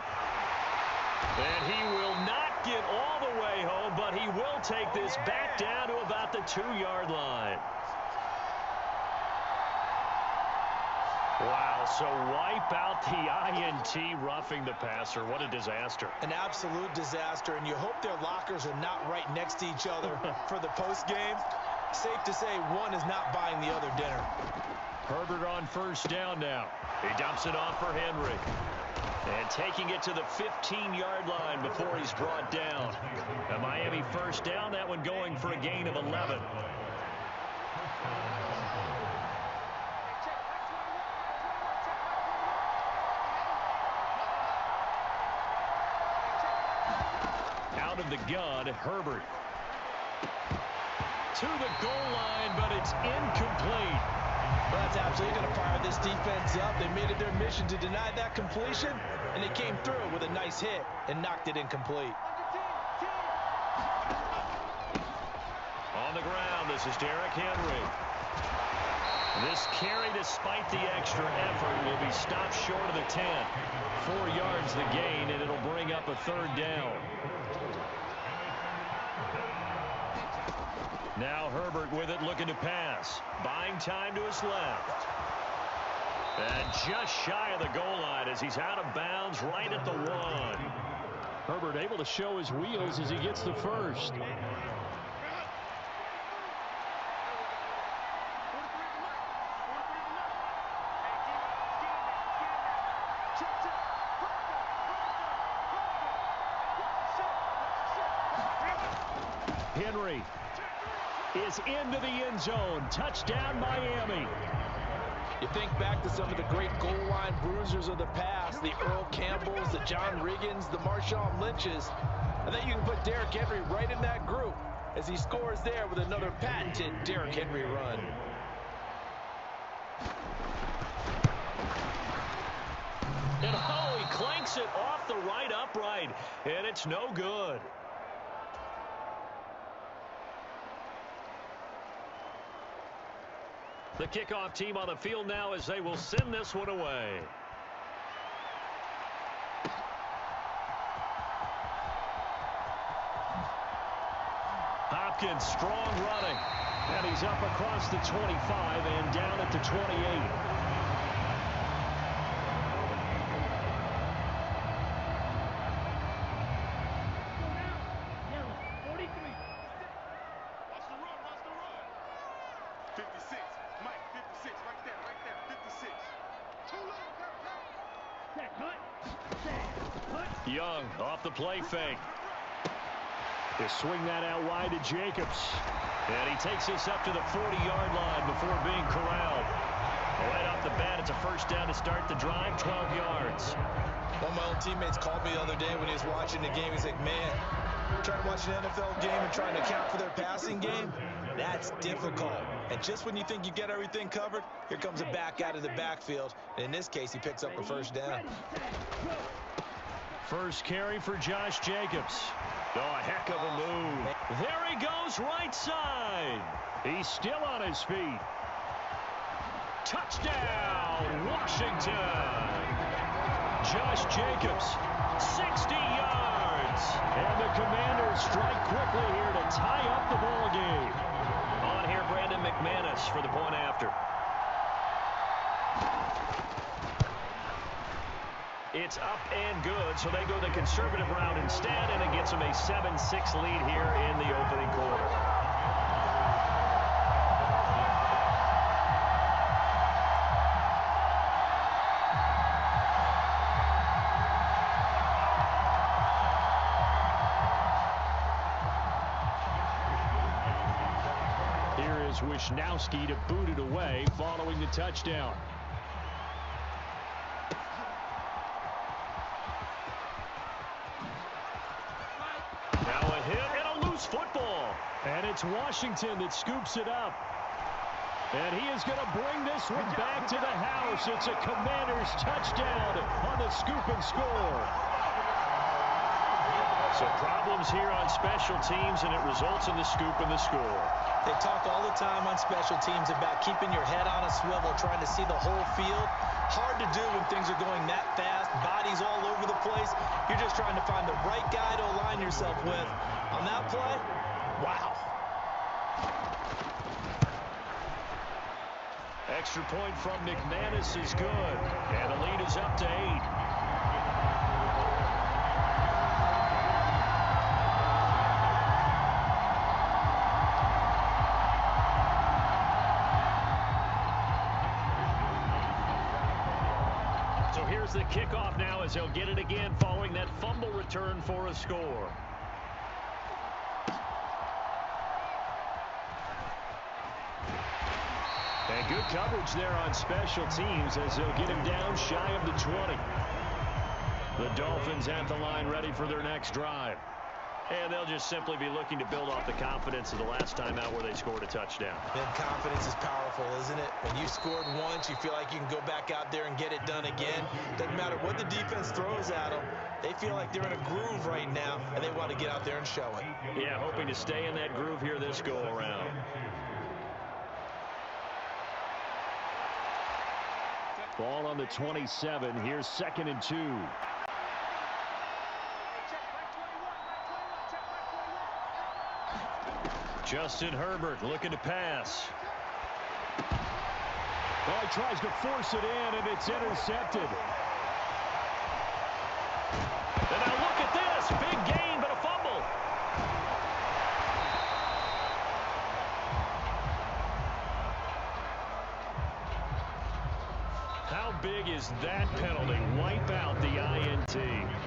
And he will not get all the way home, but he will take this back down to about the 2-yard line. Wow, so wipe out the INT, roughing the passer. What a disaster. An absolute disaster, and you hope their lockers are not right next to each other for the postgame. Safe to say one is not buying the other dinner. Herbert on first down now. He dumps it off for Henry. And taking it to the 15-yard line before he's brought down. A Miami first down, that one going for a gain of 11. Out of the gun, Herbert. To the goal line, but it's incomplete. Well, that's absolutely going to fire this defense up. They made it their mission to deny that completion, and they came through with a nice hit and knocked it incomplete. On the ground, this is Derrick Henry. This carry, despite the extra effort, will be stopped short of the 10. 4 yards the gain, and it'll bring up a third down. Now Herbert with it, looking to pass. Buying time to his left. And just shy of the goal line as he's out of bounds right at the 1. Herbert able to show his wheels as he gets the first. Henry is into the end zone. Touchdown, Miami. You think back to some of the great goal line bruisers of the past, the Earl Campbells, the John Riggins, the Marshawn Lynches. I think you can put Derrick Henry right in that group as he scores there with another patented Derrick Henry run. And oh, he clanks it off the right upright, and it's no good. The kickoff team on the field now as they will send this one away. Hopkins, strong running. And he's up across the 25 and down at the 28. Young off the play fake. They swing that out wide to Jacobs. And he takes this up to the 40-yard line before being corralled. Right off the bat, it's a first down to start the drive, 12 yards. One of my old teammates called me the other day when he was watching the game. He's like, man, trying to watch an NFL game and trying to account for their passing game, that's difficult. And just when you think you get everything covered, here comes a back out of the backfield. And in this case, he picks up a first down. First carry for Josh Jacobs. Oh, a heck of a move. There he goes, right side. He's still on his feet. Touchdown, Washington. Josh Jacobs, 60 yards. And the Commanders strike quickly here to tie up the ball game. On here, Brandon McManus for the point after. It's up and good, so they go the conservative route instead, and it gets them a 7-6 lead here in the opening quarter. allows Wisnowski to boot it away following the touchdown. Now a hit and a loose football. And it's Washington that scoops it up. And he is going to bring this one back to the house. It's a Commanders touchdown on the scoop and score. So problems here on special teams, and it results in the scoop and the score. They talk all the time on special teams about keeping your head on a swivel, trying to see the whole field. Hard to do when things are going that fast, bodies all over the place. You're just trying to find the right guy to align yourself with. On that play, wow. Extra point from McManus is good. And the lead is up to 8. So here's the kickoff now as he'll get it again following that fumble return for a score. And good coverage there on special teams as they'll get him down shy of the 20. The Dolphins at the line ready for their next drive. And they'll just simply be looking to build off the confidence of the last time out where they scored a touchdown. And confidence is powerful, isn't it? When you scored once, you feel like you can go back out there and get it done again. Doesn't matter what the defense throws at them. They feel like they're in a groove right now, and they want to get out there and show it. Yeah, hoping to stay in that groove here this go-around. Ball on the 27. Here's 2nd and 2. Justin Herbert looking to pass. Well, he tries to force it in, and it's intercepted. And now look at this. Big gain, but a fumble. How big is that penalty? Wipe out the INT.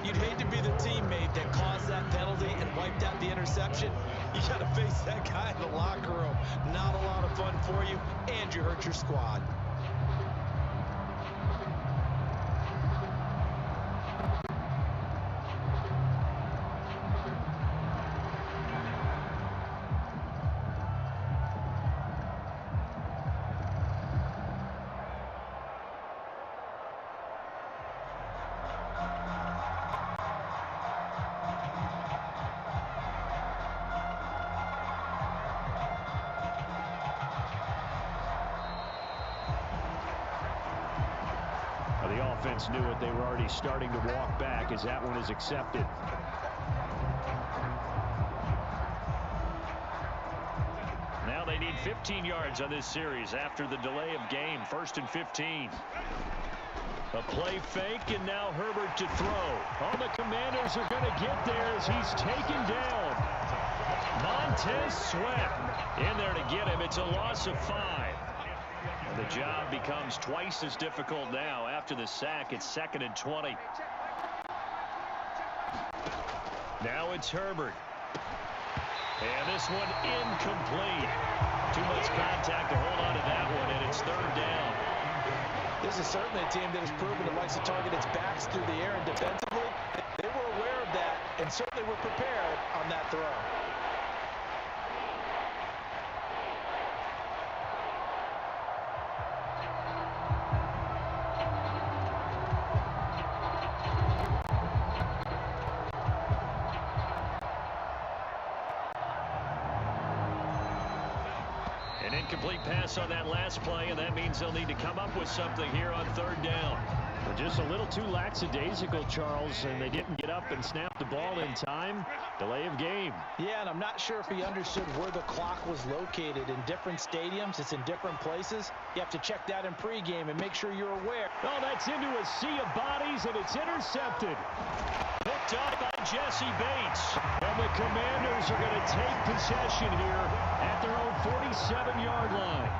You'd hate to be the teammate that caused that penalty and wiped out the interception. You got to face that guy in the locker room. Not a lot of fun for you, and you hurt your squad. The offense knew it. They were already starting to walk back as that one is accepted. Now they need 15 yards on this series after the delay of game. 1st and 15. A play fake, and now Herbert to throw. All the Commanders are going to get there as he's taken down. Montez Sweat in there to get him. It's a loss of 5. The job becomes twice as difficult now. After the sack, it's 2nd and 20. Now it's Herbert. And this one incomplete. Too much contact to hold on to that one, and it's 3rd down. This is certainly a team that has proven it likes to target its backs through the air and defensively. They were aware of that and certainly were prepared on that throw. An incomplete pass on that last play, and that means they'll need to come up with something here on 3rd down. Well, just a little too lackadaisical, Charles, and they didn't get up and snap the ball in time. Delay of game. Yeah, and I'm not sure if he understood where the clock was located. In different stadiums, it's in different places. You have to check that in pregame and make sure you're aware. Oh, that's into a sea of bodies, and it's intercepted. Picked up by Jesse Bates. And the Commanders are going to take possession here at their own 47-yard line.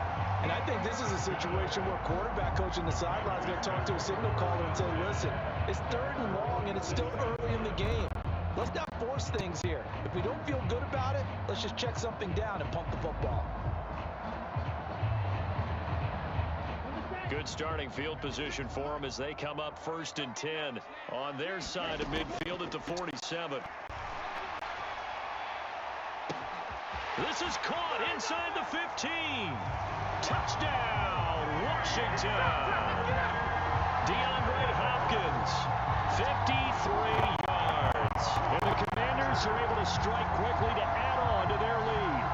And I think this is a situation where quarterback coach on the sideline is going to talk to a signal caller and say, listen, it's 3rd and long, and it's still early in the game. Let's not force things here. If we don't feel good about it, let's just check something down and pump the football. Good starting field position for them as they come up 1st and 10 on their side of midfield at the 47. This is caught inside the 15. Touchdown, Washington. DeAndre Hopkins, 53 yards. And the Commanders are able to strike quickly to add on to their lead.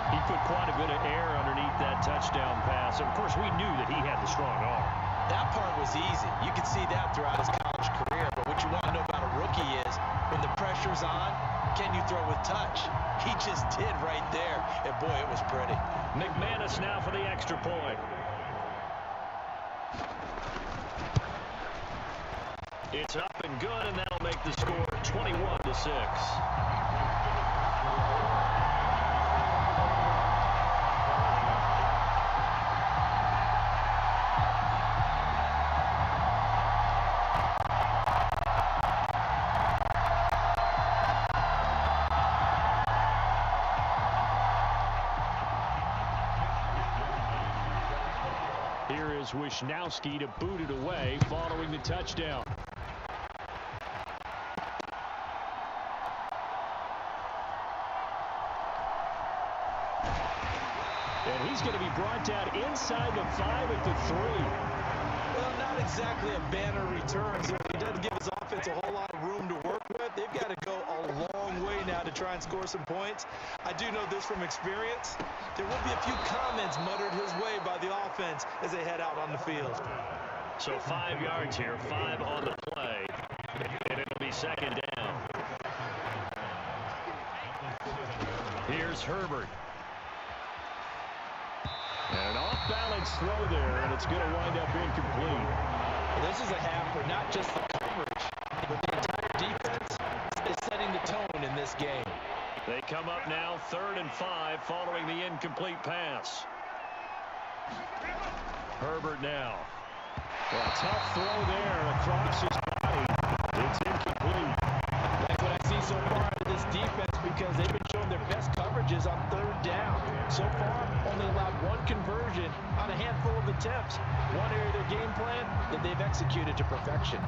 He put quite a bit of air underneath that touchdown pass. And of course, we knew that he had the strong arm. That part was easy. You could see that throughout his college career. But what you want to know about a rookie is when the pressure's on, can you throw with touch? He just did right there. And boy, it was pretty. McManus now for the extra point. It's up and good, and that'll make the score 21-6. Here is Wisnowski to boot it away following the touchdown. And he's going to be brought down inside the 5 at the 3. Well, not exactly a banner return, so he doesn't give his offense a whole lot of room to work with. They've got to go a long way now to try and score some points. I do know this from experience. There will be a few comments muttered his way by the offense as they head out on the field. So 5 yards here, 5 on the play, and it'll be 2nd down. Here's Herbert. And an off-balance throw there, and it's going to wind up incomplete. Well, this is a half where not just the coverage, but the entire defense is setting the tone in this game. They come up now 3rd and 5 following the incomplete pass. Herbert now. Well, a tough throw there across his body. It's incomplete. Like what I see so far out of this defense, because they've been showing their best coverages on 3rd down. So far, only allowed 1 conversion on a handful of attempts. One area of their game plan that they've executed to perfection.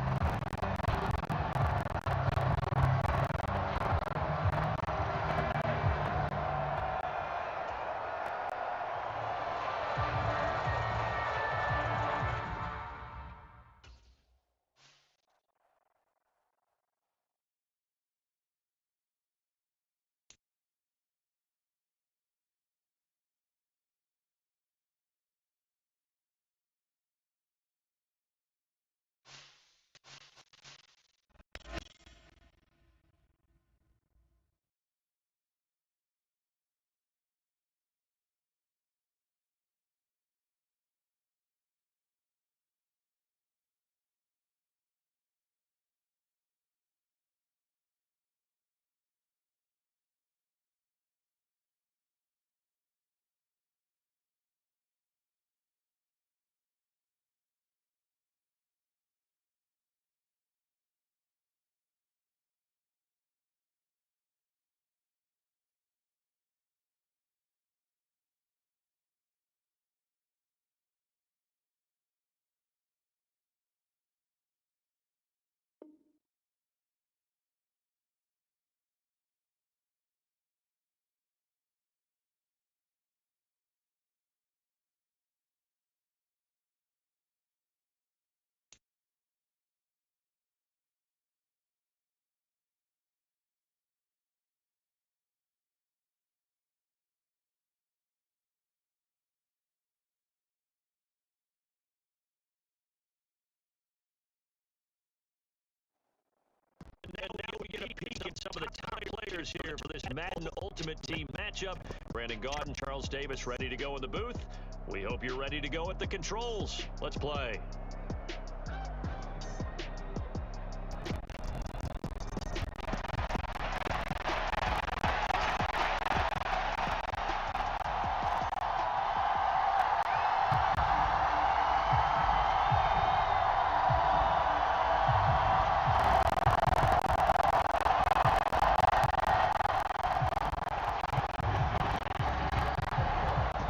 And now we get a peek at some of the top players here for this Madden Ultimate Team matchup. Brandon Gaudin and Charles Davis ready to go in the booth. We hope you're ready to go at the controls. Let's play.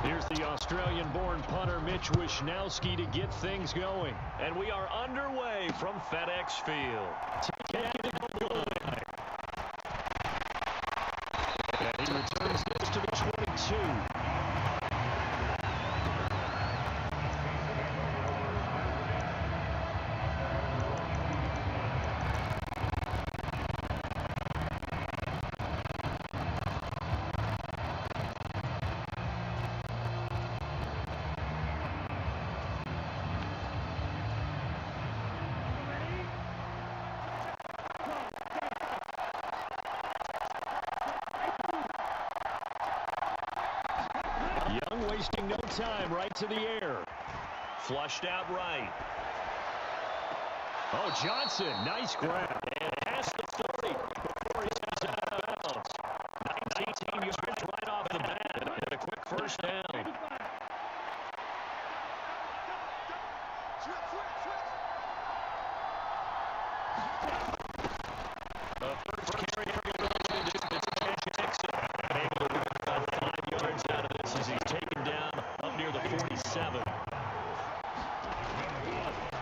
Here's the Australian-born punter Mitch Wishnowsky to get things going. And we are underway from FedEx Field. And he returns this to the 22. Young wasting no time, right to the air. Flushed out right. Oh, Johnson, nice grab. And has the 30 before he goes out of bounds. 19 yards right off the bat. And a quick first down. The first carry able to get about 5 yards out of this as he's taken down up near the 47.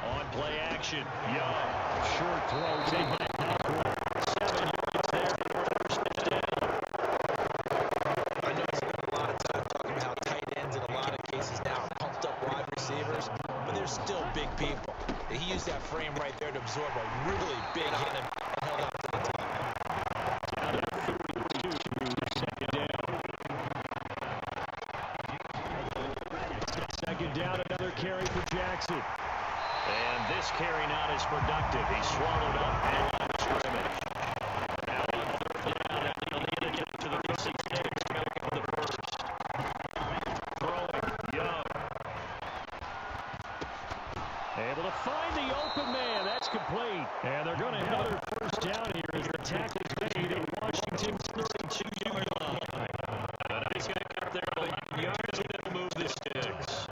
On play action, Young. Short throw, taken by 7 yards there for the first down. I know we spend a lot of time talking about how tight ends in a lot of cases now are pumped up wide receivers, but they're still big people. He used that frame right there to absorb a really big hit and held on to the top. down to 32, second down. Second down, another carry for Jackson. And this carry not as productive. He swallowed up at line of scrimmage. Now on third down, and they'll need to get to the 36 back in the first. Throwing, Young. Able to find the open man. That's complete. And they're going to have another first down here as the tackle is made at Washington's 32-yard line. A nice guy out there, 11 yards, and it'll move the sticks.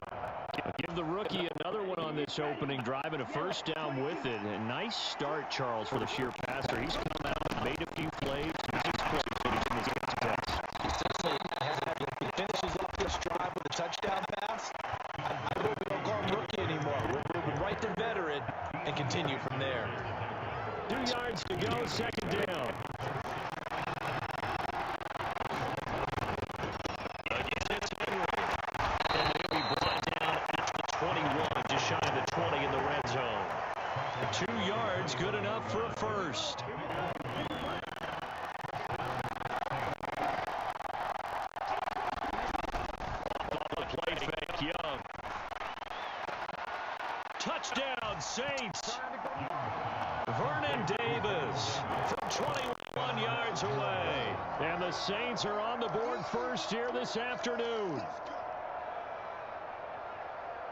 Give the rookie another one on this opening drive and a first down with it. A nice start, Charles, for the sheer passer. He's come out, made a few plays. He's explosive in his pass. He certainly has that. If he finishes up this drive with a touchdown pass, I hope we don't call him rookie anymore. We'll write the veteran and continue from there. 2 yards to go, second down. Again, it's Henry. And he'll be brought down at the 21, just shy of the 20 in the red zone. 2 yards, good enough for a first. On the play fake, Young. Touchdown, Saints. Vernon Davis from 21 yards away. And the Saints are on the board first here this afternoon.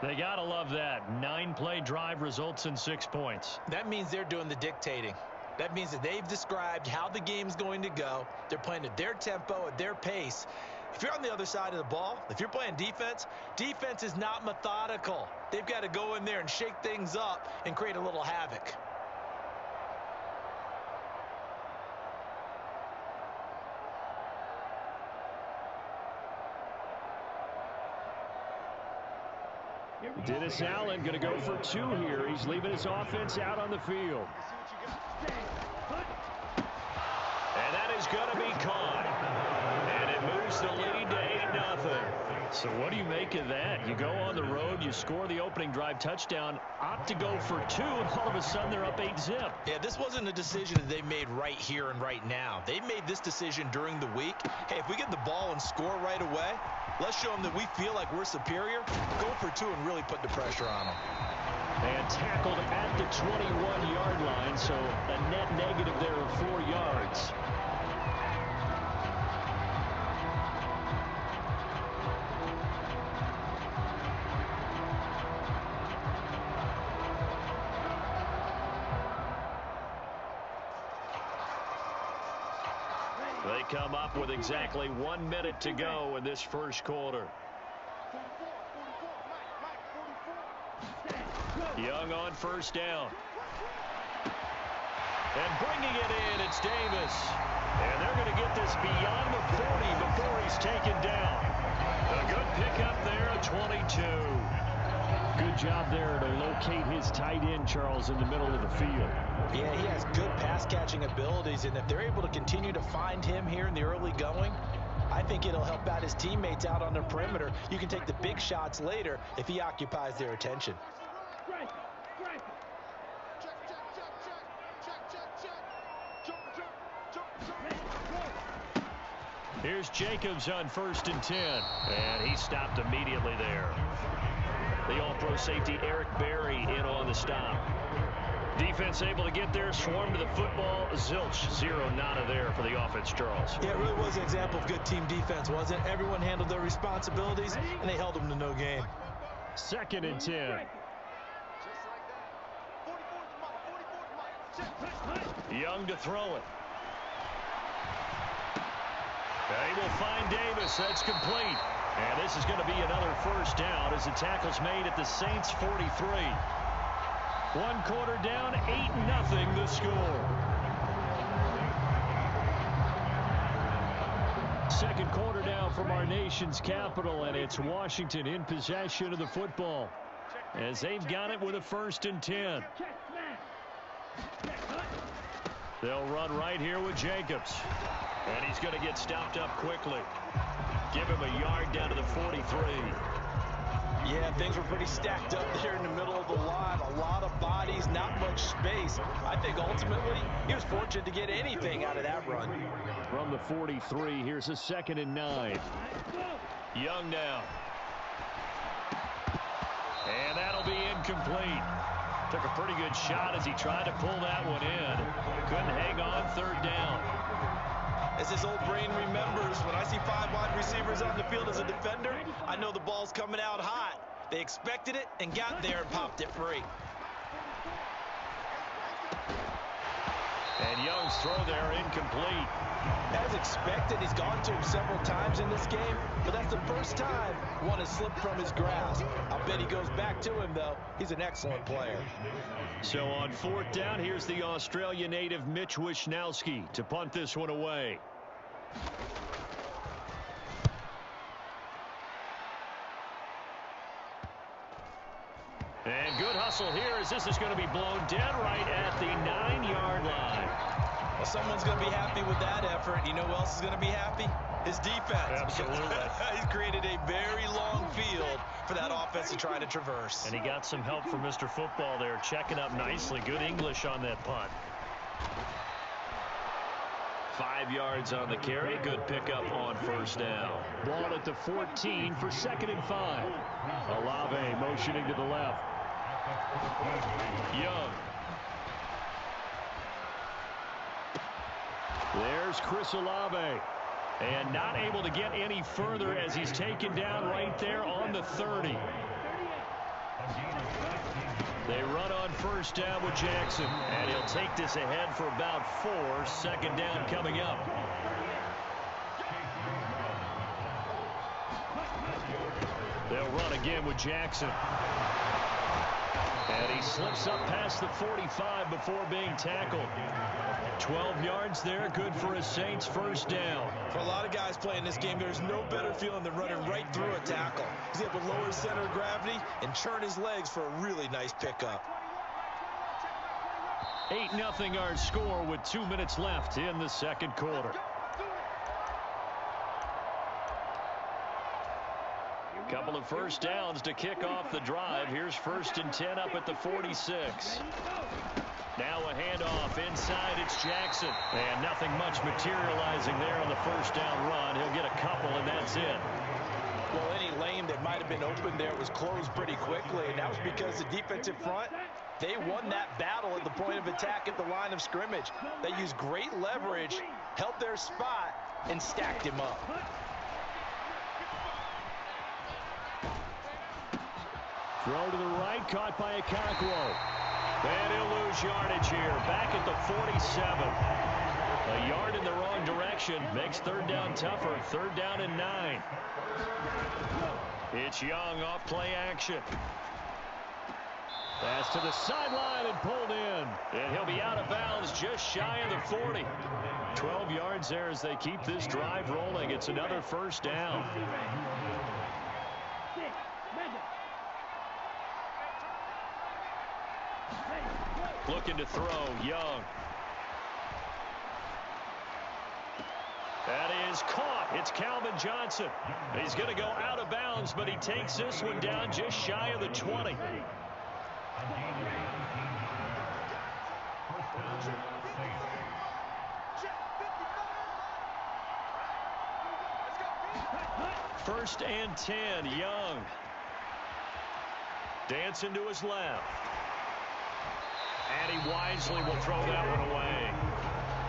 They got to love that. 9-play drive results in 6 points. That means they're doing the dictating. That means that they've described how the game's going to go. They're playing at their tempo, at their pace. If you're on the other side of the ball, if you're playing defense, defense is not methodical. They've got to go in there and shake things up and create a little havoc. Dennis Allen going to go for 2 here. He's leaving his offense out on the field. And that is going to be caught. And it moves the lead to 8-0. So what do you make of that? You go on the road, you score the opening drive touchdown, opt to go for 2, and all of a sudden they're up 8-zip. Yeah, this wasn't a decision that they made right here and right now. They made this decision during the week. Hey, if we get the ball and score right away, let's show them that we feel like we're superior. Go for 2 and really put the pressure on them. And tackled at the 21-yard line, so a net negative there of 4 yards. They come up with exactly 1 minute to go in this first quarter. Young on first down. And bringing it in, it's Davis. And they're going to get this beyond the 40 before he's taken down. A good pickup there, a 22. Good job there to locate his tight end, Charles, in the middle of the field. Yeah, he has good pass-catching abilities, and if they're able to continue to find him here in the early going, I think it'll help out his teammates out on the perimeter. You can take the big shots later if he occupies their attention. Here's Jacobs on 1st and 10. And he stopped immediately there. The all-pro safety Eric Berry in on the stop. Defense able to get there, swarm to the football. Zilch, zero nada there for the offense, Charles. Yeah, it really was an example of good team defense, wasn't it? Everyone handled their responsibilities, and they held them to no gain. 2nd and 10. Young to throw it. They will find Davis. That's complete. And this is going to be another first down as the tackle's made at the Saints 43. 1 quarter down, 8-0 the score. 2nd quarter now from our nation's capital, and it's Washington in possession of the football as they've got it with a 1st and 10. They'll run right here with Jacobs. And he's going to get stopped up quickly. Give him a yard down to the 43. Yeah, things were pretty stacked up there in the middle of the line. A lot of bodies, not much space. I think ultimately he was fortunate to get anything out of that run. From the 43, here's a 2nd and 9. Young now. And that'll be incomplete. Took a pretty good shot as he tried to pull that one in. Couldn't hang on 3rd down. As his old brain remembers, when I see 5 wide receivers on the field as a defender, I know the ball's coming out hot. They expected it and got there and popped it free. And Young's throw there incomplete. As expected, he's gone to him several times in this game, but that's the first time one has slipped from his grasp. I'll bet he goes back to him, though. He's an excellent player. So on 4th down, here's the Australia native Mitch Wishnowski to punt this one away. And good hustle here as this is going to be blown dead right at the 9-yard line. Well, someone's going to be happy with that effort. You know who else is going to be happy? His defense. Absolutely. He's created a very long field for that offense to try to traverse. And he got some help from Mr. Football there, checking up nicely. Good English on that punt. 5 yards on the carry. Good pickup on 1st down. Ball at the 14 for 2nd and 5. Olave motioning to the left. Young. There's Chris Olave. And not able to get any further as he's taken down right there on the 30. They run on 1st down with Jackson. And he'll take this ahead for about 4. 2nd down coming up. They'll run again with Jackson. And he slips up past the 45 before being tackled. 12 yards there, good for a Saints 1st down. For a lot of guys playing this game, there's no better feeling than running right through a tackle. He's able to lower his center of gravity and churn his legs for a really nice pickup. 8-0 our score with 2 minutes left in the 2nd quarter. Couple of 1st downs to kick off the drive. Here's 1st and 10 up at the 46. Now a handoff inside. It's Jackson. And nothing much materializing there on the 1st down run. He'll get a couple, and that's it. Well, any lane that might have been open there was closed pretty quickly, and that was because the defensive front, they won that battle at the point of attack at the line of scrimmage. They used great leverage, held their spot, and stacked him up. Throw to the right, caught by Okonkwo. And he'll lose yardage here, back at the 47. A yard in the wrong direction makes 3rd down tougher. 3rd down and 9. It's Young off play action. Pass to the sideline and pulled in. And he'll be out of bounds just shy of the 40. 12 yards there as they keep this drive rolling. It's another 1st down. Looking to throw, Young. That is caught. It's Calvin Johnson. He's going to go out of bounds, but he takes this one down just shy of the 20. First and 10, Young. Dancing to his left. And he wisely will throw that one away.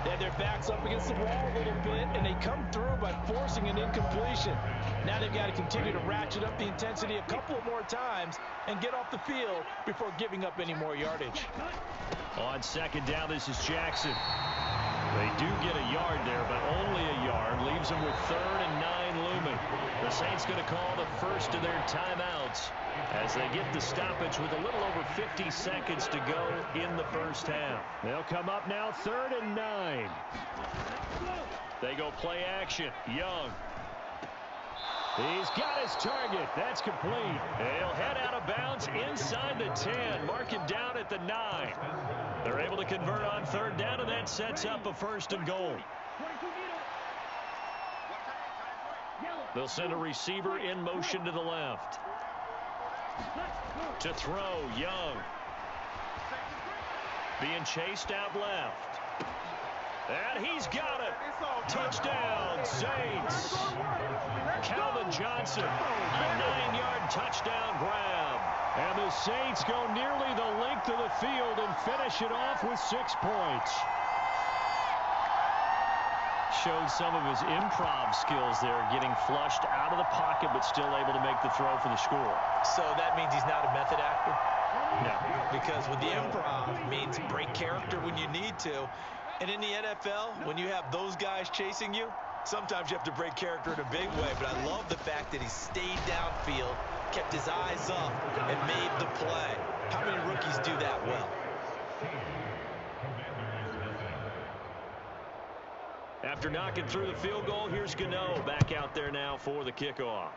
They had their backs up against the wall a little bit, and they come through by forcing an incompletion. Now they've got to continue to ratchet up the intensity a couple of more times and get off the field before giving up any more yardage. On second down, this is Jackson. They do get a yard there, but only a yard. Leaves them with 3rd and 9 looming. The Saints going to call the first of their timeouts as they get the stoppage with a little over 50 seconds to go in the first half. They'll come up now 3rd and 9. They go play action. Young. He's got his target. That's complete. He'll head out of bounds inside the 10. Mark him down at the 9. They're able to convert on 3rd down, and that sets up a 1st and goal. They'll send a receiver in motion to the left. To throw, Young. Being chased out left. And he's got it. Touchdown, Saints. Calvin Johnson, a 9-yard touchdown grab. And the Saints go nearly the length of the field and finish it off with 6 points. Showed some of his improv skills there, getting flushed out of the pocket but still able to make the throw for the score. So that means he's not a method actor? No. Because with the improv means break character when you need to. And in the NFL, when you have those guys chasing you, sometimes you have to break character in a big way. But I love the fact that he stayed downfield, kept his eyes up, and made the play. How many rookies do that well? After knocking through the field goal, here's Gano back out there now for the kickoff.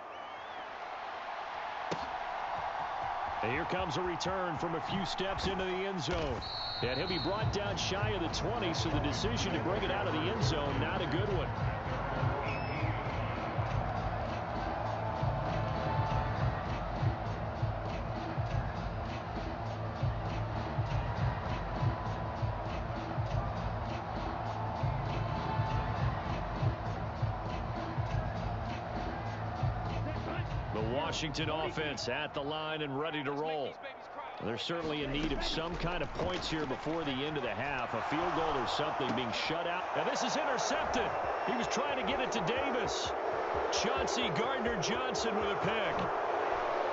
And here comes a return from a few steps into the end zone. And he'll be brought down shy of the 20, so the decision to bring it out of the end zone, not a good one. Washington offense at the line and ready to roll. They're certainly in need of some kind of points here before the end of the half. A field goal or something being shut out. And this is intercepted. He was trying to get it to Davis. Chauncey Gardner-Johnson with a pick.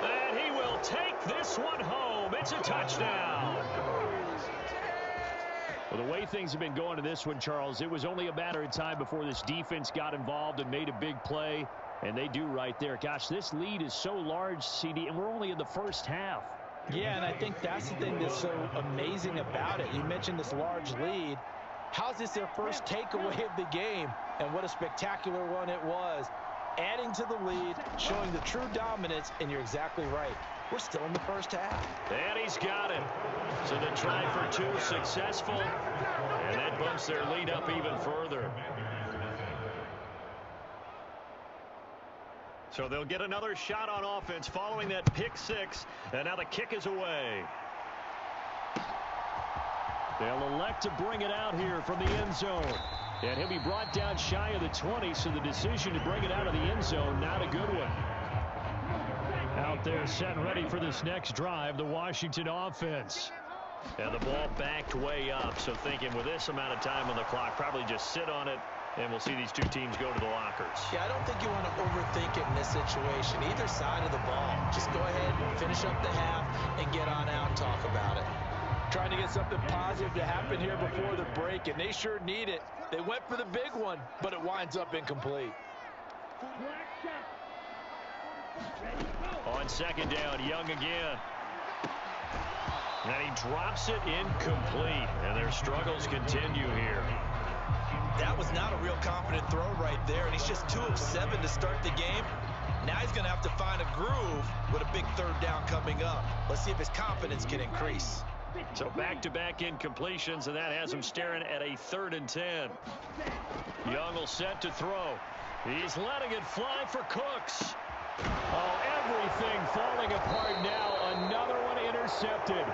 And he will take this one home. It's a touchdown. Well, the way things have been going to this one, Charles, it was only a matter of time before this defense got involved and made a big play. And they do right there. Gosh, this lead is so large, CD, and we're only in the first half. Yeah, and I think that's the thing that's so amazing about it. You mentioned this large lead. How's this their first takeaway of the game? And what a spectacular one it was. Adding to the lead, showing the true dominance, and you're exactly right. We're still in the first half. And he's got it. So the try for 2 successful, and that bumps their lead up even further. So they'll get another shot on offense following that pick 6, and now the kick is away. They'll elect to bring it out here from the end zone. And he'll be brought down shy of the 20, so the decision to bring it out of the end zone, not a good one. Out there set and ready for this next drive, the Washington offense. And the ball backed way up, so thinking with this amount of time on the clock, probably just sit on it, and we'll see these two teams go to the lockers. Yeah, I don't think you want to overthink it in this situation. Either side of the ball. Just go ahead and finish up the half and get on out and talk about it. Trying to get something positive to happen here before the break, and they sure need it. They went for the big one, but it winds up incomplete. On second down, Young again. And he drops it incomplete, and their struggles continue here. That was not a real confident throw right there, and he's just 2 of 7 to start the game. Now he's going to have to find a groove with a big third down coming up. Let's see if his confidence can increase. So back-to-back incompletions, and that has him staring at a 3rd and 10. Young will set to throw. He's letting it fly for Cooks. Oh, everything falling apart now. Another one intercepted.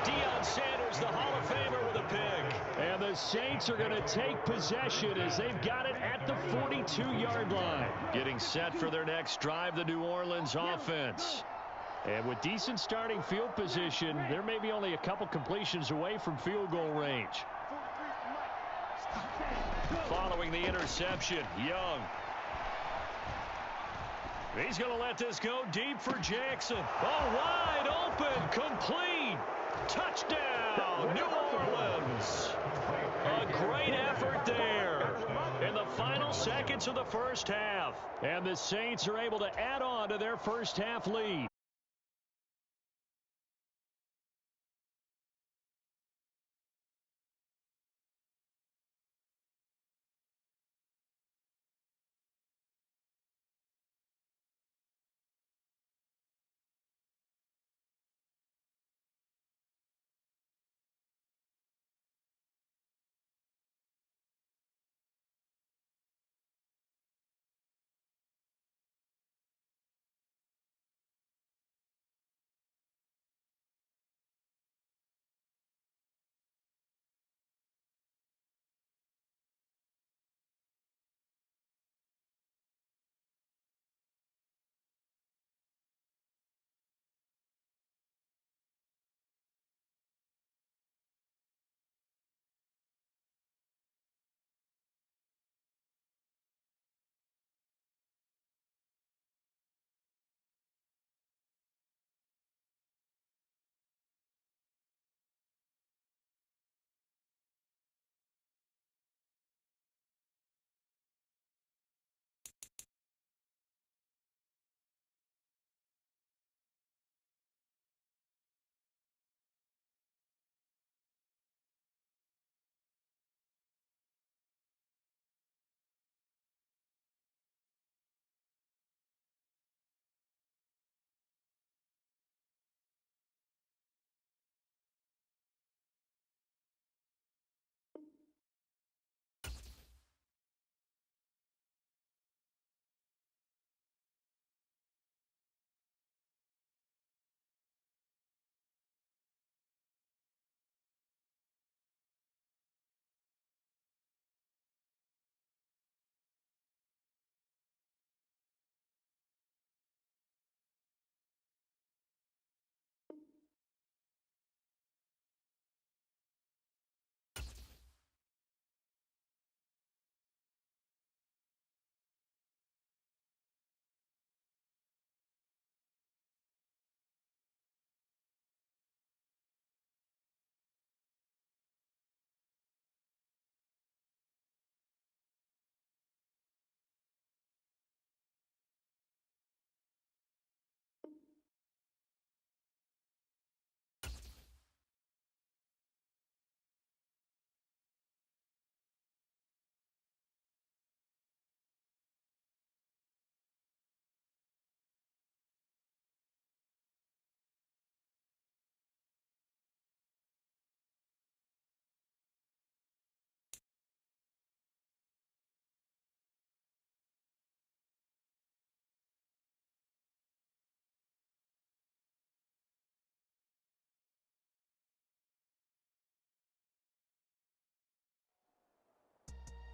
Deion Sanders, the Hall of Famer, with a pick. And the Saints are going to take possession as they've got it at the 42-yard line. Getting set for their next drive, the New Orleans offense. And with decent starting field position, there may be only a couple completions away from field goal range. Following the interception, Young. He's going to let this go deep for Jackson. Oh, wide open, complete. Touchdown, New Orleans. A great effort there in the final seconds of the first half. And the Saints are able to add on to their first half lead.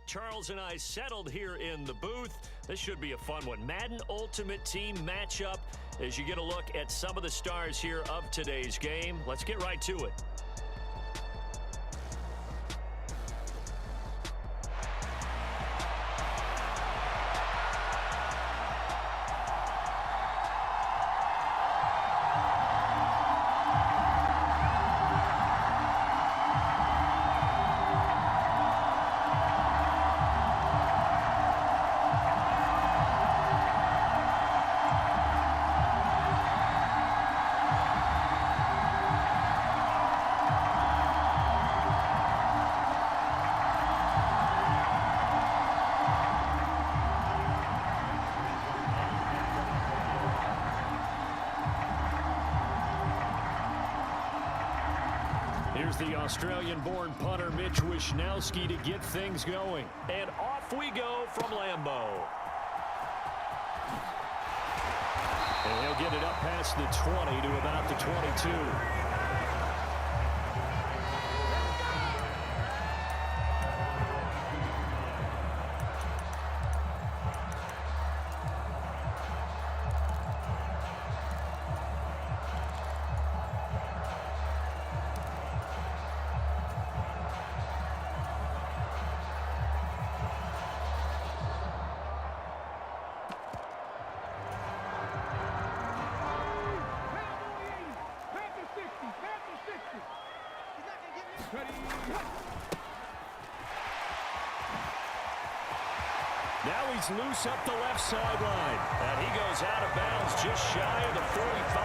Charles and I settled here in the booth. This should be a fun one. Madden Ultimate Team matchup as you get a look at some of the stars here of today's game. Let's get right to it. Here's the Australian-born punter Mitch Wishnowsky to get things going. And off we go from Lambeau. And he'll get it up past the 20 to about the 22. Now he's loose up the left sideline. And he goes out of bounds just shy of the 45.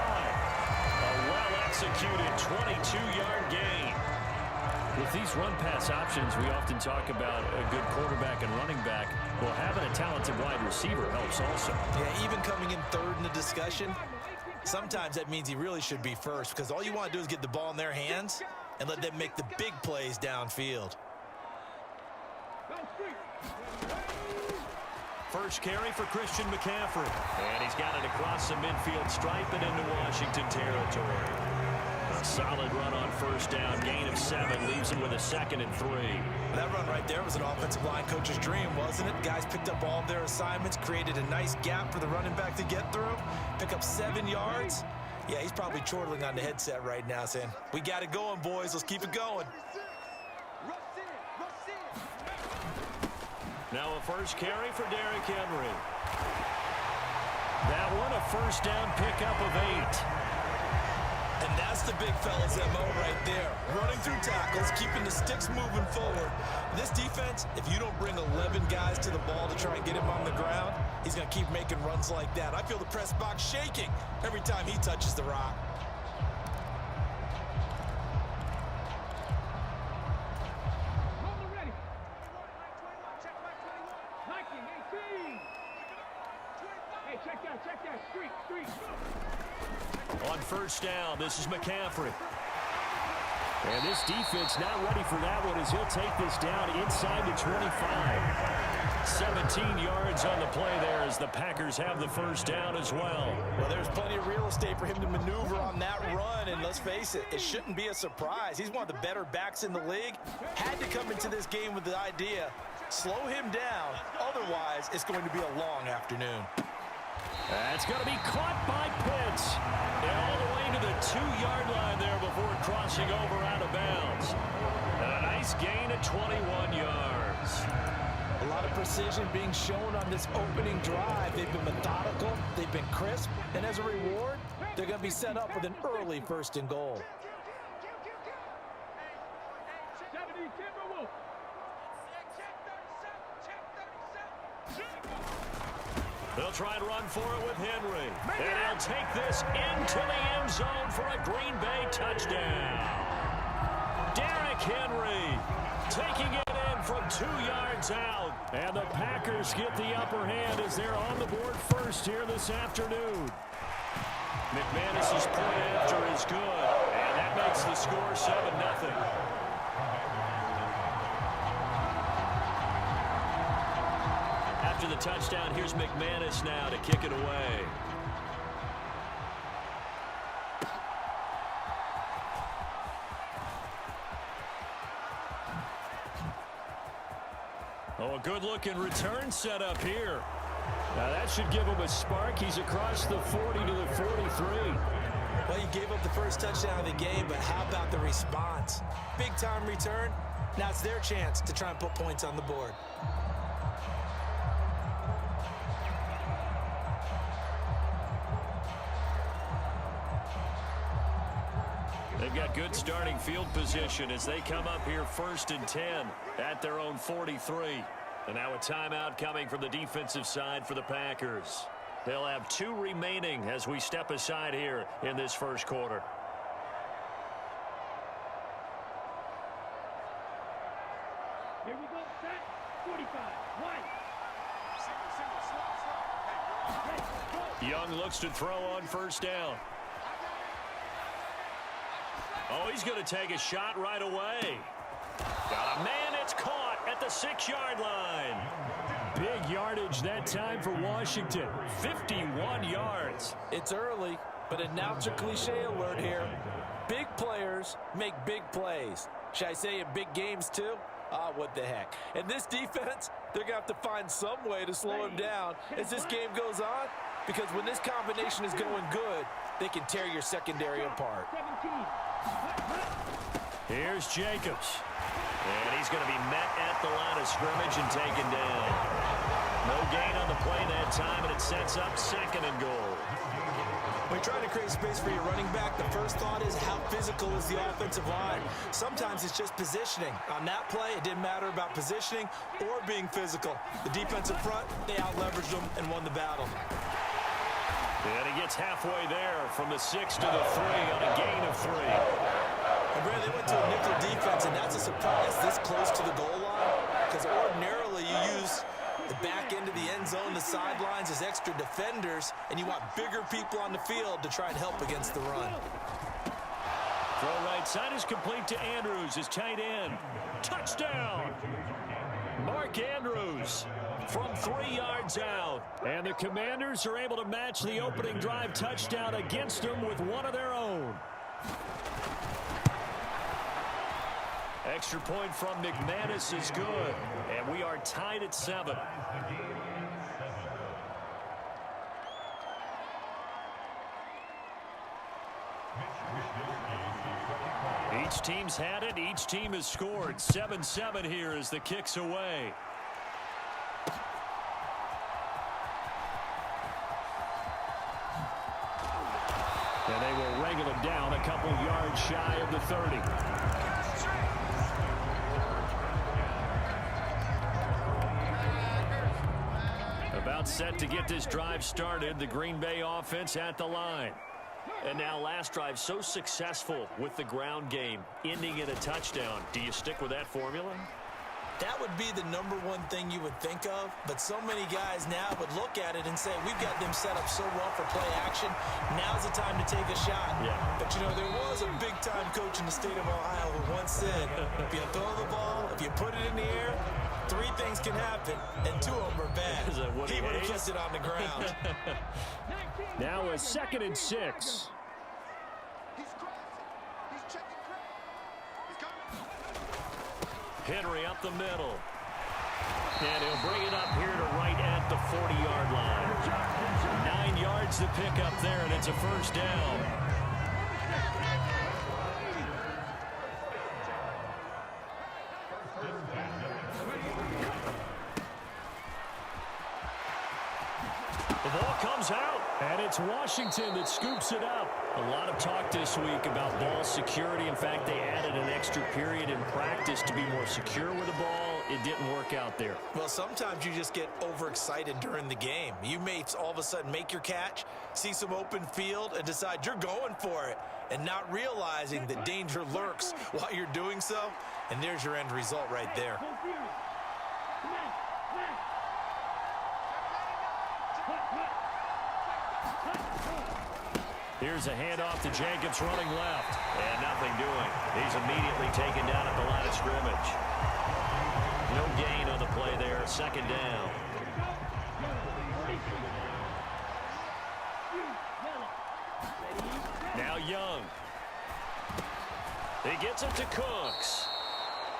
A well-executed 22-yard gain. With these run-pass options, we often talk about a good quarterback and running back. Well, having a talented wide receiver helps also. Yeah, even coming in third in the discussion, sometimes that means he really should be first, because all you want to do is get the ball in their hands and let them make the big plays downfield. First carry for Christian McCaffrey. And he's got it across the midfield stripe and into Washington territory. A solid run on first down. Gain of 7 leaves him with a 2nd and 3. That run right there was an offensive line coach's dream, wasn't it? Guys picked up all of their assignments, created a nice gap for the running back to get through, pick up 7 yards. Yeah, he's probably chortling on the headset right now saying, we got it going, boys. Let's keep it going. Now a first carry for Derrick Henry. That one a first down pickup of 8. And that's the big fella's MO right there. Running through tackles, keeping the sticks moving forward. This defense, if you don't bring 11 guys to the ball to try and get him on the ground, he's going to keep making runs like that. I feel the press box shaking every time he touches the rock. On first down, this is McCaffrey. And this defense not ready for that one as he'll take this down inside the 25. 17 yards on the play there as the Packers have the first down as well. Well, there's plenty of real estate for him to maneuver on that run, and let's face it, it shouldn't be a surprise. He's one of the better backs in the league. Had to come into this game with the idea, slow him down, otherwise it's going to be a long afternoon. That's going to be caught by Pitts. And all the way to the 2-yard line there before crossing over out of bounds. And a nice gain of 21 yards. A lot of precision being shown on this opening drive. They've been methodical, they've been crisp, and as a reward, they're going to be set up with an early 1st and goal. They'll try and run for it with Henry. And he'll take this into the end zone for a Green Bay touchdown. Derrick Henry taking it in from 2 yards out. And the Packers get the upper hand as they're on the board first here this afternoon. McManus's point after is good. And that makes the score 7-0. After the touchdown, here's McManus now to kick it away. Oh, a good-looking return set up here. Now that should give him a spark. He's across the 40 to the 43. Well, you gave up the first touchdown of the game, but how about the response? Big-time return. Now it's their chance to try and put points on the board. They've got good starting field position as they come up here 1st and 10 at their own 43. And now a timeout coming from the defensive side for the Packers. They'll have 2 remaining as we step aside here in this first quarter. Here we go, set, 45, one. Young looks to throw on first down. Oh, he's going to take a shot right away. Got a man. It's caught at the 6-yard line. Big yardage that time for Washington. 51 yards. It's early, but announcer cliche alert here. Big players make big plays. Should I say in big games too? What the heck. And this defense, they're going to have to find some way to slow him down as this game goes on, because when this combination is going good, they can tear your secondary apart. Here's Jacobs. And he's going to be met at the line of scrimmage and taken down. No gain on the play that time, and it sets up 2nd and goal. When you're trying to create space for your running back, the first thought is how physical is the offensive line. Sometimes it's just positioning. On that play, it didn't matter about positioning or being physical. The defensive front, they out-leveraged them and won the battle. And he gets halfway there from the 6 to the 3 on a gain of 3. And Brad, they went to a nickel defense, and that's a surprise this close to the goal line, because ordinarily you use the back end of the end zone, the sidelines as extra defenders, and you want bigger people on the field to try and help against the run. Throw right side is complete to Andrews, his tight end. Touchdown! Mark Andrews from 3 yards out. And the Commanders are able to match the opening drive touchdown against them with one of their own. Extra point from McManus is good. And we are tied at 7. Each team's had it. Each team has scored. 7-7 here as the kick's away. And they will wrangle him down a couple yards shy of the 30. About set to get this drive started. The Green Bay offense at the line. And now last drive so successful with the ground game, ending in a touchdown. Do you stick with that formula? That would be the #1 thing you would think of, but so many guys now would look at it and say, we've got them set up so well for play action, now's the time to take a shot. Yeah. But, you know, there was a big-time coach in the state of Ohio who once said, if you throw the ball, if you put it in the air, 3 things can happen, and 2 of them are bad. He would have kept it on the ground. Now a 2nd and 6. He's crossing. He's checking crack. He's coming. Henry up the middle. And he'll bring it up here to right at the 40-yard line. 9 yards to pick up there, and it's a first down. The ball comes out, and it's Washington that scoops it up. A lot of talk this week about ball security. In fact, they added an extra period in practice to be more secure with the ball. It didn't work out there. Well, sometimes you just get overexcited during the game. You may all of a sudden make your catch, see some open field, and decide you're going for it, and not realizing that danger lurks while you're doing so. And there's your end result right there. Here's a handoff to Jacobs running left. And nothing doing. He's immediately taken down at the line of scrimmage. No gain on the play there. 2nd down. Now Young. He gets it to Cooks.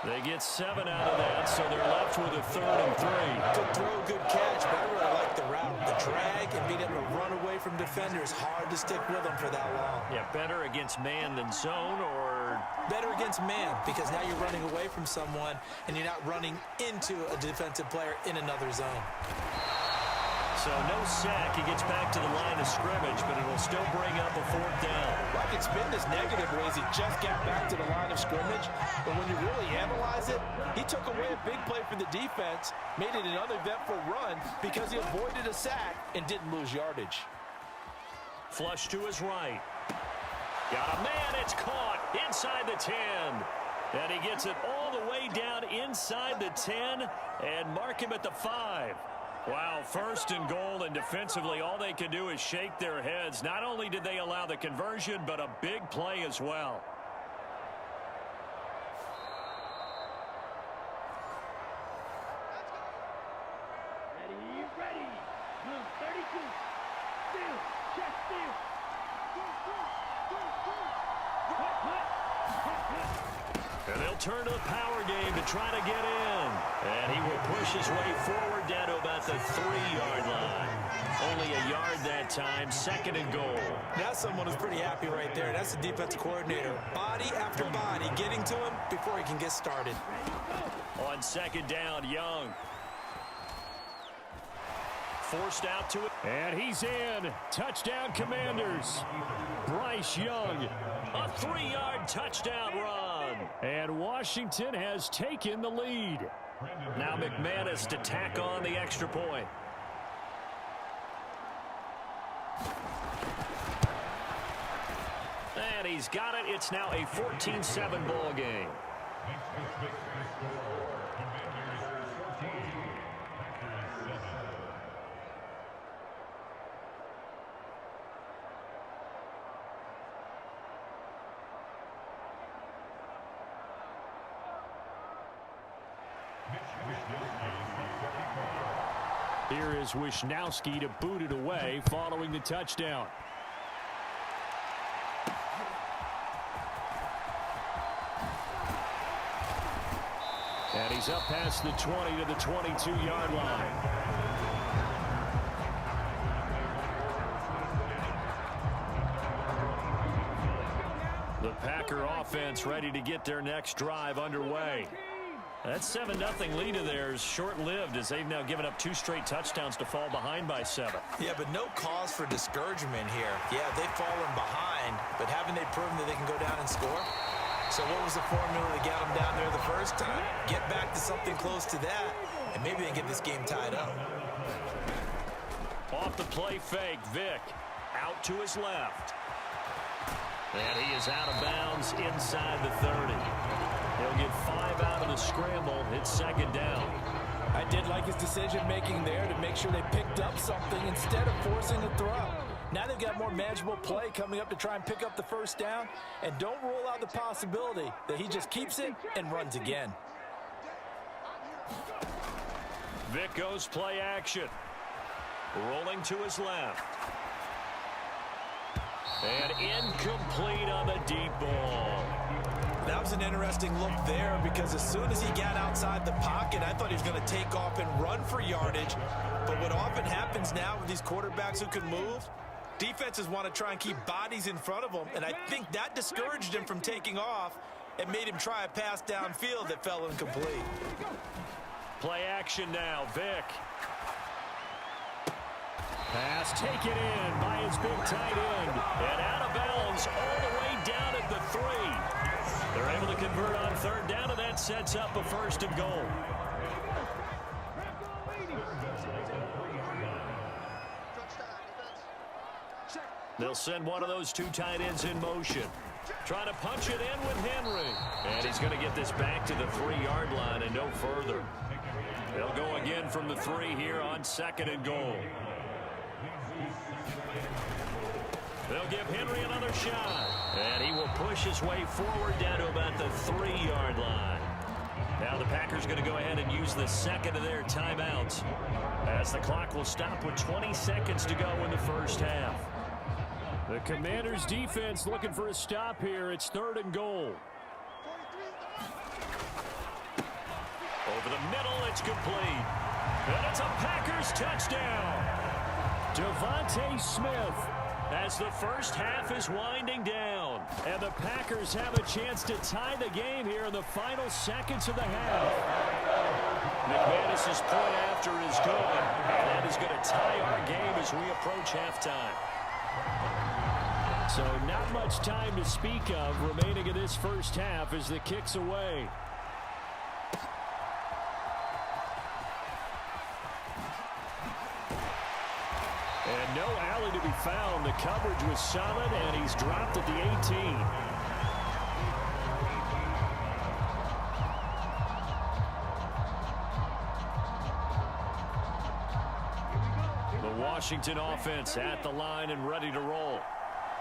They get 7 out of that, so they're left with a 3rd and 3. Good throw, good catch, but I really like the route. The drag and being able to run away from defenders, hard to stick with them for that long. Yeah, better against man than zone, or better against man, because now you're running away from someone and you're not running into a defensive player in another zone. So no sack. He gets back to the line of scrimmage, but it will still bring up a 4th down. Well, I can spin this negative ways. He just got back to the line of scrimmage. But when you really analyze it, he took away a big play for the defense, made it an uneventful run because he avoided a sack and didn't lose yardage. Flush to his right. Got a man. It's caught inside the 10. And he gets it all the way down inside the 10 and mark him at the 5. Wow, 1st and goal, and defensively all they can do is shake their heads. Not only did they allow the conversion, but a big play as well. And they'll turn to the power game to try to get in. And he will push his way forward down to about the 3-yard line. Only a yard that time, 2nd and goal. Now someone is pretty happy right there. That's the defensive coordinator. Body after body getting to him before he can get started. On 2nd down, Young. Forced out to it. And he's in. Touchdown, Commanders. Bryce Young. A 3-yard touchdown run. And Washington has taken the lead. Now McManus to tack on the extra point. And he's got it. It's now a 14-7 ball game. Here is Wisnowski to boot it away following the touchdown. And he's up past the 20 to the 22-yard line. The Packer offense ready to get their next drive underway. That 7-0 lead of theirs short-lived as they've now given up 2 straight touchdowns to fall behind by 7. Yeah, but no cause for discouragement here. Yeah, they've fallen behind, but haven't they proven that they can go down and score? So what was the formula to get them down there the first time? Get back to something close to that, and maybe they can get this game tied up. Off the play fake, Vick out to his left. And he is out of bounds inside the 30. He'll get 5 out of the scramble. It's 2nd down. I did like his decision-making there to make sure they picked up something instead of forcing a throw. Now they've got more manageable play coming up to try and pick up the 1st down. And don't rule out the possibility that he just keeps it and runs again. Vick goes play action. Rolling to his left. And incomplete on the deep ball. That was an interesting look there because as soon as he got outside the pocket, I thought he was going to take off and run for yardage. But what often happens now with these quarterbacks who can move, defenses want to try and keep bodies in front of them, and I think that discouraged him from taking off and made him try a pass downfield that fell incomplete. Play action now, Vick. Pass taken in by his big tight end. And out of bounds all the way down at the 3. They're able to convert on 3rd down, and that sets up a 1st and goal. They'll send one of those 2 tight ends in motion. Trying to punch it in with Henry. And he's going to get this back to the 3-yard line and no further. They'll go again from the 3 here on 2nd and goal. They'll give Henry another shot. And he will push his way forward down to about the 3-yard line. Now the Packers going to go ahead and use the 2nd of their timeouts as the clock will stop with 20 seconds to go in the 1st half. The Commanders' defense looking for a stop here. It's 3rd and goal. Over the middle, it's complete. And it's a Packers touchdown. Devontae Smith. As the 1st half is winding down. And the Packers have a chance to tie the game here in the final seconds of the half. McManus's point after is good. And that is going to tie our game as we approach halftime. So not much time to speak of remaining in this 1st half as the kick's away. And no alley to be found. The coverage was solid, and he's dropped at the 18. The Washington offense at the line and ready to roll.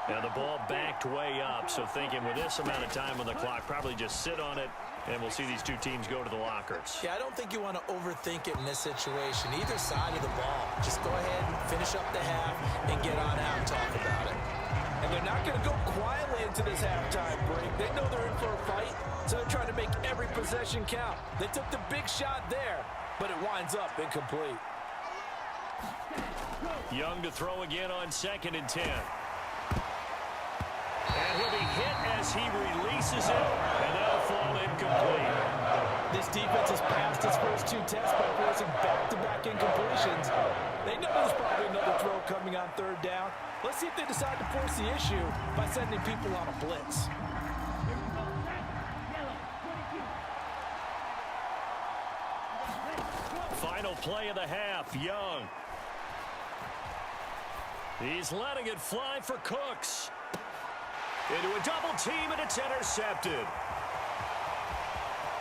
Now the ball backed way up, so thinking with this amount of time on the clock, probably just sit on it, and we'll see these 2 teams go to the lockers. Yeah, I don't think you want to overthink it in this situation. Either side of the ball. Just go ahead and finish up the half and get on quietly into this halftime break. They know they're in for a fight, so they're trying to make every possession count. They took the big shot there, but it winds up incomplete. Young to throw again on 2nd and 10. And he'll be hit as he releases it, and that'll fall incomplete. This defense has passed its first 2 tests by forcing back-to-back incompletions. They know there's probably another throw coming on 3rd down. Let's see if they decide to force the issue by sending people on a blitz. Final play of the half, Young. He's letting it fly for Cooks. Into a double team, and it's intercepted.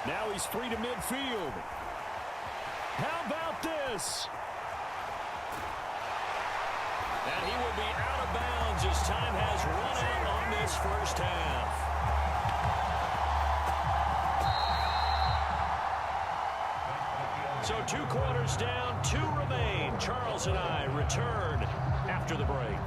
Now he's free to midfield. How about this? And he will be out of bounds as time has run out on this first half. So 2 quarters down, 2 remain. Charles and I return after the break.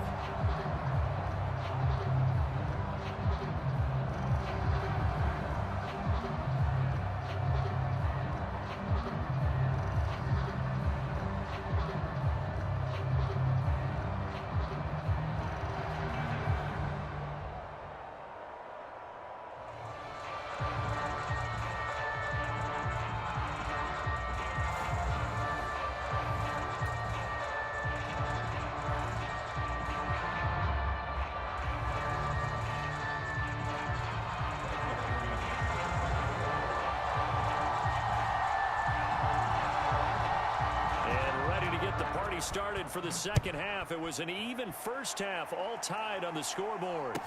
Started for the second half. It was an even first half, all tied on the scoreboard.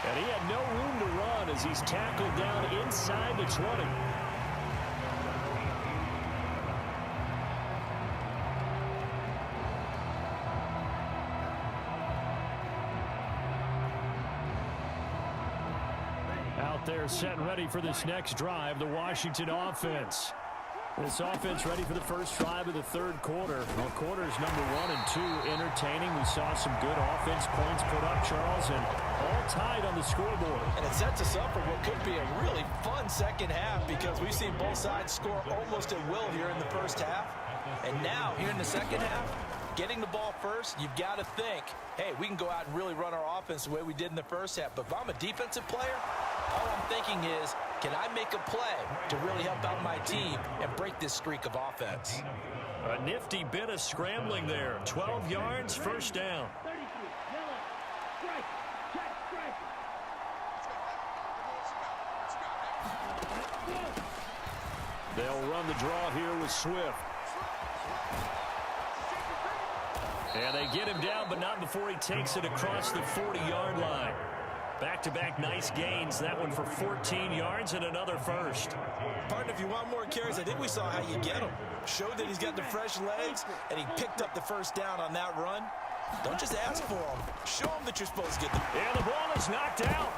And he had no room to run as he's tackled down inside the 20. They're set and ready for this next drive, the Washington offense. This offense ready for the first drive of the 3rd quarter. Well, quarters number 1 and 2 entertaining. We saw some good offense points put up, Charles, and all tied on the scoreboard. And it sets us up for what could be a really fun second half because we've seen both sides score almost at will here in the first half. And now, here in the second half, getting the ball first, you've got to think, hey, we can go out and really run our offense the way we did in the first half. But if I'm a defensive player, all I'm thinking is, can I make a play to really help out my team and break this streak of offense? A nifty bit of scrambling there. 12 yards, first down. They'll run the draw here with Swift. And they get him down, but not before he takes it across the 40-yard line. Back-to-back nice gains. That one for 14 yards and another first. Partner, if you want more carries, I think we saw how you get him. Showed that he's got the fresh legs, and he picked up the first down on that run. Don't just ask for him. Show him that you're supposed to get them. And the ball is knocked out.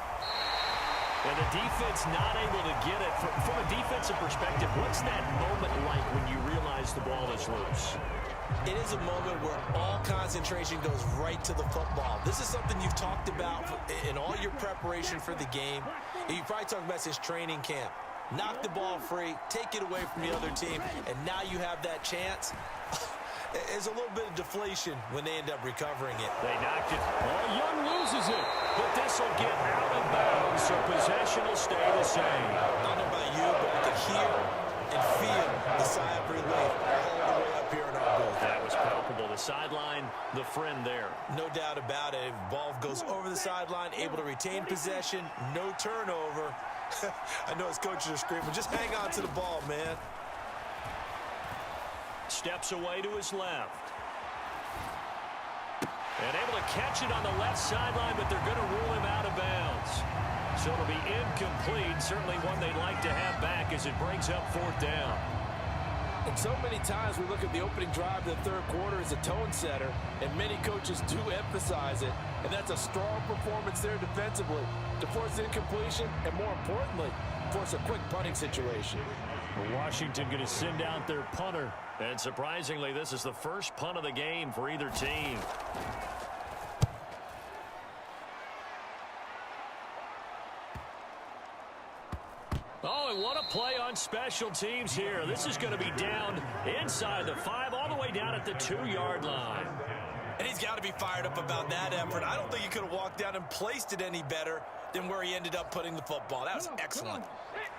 And the defense not able to get it. From a defensive perspective, what's that moment like when you realize the ball is loose? It is a moment where all concentration goes right to the football. This is something you've talked about in all your preparation for the game. You probably talked about this training camp. Knock the ball free, take it away from the other team, and now you have that chance. There's a little bit of deflation when they end up recovering it. They knocked it. Oh, Young loses it. But this will get out of bounds, so possession will stay the same. I don't know about you, but I could hear and feel the sigh of relief all the way up here in our booth. That was palpable. The sideline, the friend there. No doubt about it. Ball goes over the sideline, able to retain possession, no turnover. I know his coaches are screaming, just hang on to the ball, man. Steps away to his left. And able to catch it on the left sideline, but they're going to rule him out of bounds. So it'll be incomplete. Certainly one they'd like to have back as it brings up 4th down. And so many times we look at the opening drive of the 3rd quarter as a tone setter, and many coaches do emphasize it. And that's a strong performance there defensively to force incompletion and, more importantly, force a quick punting situation. Washington going to send out their punter. And surprisingly, this is the first punt of the game for either team. Oh, and what a play on special teams here. This is going to be down inside the 5, all the way down at the 2-yard line. And he's got to be fired up about that effort. I don't think he could have walked down and placed it any better than where he ended up putting the football. That was excellent.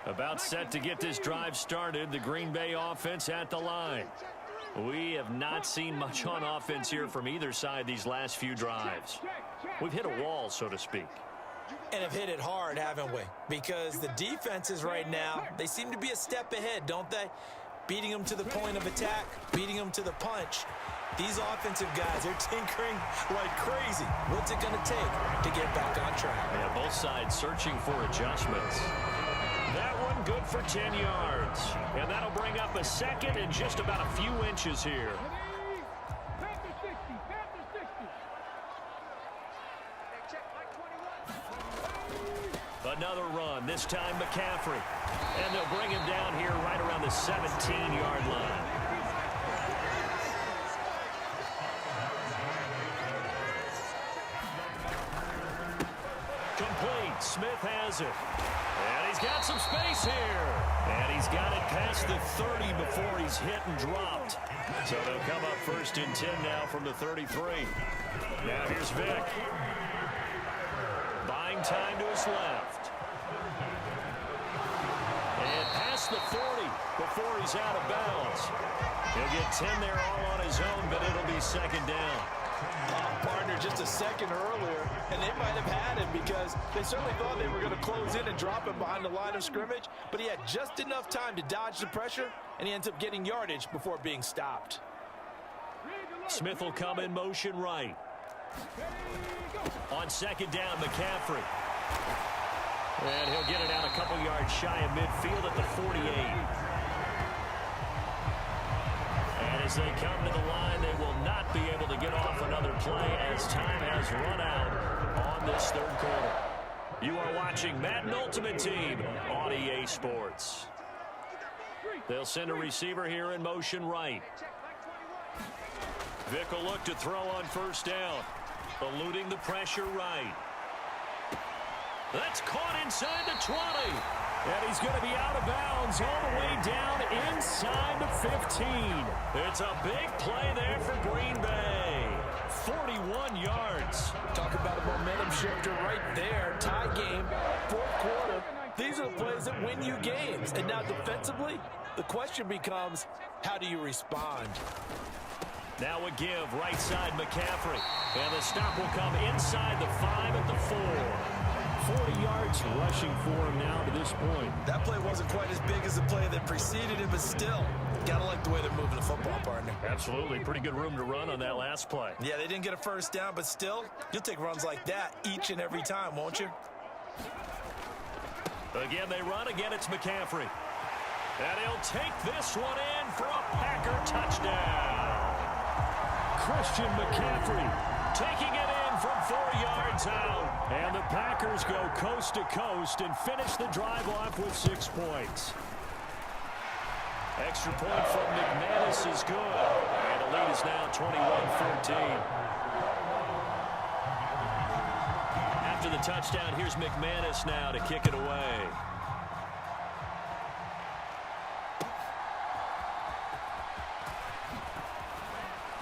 About set to get this drive started, the Green Bay offense at the line. We have not seen much on offense here from either side these last few drives. We've hit a wall, so to speak. And have hit it hard, haven't we? Because the defenses right now, they seem to be a step ahead, don't they? Beating them to the point of attack, beating them to the punch. These offensive guys, they're tinkering like crazy. What's it going to take to get back on track? Yeah, both sides searching for adjustments. That one good for 10 yards. And that'll bring up a second and just about a few inches here. Another run, this time McCaffrey. And they'll bring him down here right around the 17-yard line. Complete. Smith has it. And he's got some space here. And he's got it past the 30 before he's hit and dropped. So they'll come up 1st and 10 now from the 33. Now here's Vick. Buying time to his left. And past the 40 before he's out of bounds. He'll get 10 there all on his own, but it'll be 2nd down. Partner just a second earlier, and they might have had him because they certainly thought they were going to close in and drop him behind the line of scrimmage, but he had just enough time to dodge the pressure, and he ends up getting yardage before being stopped. Smith will come in motion right. On 2nd down, McCaffrey. And he'll get it out a couple yards shy of midfield at the 48. And as they come to the line, they will not be able to get off another play as time has run out on this 3rd quarter. You are watching Madden Ultimate Team on EA Sports. They'll send a receiver here in motion right. Vick will look to throw on 1st down. Eluding the pressure right. That's caught inside the 20. And he's going to be out of bounds all the way down inside the 15. It's a big play there for Green Bay. 41 yards. Talk about a momentum shifter right there. Tie game, 4th quarter. These are the plays that win you games. And now defensively, the question becomes, how do you respond? Now a give, right side McCaffrey. And the stop will come inside the 5 at the 4. 40 yards rushing for him now to this point. That play wasn't quite as big as the play that preceded it, but still, gotta like the way they're moving the football, partner. Absolutely. Pretty good room to run on that last play. Yeah, they didn't get a 1st down, but still, you'll take runs like that each and every time, won't you? Again, they run. Again, it's McCaffrey. And he'll take this one in for a Packer touchdown. Christian McCaffrey taking it in from 4 yards out. And the Packers go coast to coast and finish the drive off with 6 points. Extra point from McManus is good. And the lead is now 21-14. After the touchdown, here's McManus now to kick it away.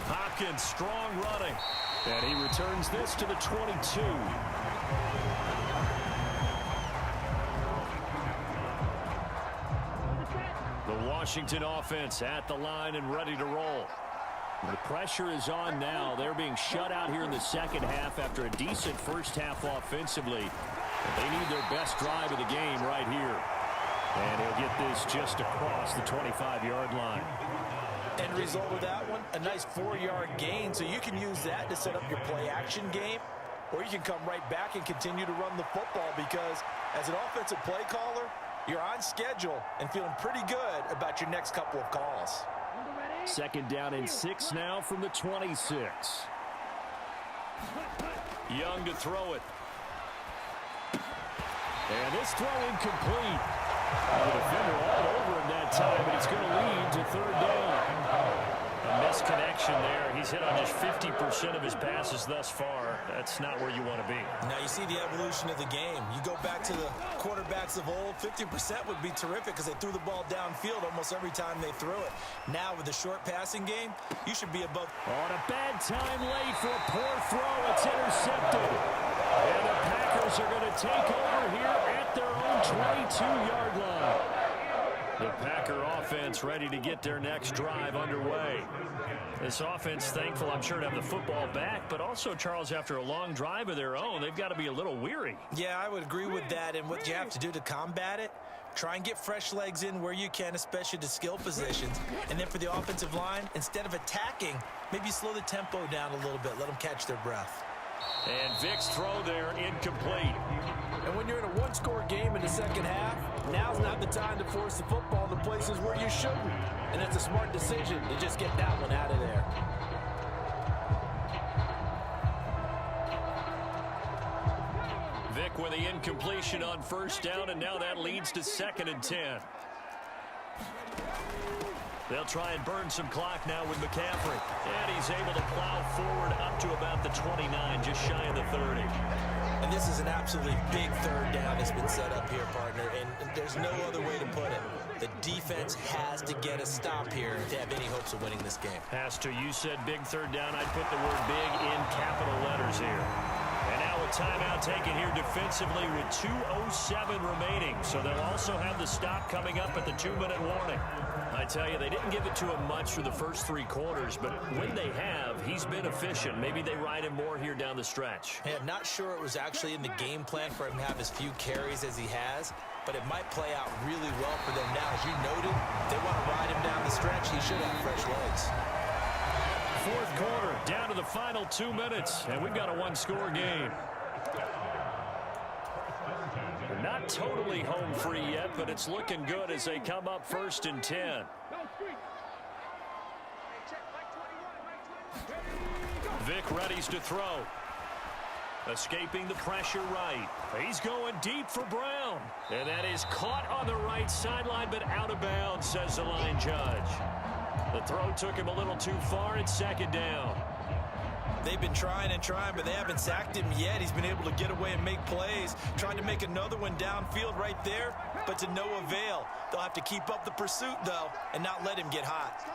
Hopkins, strong running. And he returns this to the 22. The Washington offense at the line and ready to roll. The pressure is on now. They're being shut out here in the 2nd half after a decent 1st half offensively. They need their best drive of the game right here. And he'll get this just across the 25-yard line. End result of that one, a nice 4-yard gain, so you can use that to set up your play-action game, or you can come right back and continue to run the football because as an offensive play caller, you're on schedule and feeling pretty good about your next couple of calls. 2nd down and 6 now from the 26. Young to throw it. And this throw incomplete. The defender all over him that time, but it's going to lead to third down. A misconnection there. He's hit on just 50% of his passes thus far. That's not where you want to be. Now you see the evolution of the game. You go back to the quarterbacks of old, 50% would be terrific because they threw the ball downfield almost every time they threw it. Now with the short passing game, you should be above. On a bad time late for a poor throw. It's intercepted. And the Packers are going to take over here at their own 22-yard line. The Packer offense ready to get their next drive underway. This offense thankful, I'm sure, to have the football back, but also, Charles, after a long drive of their own, they've got to be a little weary. Yeah, I would agree with that, and what you have to do to combat it, try and get fresh legs in where you can, especially to skill positions. And then for the offensive line, instead of attacking, maybe slow the tempo down a little bit, let them catch their breath. And Vic's throw there incomplete. And when you're in a one-score game in the second half, now's not the time to force the football in the places where you shouldn't. And that's a smart decision to just get that one out of there. Vic with the incompletion on first down, and now that leads to 2nd and 10. They'll try and burn some clock now with McCaffrey. And he's able to plow forward up to about the 29, just shy of the 30. And this is an absolutely big third down that's been set up here, partner, and there's no other way to put it. The defense has to get a stop here to have any hopes of winning this game. Has to. You said big third down. I'd put the word big in capital letters here. And now a timeout taken here defensively with 2:07 remaining. So they'll also have the stop coming up at the 2-minute warning. I tell you, they didn't give it to him much for the first 3 quarters, but when they have, he's been efficient. Maybe they ride him more here down the stretch. Hey, I'm not sure it was actually in the game plan for him to have as few carries as he has, but it might play out really well for them now. As you noted, they want to ride him down the stretch. He should have fresh legs. 4th quarter, down to the final 2 minutes, and we've got a 1-score game. Not totally home free yet, but it's looking good as they come up 1st and 10. Vic readies to throw. Escaping the pressure right. He's going deep for Brown. And that is caught on the right sideline, but out of bounds, says the line judge. The throw took him a little too far. It's 2nd down. They've been trying and trying, but they haven't sacked him yet. He's been able to get away and make plays. Trying to make another one downfield right there, but to no avail. They'll have to keep up the pursuit, though, and not let him get hot.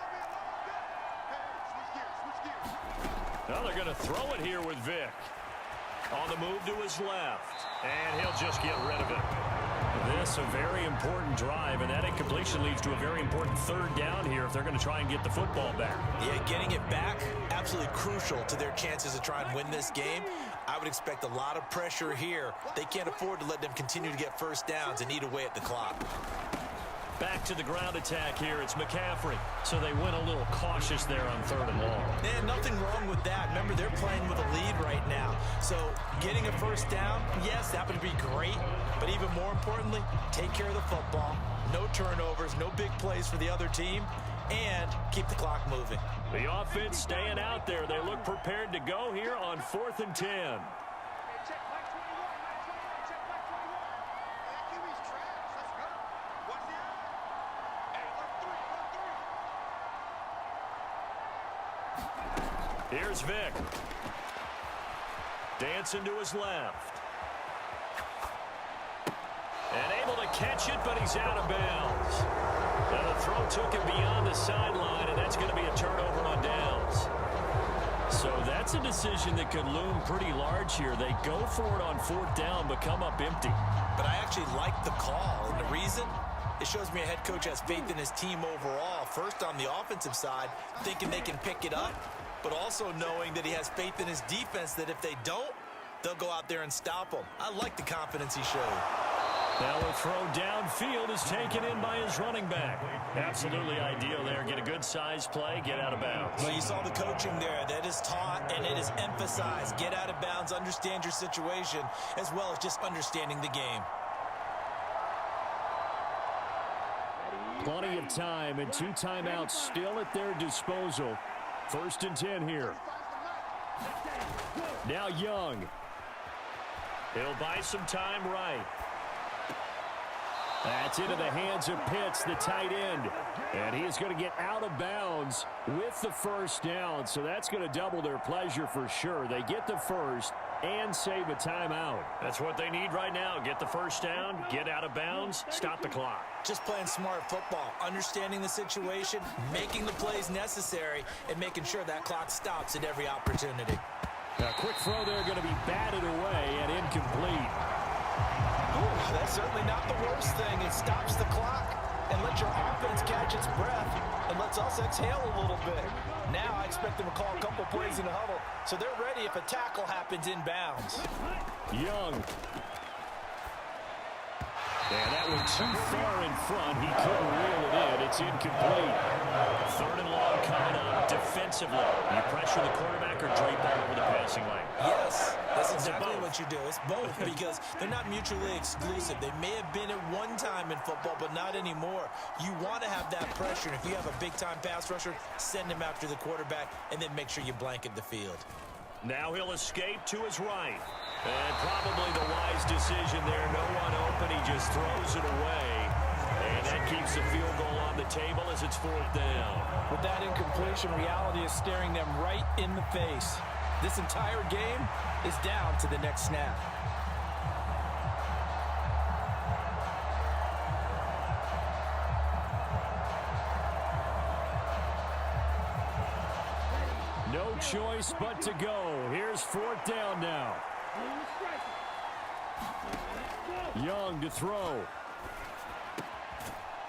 Now they're going to throw it here with Vic. On the move to his left, and he'll just get rid of it. This a very important drive, and that incompletion leads to a very important 3rd down here if they're going to try and get the football back. Yeah, getting it back, absolutely crucial to their chances to try and win this game. I would expect a lot of pressure here. They can't afford to let them continue to get first downs and eat away at the clock. Back to the ground attack here. It's McCaffrey. So they went a little cautious there on 3rd and long. And nothing wrong with that. Remember, they're playing with a lead right now. So getting a first down, yes, that would be great. But even more importantly, take care of the football. No turnovers, no big plays for the other team, and keep the clock moving. The offense staying out there. They look prepared to go here on 4th and 10. Here's Vic. Dancing to his left. And able to catch it, but he's out of bounds. Now the throw took him beyond the sideline, and that's going to be a turnover on downs. So that's a decision that could loom pretty large here. They go for it on 4th down, but come up empty. But I actually like the call, and the reason? It shows me a head coach has faith in his team overall. First on the offensive side, thinking they can pick it up, but also knowing that he has faith in his defense that if they don't, they'll go out there and stop them. I like the confidence he showed. Now a throw downfield is taken in by his running back. Absolutely ideal there. Get a good size play, get out of bounds. Well, you saw the coaching there. That is taught and it is emphasized. Get out of bounds, understand your situation, as well as just understanding the game. Plenty of time and 2 timeouts still at their disposal. 1st and 10 here. Now Young. He'll buy some time right. That's into the hands of Pitts, the tight end. And he is going to get out of bounds with the first down. So that's going to double their pleasure for sure. They get the first and save a timeout. That's what they need right now. Get the first down, get out of bounds, stop the clock. Just playing smart football, understanding the situation, making the plays necessary, and making sure that clock stops at every opportunity. A quick throw there going to be batted away and incomplete. Ooh, that's certainly not the worst thing. It stops the clock and lets your offense catch its breath and lets us exhale a little bit. Now I expect them to call a couple plays in the huddle, so they're ready if a tackle happens inbounds. Young. And that went too far in front. He couldn't reel it in. It's incomplete. Third and long coming up defensively. You pressure the quarterback or drape all over the passing lane? Yes, that's exactly what you do. It's both because they're not mutually exclusive. They may have been at one time in football, but not anymore. You want to have that pressure. And if you have a big-time pass rusher, send him after the quarterback and then make sure you blanket the field. Now he'll escape to his right. And probably the wise decision there. No one open. He just throws it away. And that keeps the field goal on the table as it's fourth down. With that incompletion, reality is staring them right in the face. This entire game is down to the next snap. No choice but to go. Here's fourth down now. Young to throw.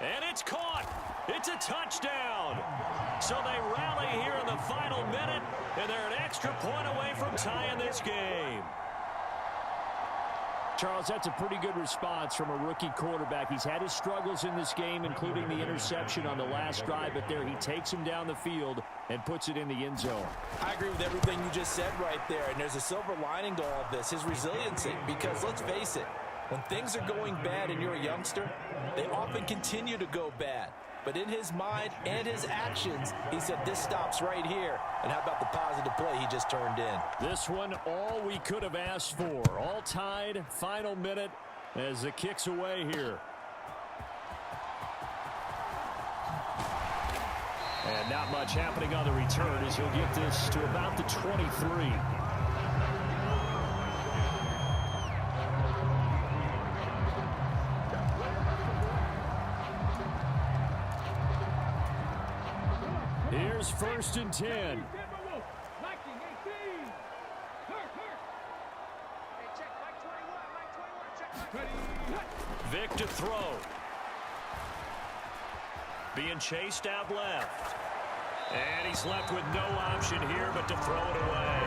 And it's caught. It's a touchdown. So they rally here in the final minute, and they're an extra point away from tying this game. Charles, that's a pretty good response from a rookie quarterback. He's had his struggles in this game, including the interception on the last drive, but there he takes him down the field and puts it in the end zone. I agree with everything you just said right there, and there's a silver lining to all of this, his resiliency, because let's face it, when things are going bad and you're a youngster, they often continue to go bad. But in his mind and his actions, he said, this stops right here. And how about the positive play he just turned in? This one, all we could have asked for. All tied, final minute as the kick's away here. And not much happening on the return as he'll get this to about the 23. Here's first and 10. Vic to throw. Being chased out left. And he's left with no option here but to throw it away.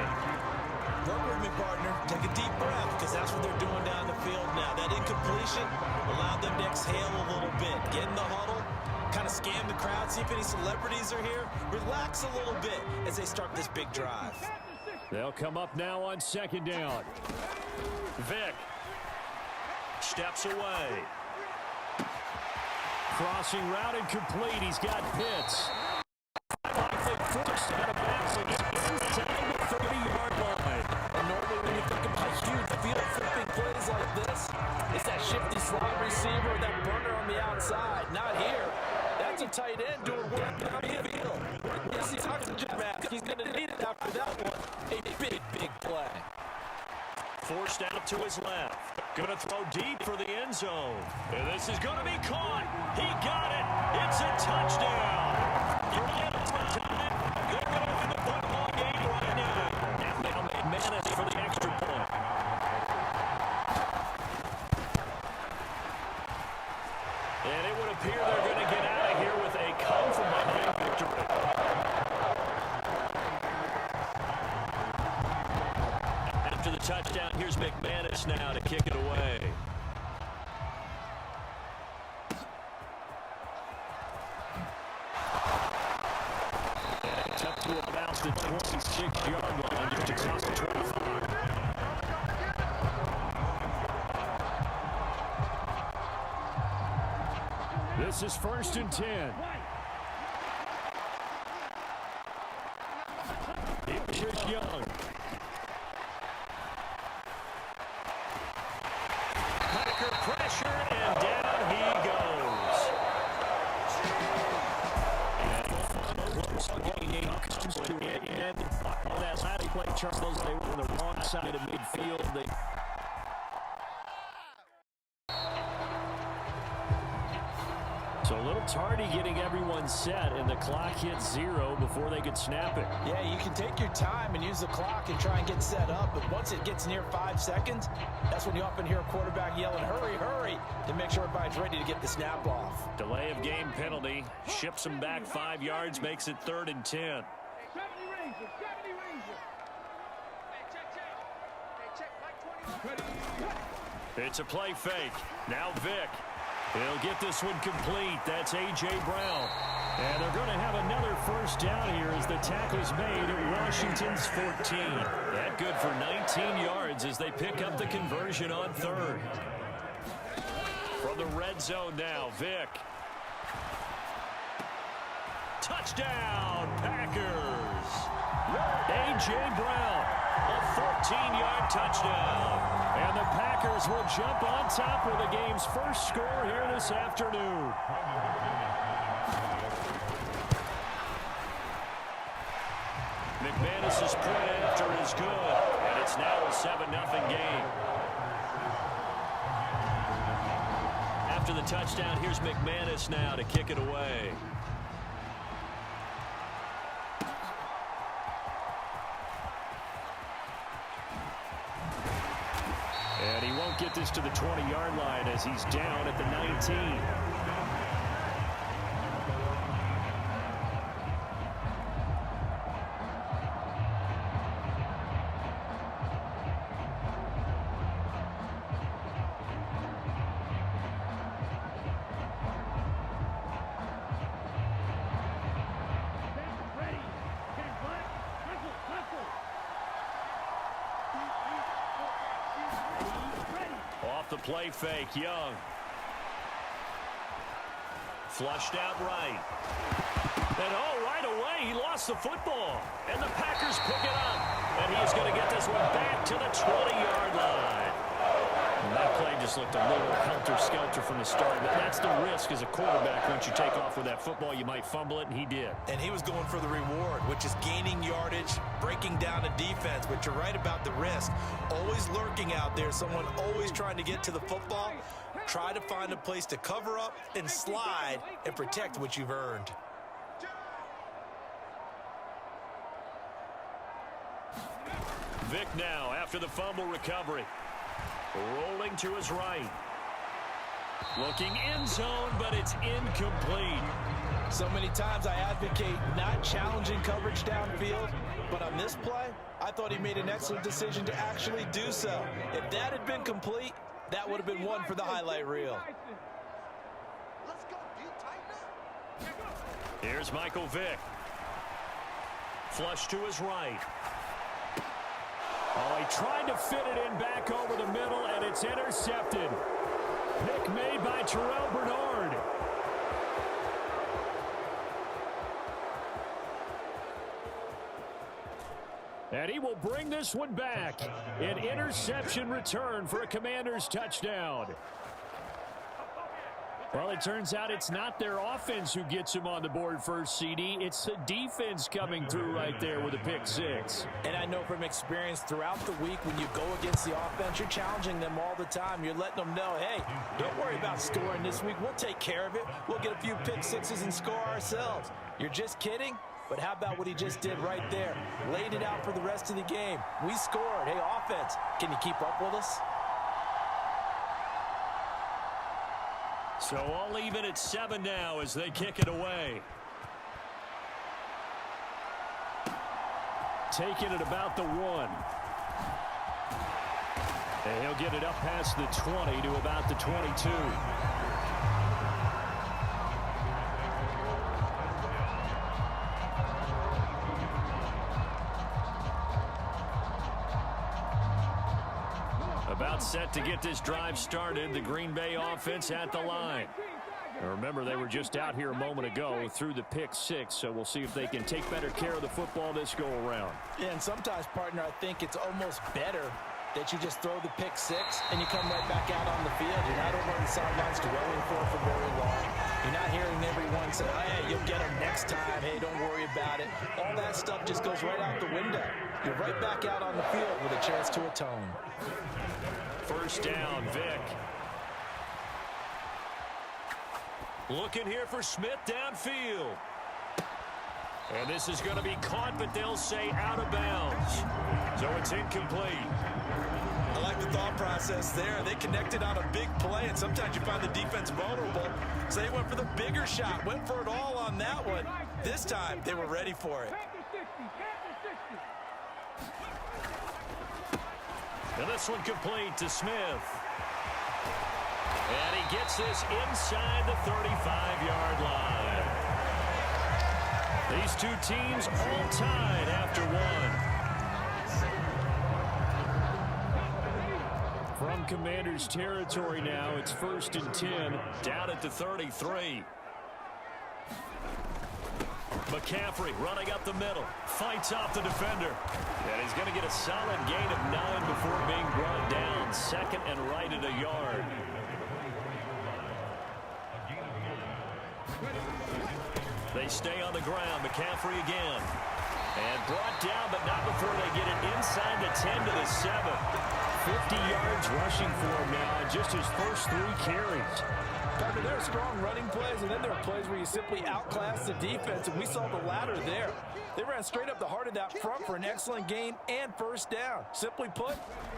Work with me, partner. Take a deep breath because that's what they're doing down the field now. That incompletion allowed them to exhale a little bit. Get in the huddle. Kind of scan the crowd, see if any celebrities are here. Relax a little bit as they start this big drive. They'll come up now on second down. Vic steps away. Crossing route incomplete. He's got Pitts. First out of bounds inside the 30-yard line. And normally when you think about huge field flipping plays like this, it's that shifty slot receiver, that burner on the outside. Not here. That's a tight end doing work down the field. Yes, he's oxygen mask. He's going to need it after that one. A big, big play. Forced out to his left. Going to throw deep for the end zone. And this is going to be caught. He got it. It's a touchdown. You're in time. They're going to win the football game right now. Now McManus for the extra point. And it would appear they're going to get out of here with a come-from-behind victory. After the touchdown, here's McManus now to kick it away. It's up to about the 26-yard line, just across the 25. This is first and 10. Here's Young. Packer pressure, and down he comes to an end. On that last play, Charles, they were on the wrong side of midfield. So a little tardy getting everyone set, and the clock hits 0 before they could snap it. Yeah, you can take your time and use the clock and try and get set up, but once it gets near 5 seconds, that's when you often hear a quarterback yelling, hurry, hurry, to make sure everybody's ready to get the snap off. Delay of game penalty. Ships them back 5 yards, makes it 3rd and 10. 70 Ranger, 70 Ranger. Hey, check, Mike 20. It's a play fake. Now Vick. He'll get this one complete. That's A.J. Brown. And they're going to have another first down here as the tackle's made at Washington's 14. That good for 19 yards as they pick up the conversion on 3rd. From the red zone now, Vick. Touchdown, Packers. A.J. Brown, a 14-yard touchdown. And the Packers will jump on top of the game's first score here this afternoon. McManus's point after is good, and it's now a 7-0 game. After the touchdown, here's McManus now to kick it away. And he won't get this to the 20-yard line as he's down at the 19. The play fake, Young. Flushed out right. And right away, he lost the football. And the Packers pick it up. And he's going to get this one back to the 20-yard line. And that play just looked a little helter-skelter from the start. But that's the risk as a quarterback. Once you take off with that football, you might fumble it, and he did. And he was going for the reward, which is gaining yardage, breaking down a defense. But you're right about the risk. Always lurking out there, someone always trying to get to the football. Try to find a place to cover up and slide and protect what you've earned. Vick now after the fumble recovery. Rolling to his right. Looking end zone, but it's incomplete. So many times I advocate not challenging coverage downfield, but on this play, I thought he made an excellent decision to actually do so. If that had been complete, that would have been one for the highlight reel. Let's go, dude, tighten up. Here's Michael Vick. Flush to his right. Oh, he tried to fit it in back over the middle, and it's intercepted. Pick made by Terrell Bernard. And he will bring this one back. An interception return for a Commanders touchdown. Well, it turns out it's not their offense who gets him on the board first, CD. It's the defense coming through right there with a pick six. And I know from experience throughout the week when you go against the offense, you're challenging them all the time. You're letting them know, hey, don't worry about scoring this week. We'll take care of it. We'll get a few pick sixes and score ourselves. You're just kidding? But how about what he just did right there? Laid it out for the rest of the game. We scored. Hey, offense, can you keep up with us? So all even at 7 now as they kick it away. Taking it about the 1. And he'll get it up past the 20 to about the 22. About set to get this drive started. The Green Bay offense at the line. Now remember, they were just out here a moment ago through the pick six, so we'll see if they can take better care of the football this go around. Yeah, and sometimes, partner, I think it's almost better that you just throw the pick six and you come right back out on the field. You're not over on the sidelines dwelling for very long. You're not hearing everyone say, hey, you'll get them next time. Hey, don't worry about it, all that stuff just goes right out the window. You're right back out on the field with a chance to atone. First down, Vic. Looking here for Smith downfield. And this is going to be caught, but they'll say out of bounds. So it's incomplete. I like the thought process there. They connected on a big play, and sometimes you find the defense vulnerable. So they went for the bigger shot, went for it all on that one. This time, they were ready for it. And this one complete to Smith. And he gets this inside the 35-yard line. These two teams all tied after one. From Commanders territory now, it's 1st and 10, down at the 33. McCaffrey running up the middle, fights off the defender. And he's going to get a solid gain of 9 before being brought down. Second and right at a yard. They stay on the ground. McCaffrey again. And brought down, but not before they get it inside the 10 to the 7. 50 yards rushing for him now in just his first 3 carries. Parker, there are strong running plays, and then there are plays where you simply outclass the defense, and we saw the latter there. They ran straight up the heart of that front for an excellent gain and first down. Simply put,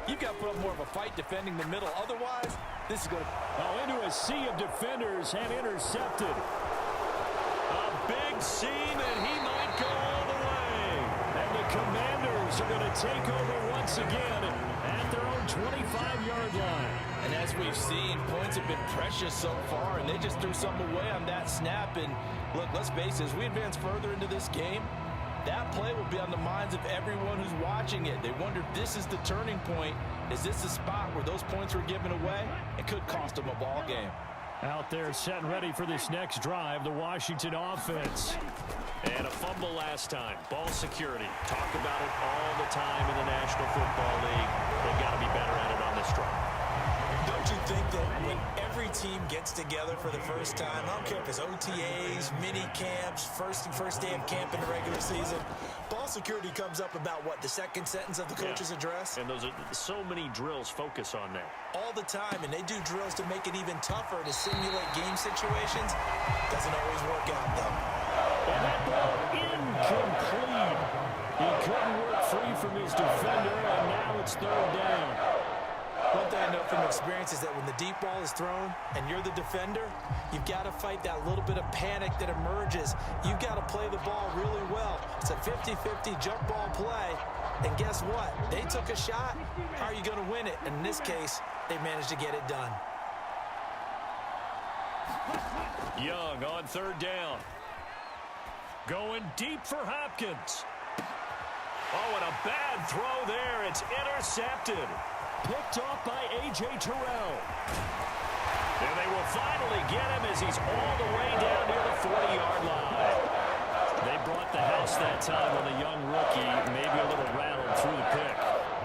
you've got to put up more of a fight defending the middle. Otherwise, this is going to... Oh, into a sea of defenders and intercepted. A big seam, and he might go all the way. And the Commanders are going to take over once again at their own 25-yard line. And as we've seen, points have been precious so far, and they just threw some away on that snap. And look, let's face it, as we advance further into this game, that play will be on the minds of everyone who's watching it. They wonder if this is the turning point. Is this the spot where those points were given away? It could cost them a ball game. Out there set and ready for this next drive, the Washington offense. And a fumble last time. Ball security. Talk about it all the time in the National Football League. They've got to be better at it on this drive. Don't you think that when every team gets together for the first time, I don't care if it's OTAs, mini camps, first day of camp in the regular season, ball security comes up about what, the second sentence of the coach's address? And those are so many drills focus on that. All the time, and they do drills to make it even tougher to simulate game situations. Doesn't always work out, though. And that ball incomplete. He couldn't work free from his defender, and now it's 3rd down. One thing I know from experience is that when the deep ball is thrown and you're the defender, you've got to fight that little bit of panic that emerges. You've got to play the ball really well. It's a 50-50 jump ball play. And guess what? They took a shot. How are you going to win it? And in this case, they managed to get it done. Young on 3rd down. Going deep for Hopkins. Oh, and a bad throw there. It's intercepted. Picked off by A.J. Terrell. And they will finally get him as he's all the way down near the 40-yard line. They brought the house that time on the young rookie, maybe a little rattled through the pick.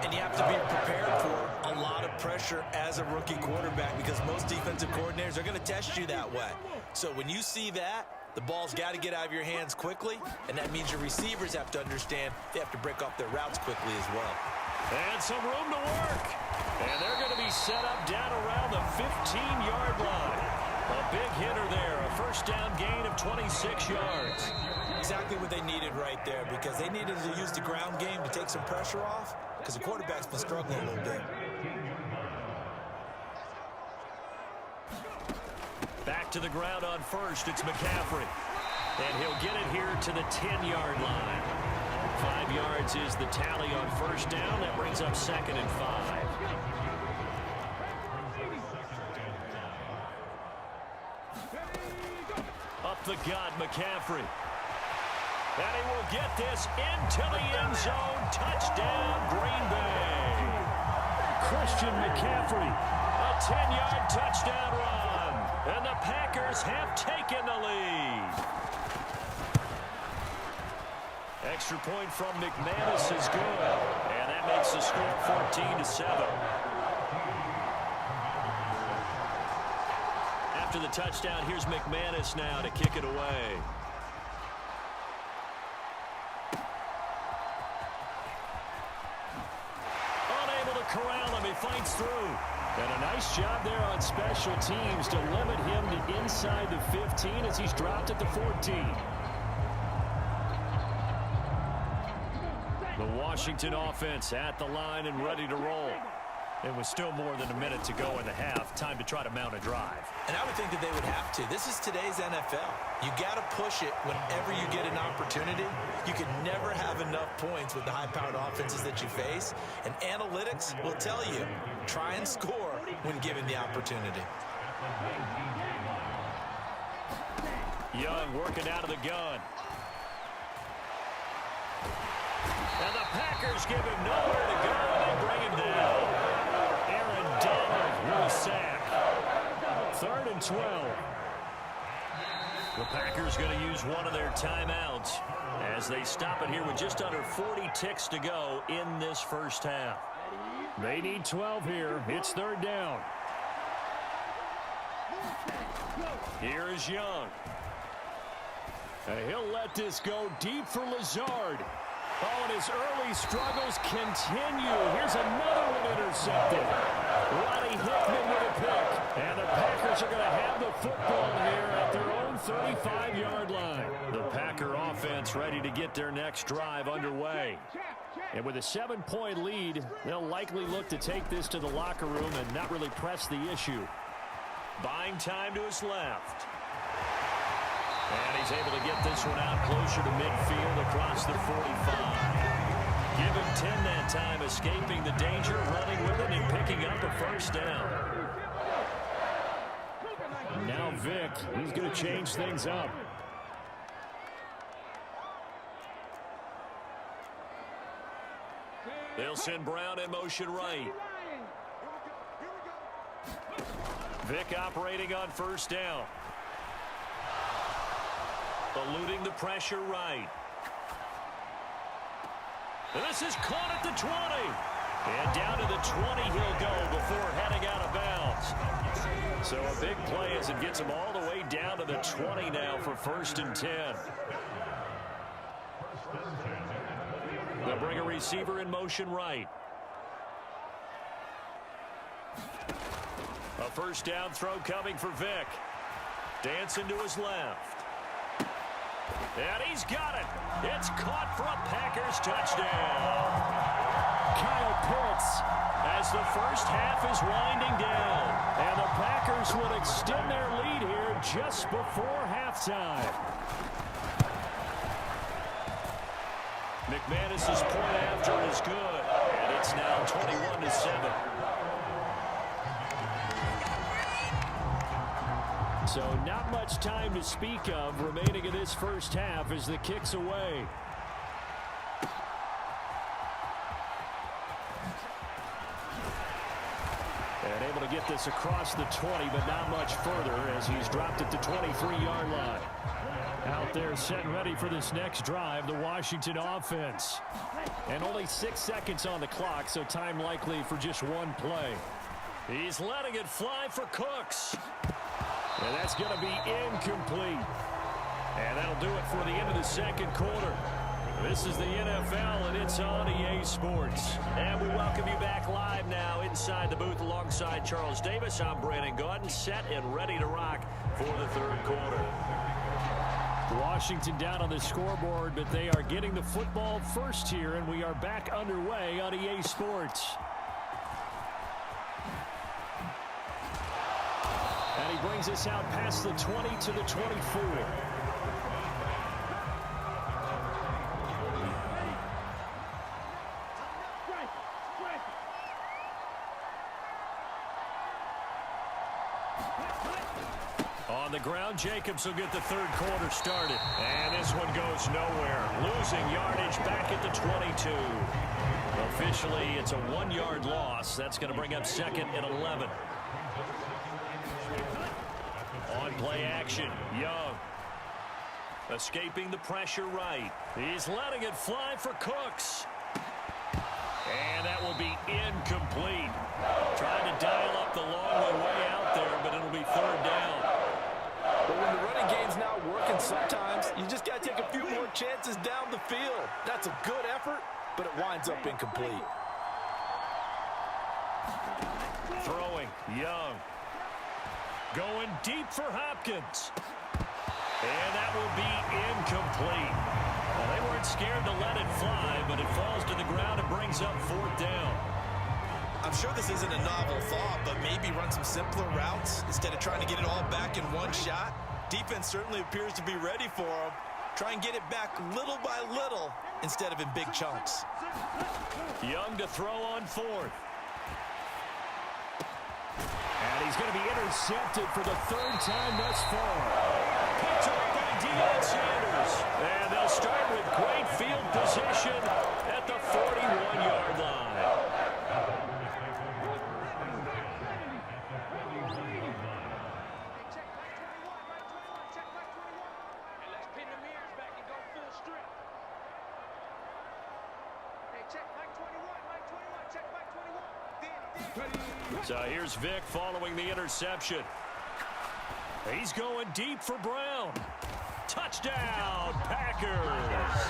And you have to be prepared for a lot of pressure as a rookie quarterback because most defensive coordinators are going to test you that way. So when you see that, the ball's got to get out of your hands quickly, and that means your receivers have to understand they have to break off their routes quickly as well. And some room to work. And they're going to be set up down around the 15-yard line. A big hitter there, a first down gain of 26 yards. Exactly what they needed right there because they needed to use the ground game to take some pressure off because the quarterback's been struggling a little bit. Back to the ground on first, it's McCaffrey. And he'll get it here to the 10-yard line. 5 yards is the tally on first down. That brings up 2nd and 5. Up the gut, McCaffrey. And he will get this into the end zone. Touchdown, Green Bay. Christian McCaffrey. A 10-yard touchdown run. And the Packers have taken the lead. Extra point from McManus is good. And that makes the score 14-7. After the touchdown, here's McManus now to kick it away. corral him. He fights through. And a nice job there on special teams to limit him to inside the 15 as he's dropped at the 14. The Washington offense at the line and ready to roll. And with still more than a minute to go in the half, time to try to mount a drive. And I would think that they would have to. This is today's NFL. You got to push it whenever you get an opportunity. You can never have enough points with the high-powered offenses that you face. And analytics will tell you, try and score when given the opportunity. Young working out of the gun. And the Packers give him nowhere to go, and they bring him down. Aaron Donald with a sack. 3rd and 12. The Packers going to use one of their timeouts as they stop it here with just under 40 ticks to go in this first half. They need 12 here. It's 3rd down. Here is Young. And he'll let this go deep for Lazard. Oh, and his early struggles continue. Here's another one intercepted. Roddy Hickman with a pick. And the Packers are going to have the football here at their own 35-yard line. The Packer offense ready to get their next drive underway. And with a 7-point lead, they'll likely look to take this to the locker room and not really press the issue. Buying time to his left. And he's able to get this one out closer to midfield across the 45. Give him 10 that time, escaping the danger, running with it, and picking up a first down. Now Vic, he's going to change things up. They'll send Brown in motion right. Vic operating on first down. Eluding the pressure right. And this is caught at the 20. And down to the 20 he'll go before heading out of bounds. So a big play as it gets him all the way down to the 20 now for 1st and 10. They'll bring a receiver in motion right. A first down throw coming for Vic. Dancing to his left. And he's got it. It's caught for a Packers touchdown. Kyle Pitts as the first half is winding down. And the Packers will extend their lead here just before halftime. McManus's point after is good. And it's now 21-7. So not much time to speak of remaining in this first half as the kick's away. And able to get this across the 20, but not much further as he's dropped at the 23-yard line. Out there set and ready for this next drive, the Washington offense. And only 6 seconds on the clock, so time likely for just one play. He's letting it fly for Cooks. And that's going to be incomplete. And that'll do it for the end of the second quarter. This is the NFL, and it's on EA Sports. And we welcome you back live now inside the booth alongside Charles Davis. I'm Brandon Gaudin, set and ready to rock for the third quarter. Washington down on the scoreboard, but they are getting the football first here, and we are back underway on EA Sports. And he brings us out past the 20 to the 24. On the ground, Jacobs will get the third quarter started. And this one goes nowhere. Losing yardage back at the 22. Officially, it's a 1-yard loss. That's going to bring up 2nd and 11. On play action, Young. Escaping the pressure right. He's letting it fly for Cooks. And that will be incomplete. Trying to dial up the long one way out there, but it'll be 3rd down. But when the running game's not working, sometimes you just got to take a few more chances down the field. That's a good effort, but it winds up incomplete. Throwing, Young. Going deep for Hopkins. And that will be incomplete. Well, they weren't scared to let it fly, but it falls to the ground and brings up 4th down. I'm sure this isn't a novel thought, but maybe run some simpler routes instead of trying to get it all back in one shot. Defense certainly appears to be ready for him. Try and get it back little by little instead of in big chunks. Young to throw on 4th. And he's going to be intercepted for the 3rd time thus far. Picked up by Deion Sanders. And they'll start with great field position at the 41-yard line. So here's Vic following the interception. He's going deep for Brown. Touchdown, Packers.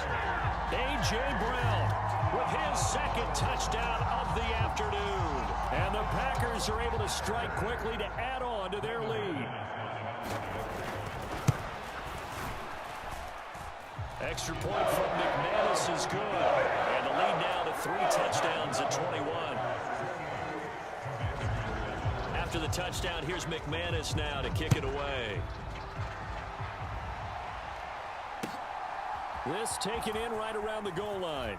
A.J. Brown with his 2nd touchdown of the afternoon. And the Packers are able to strike quickly to add on to their lead. Extra point from McManus is good. And the lead now to 3 touchdowns at 21. After the touchdown, here's McManus now to kick it away. This taken in right around the goal line.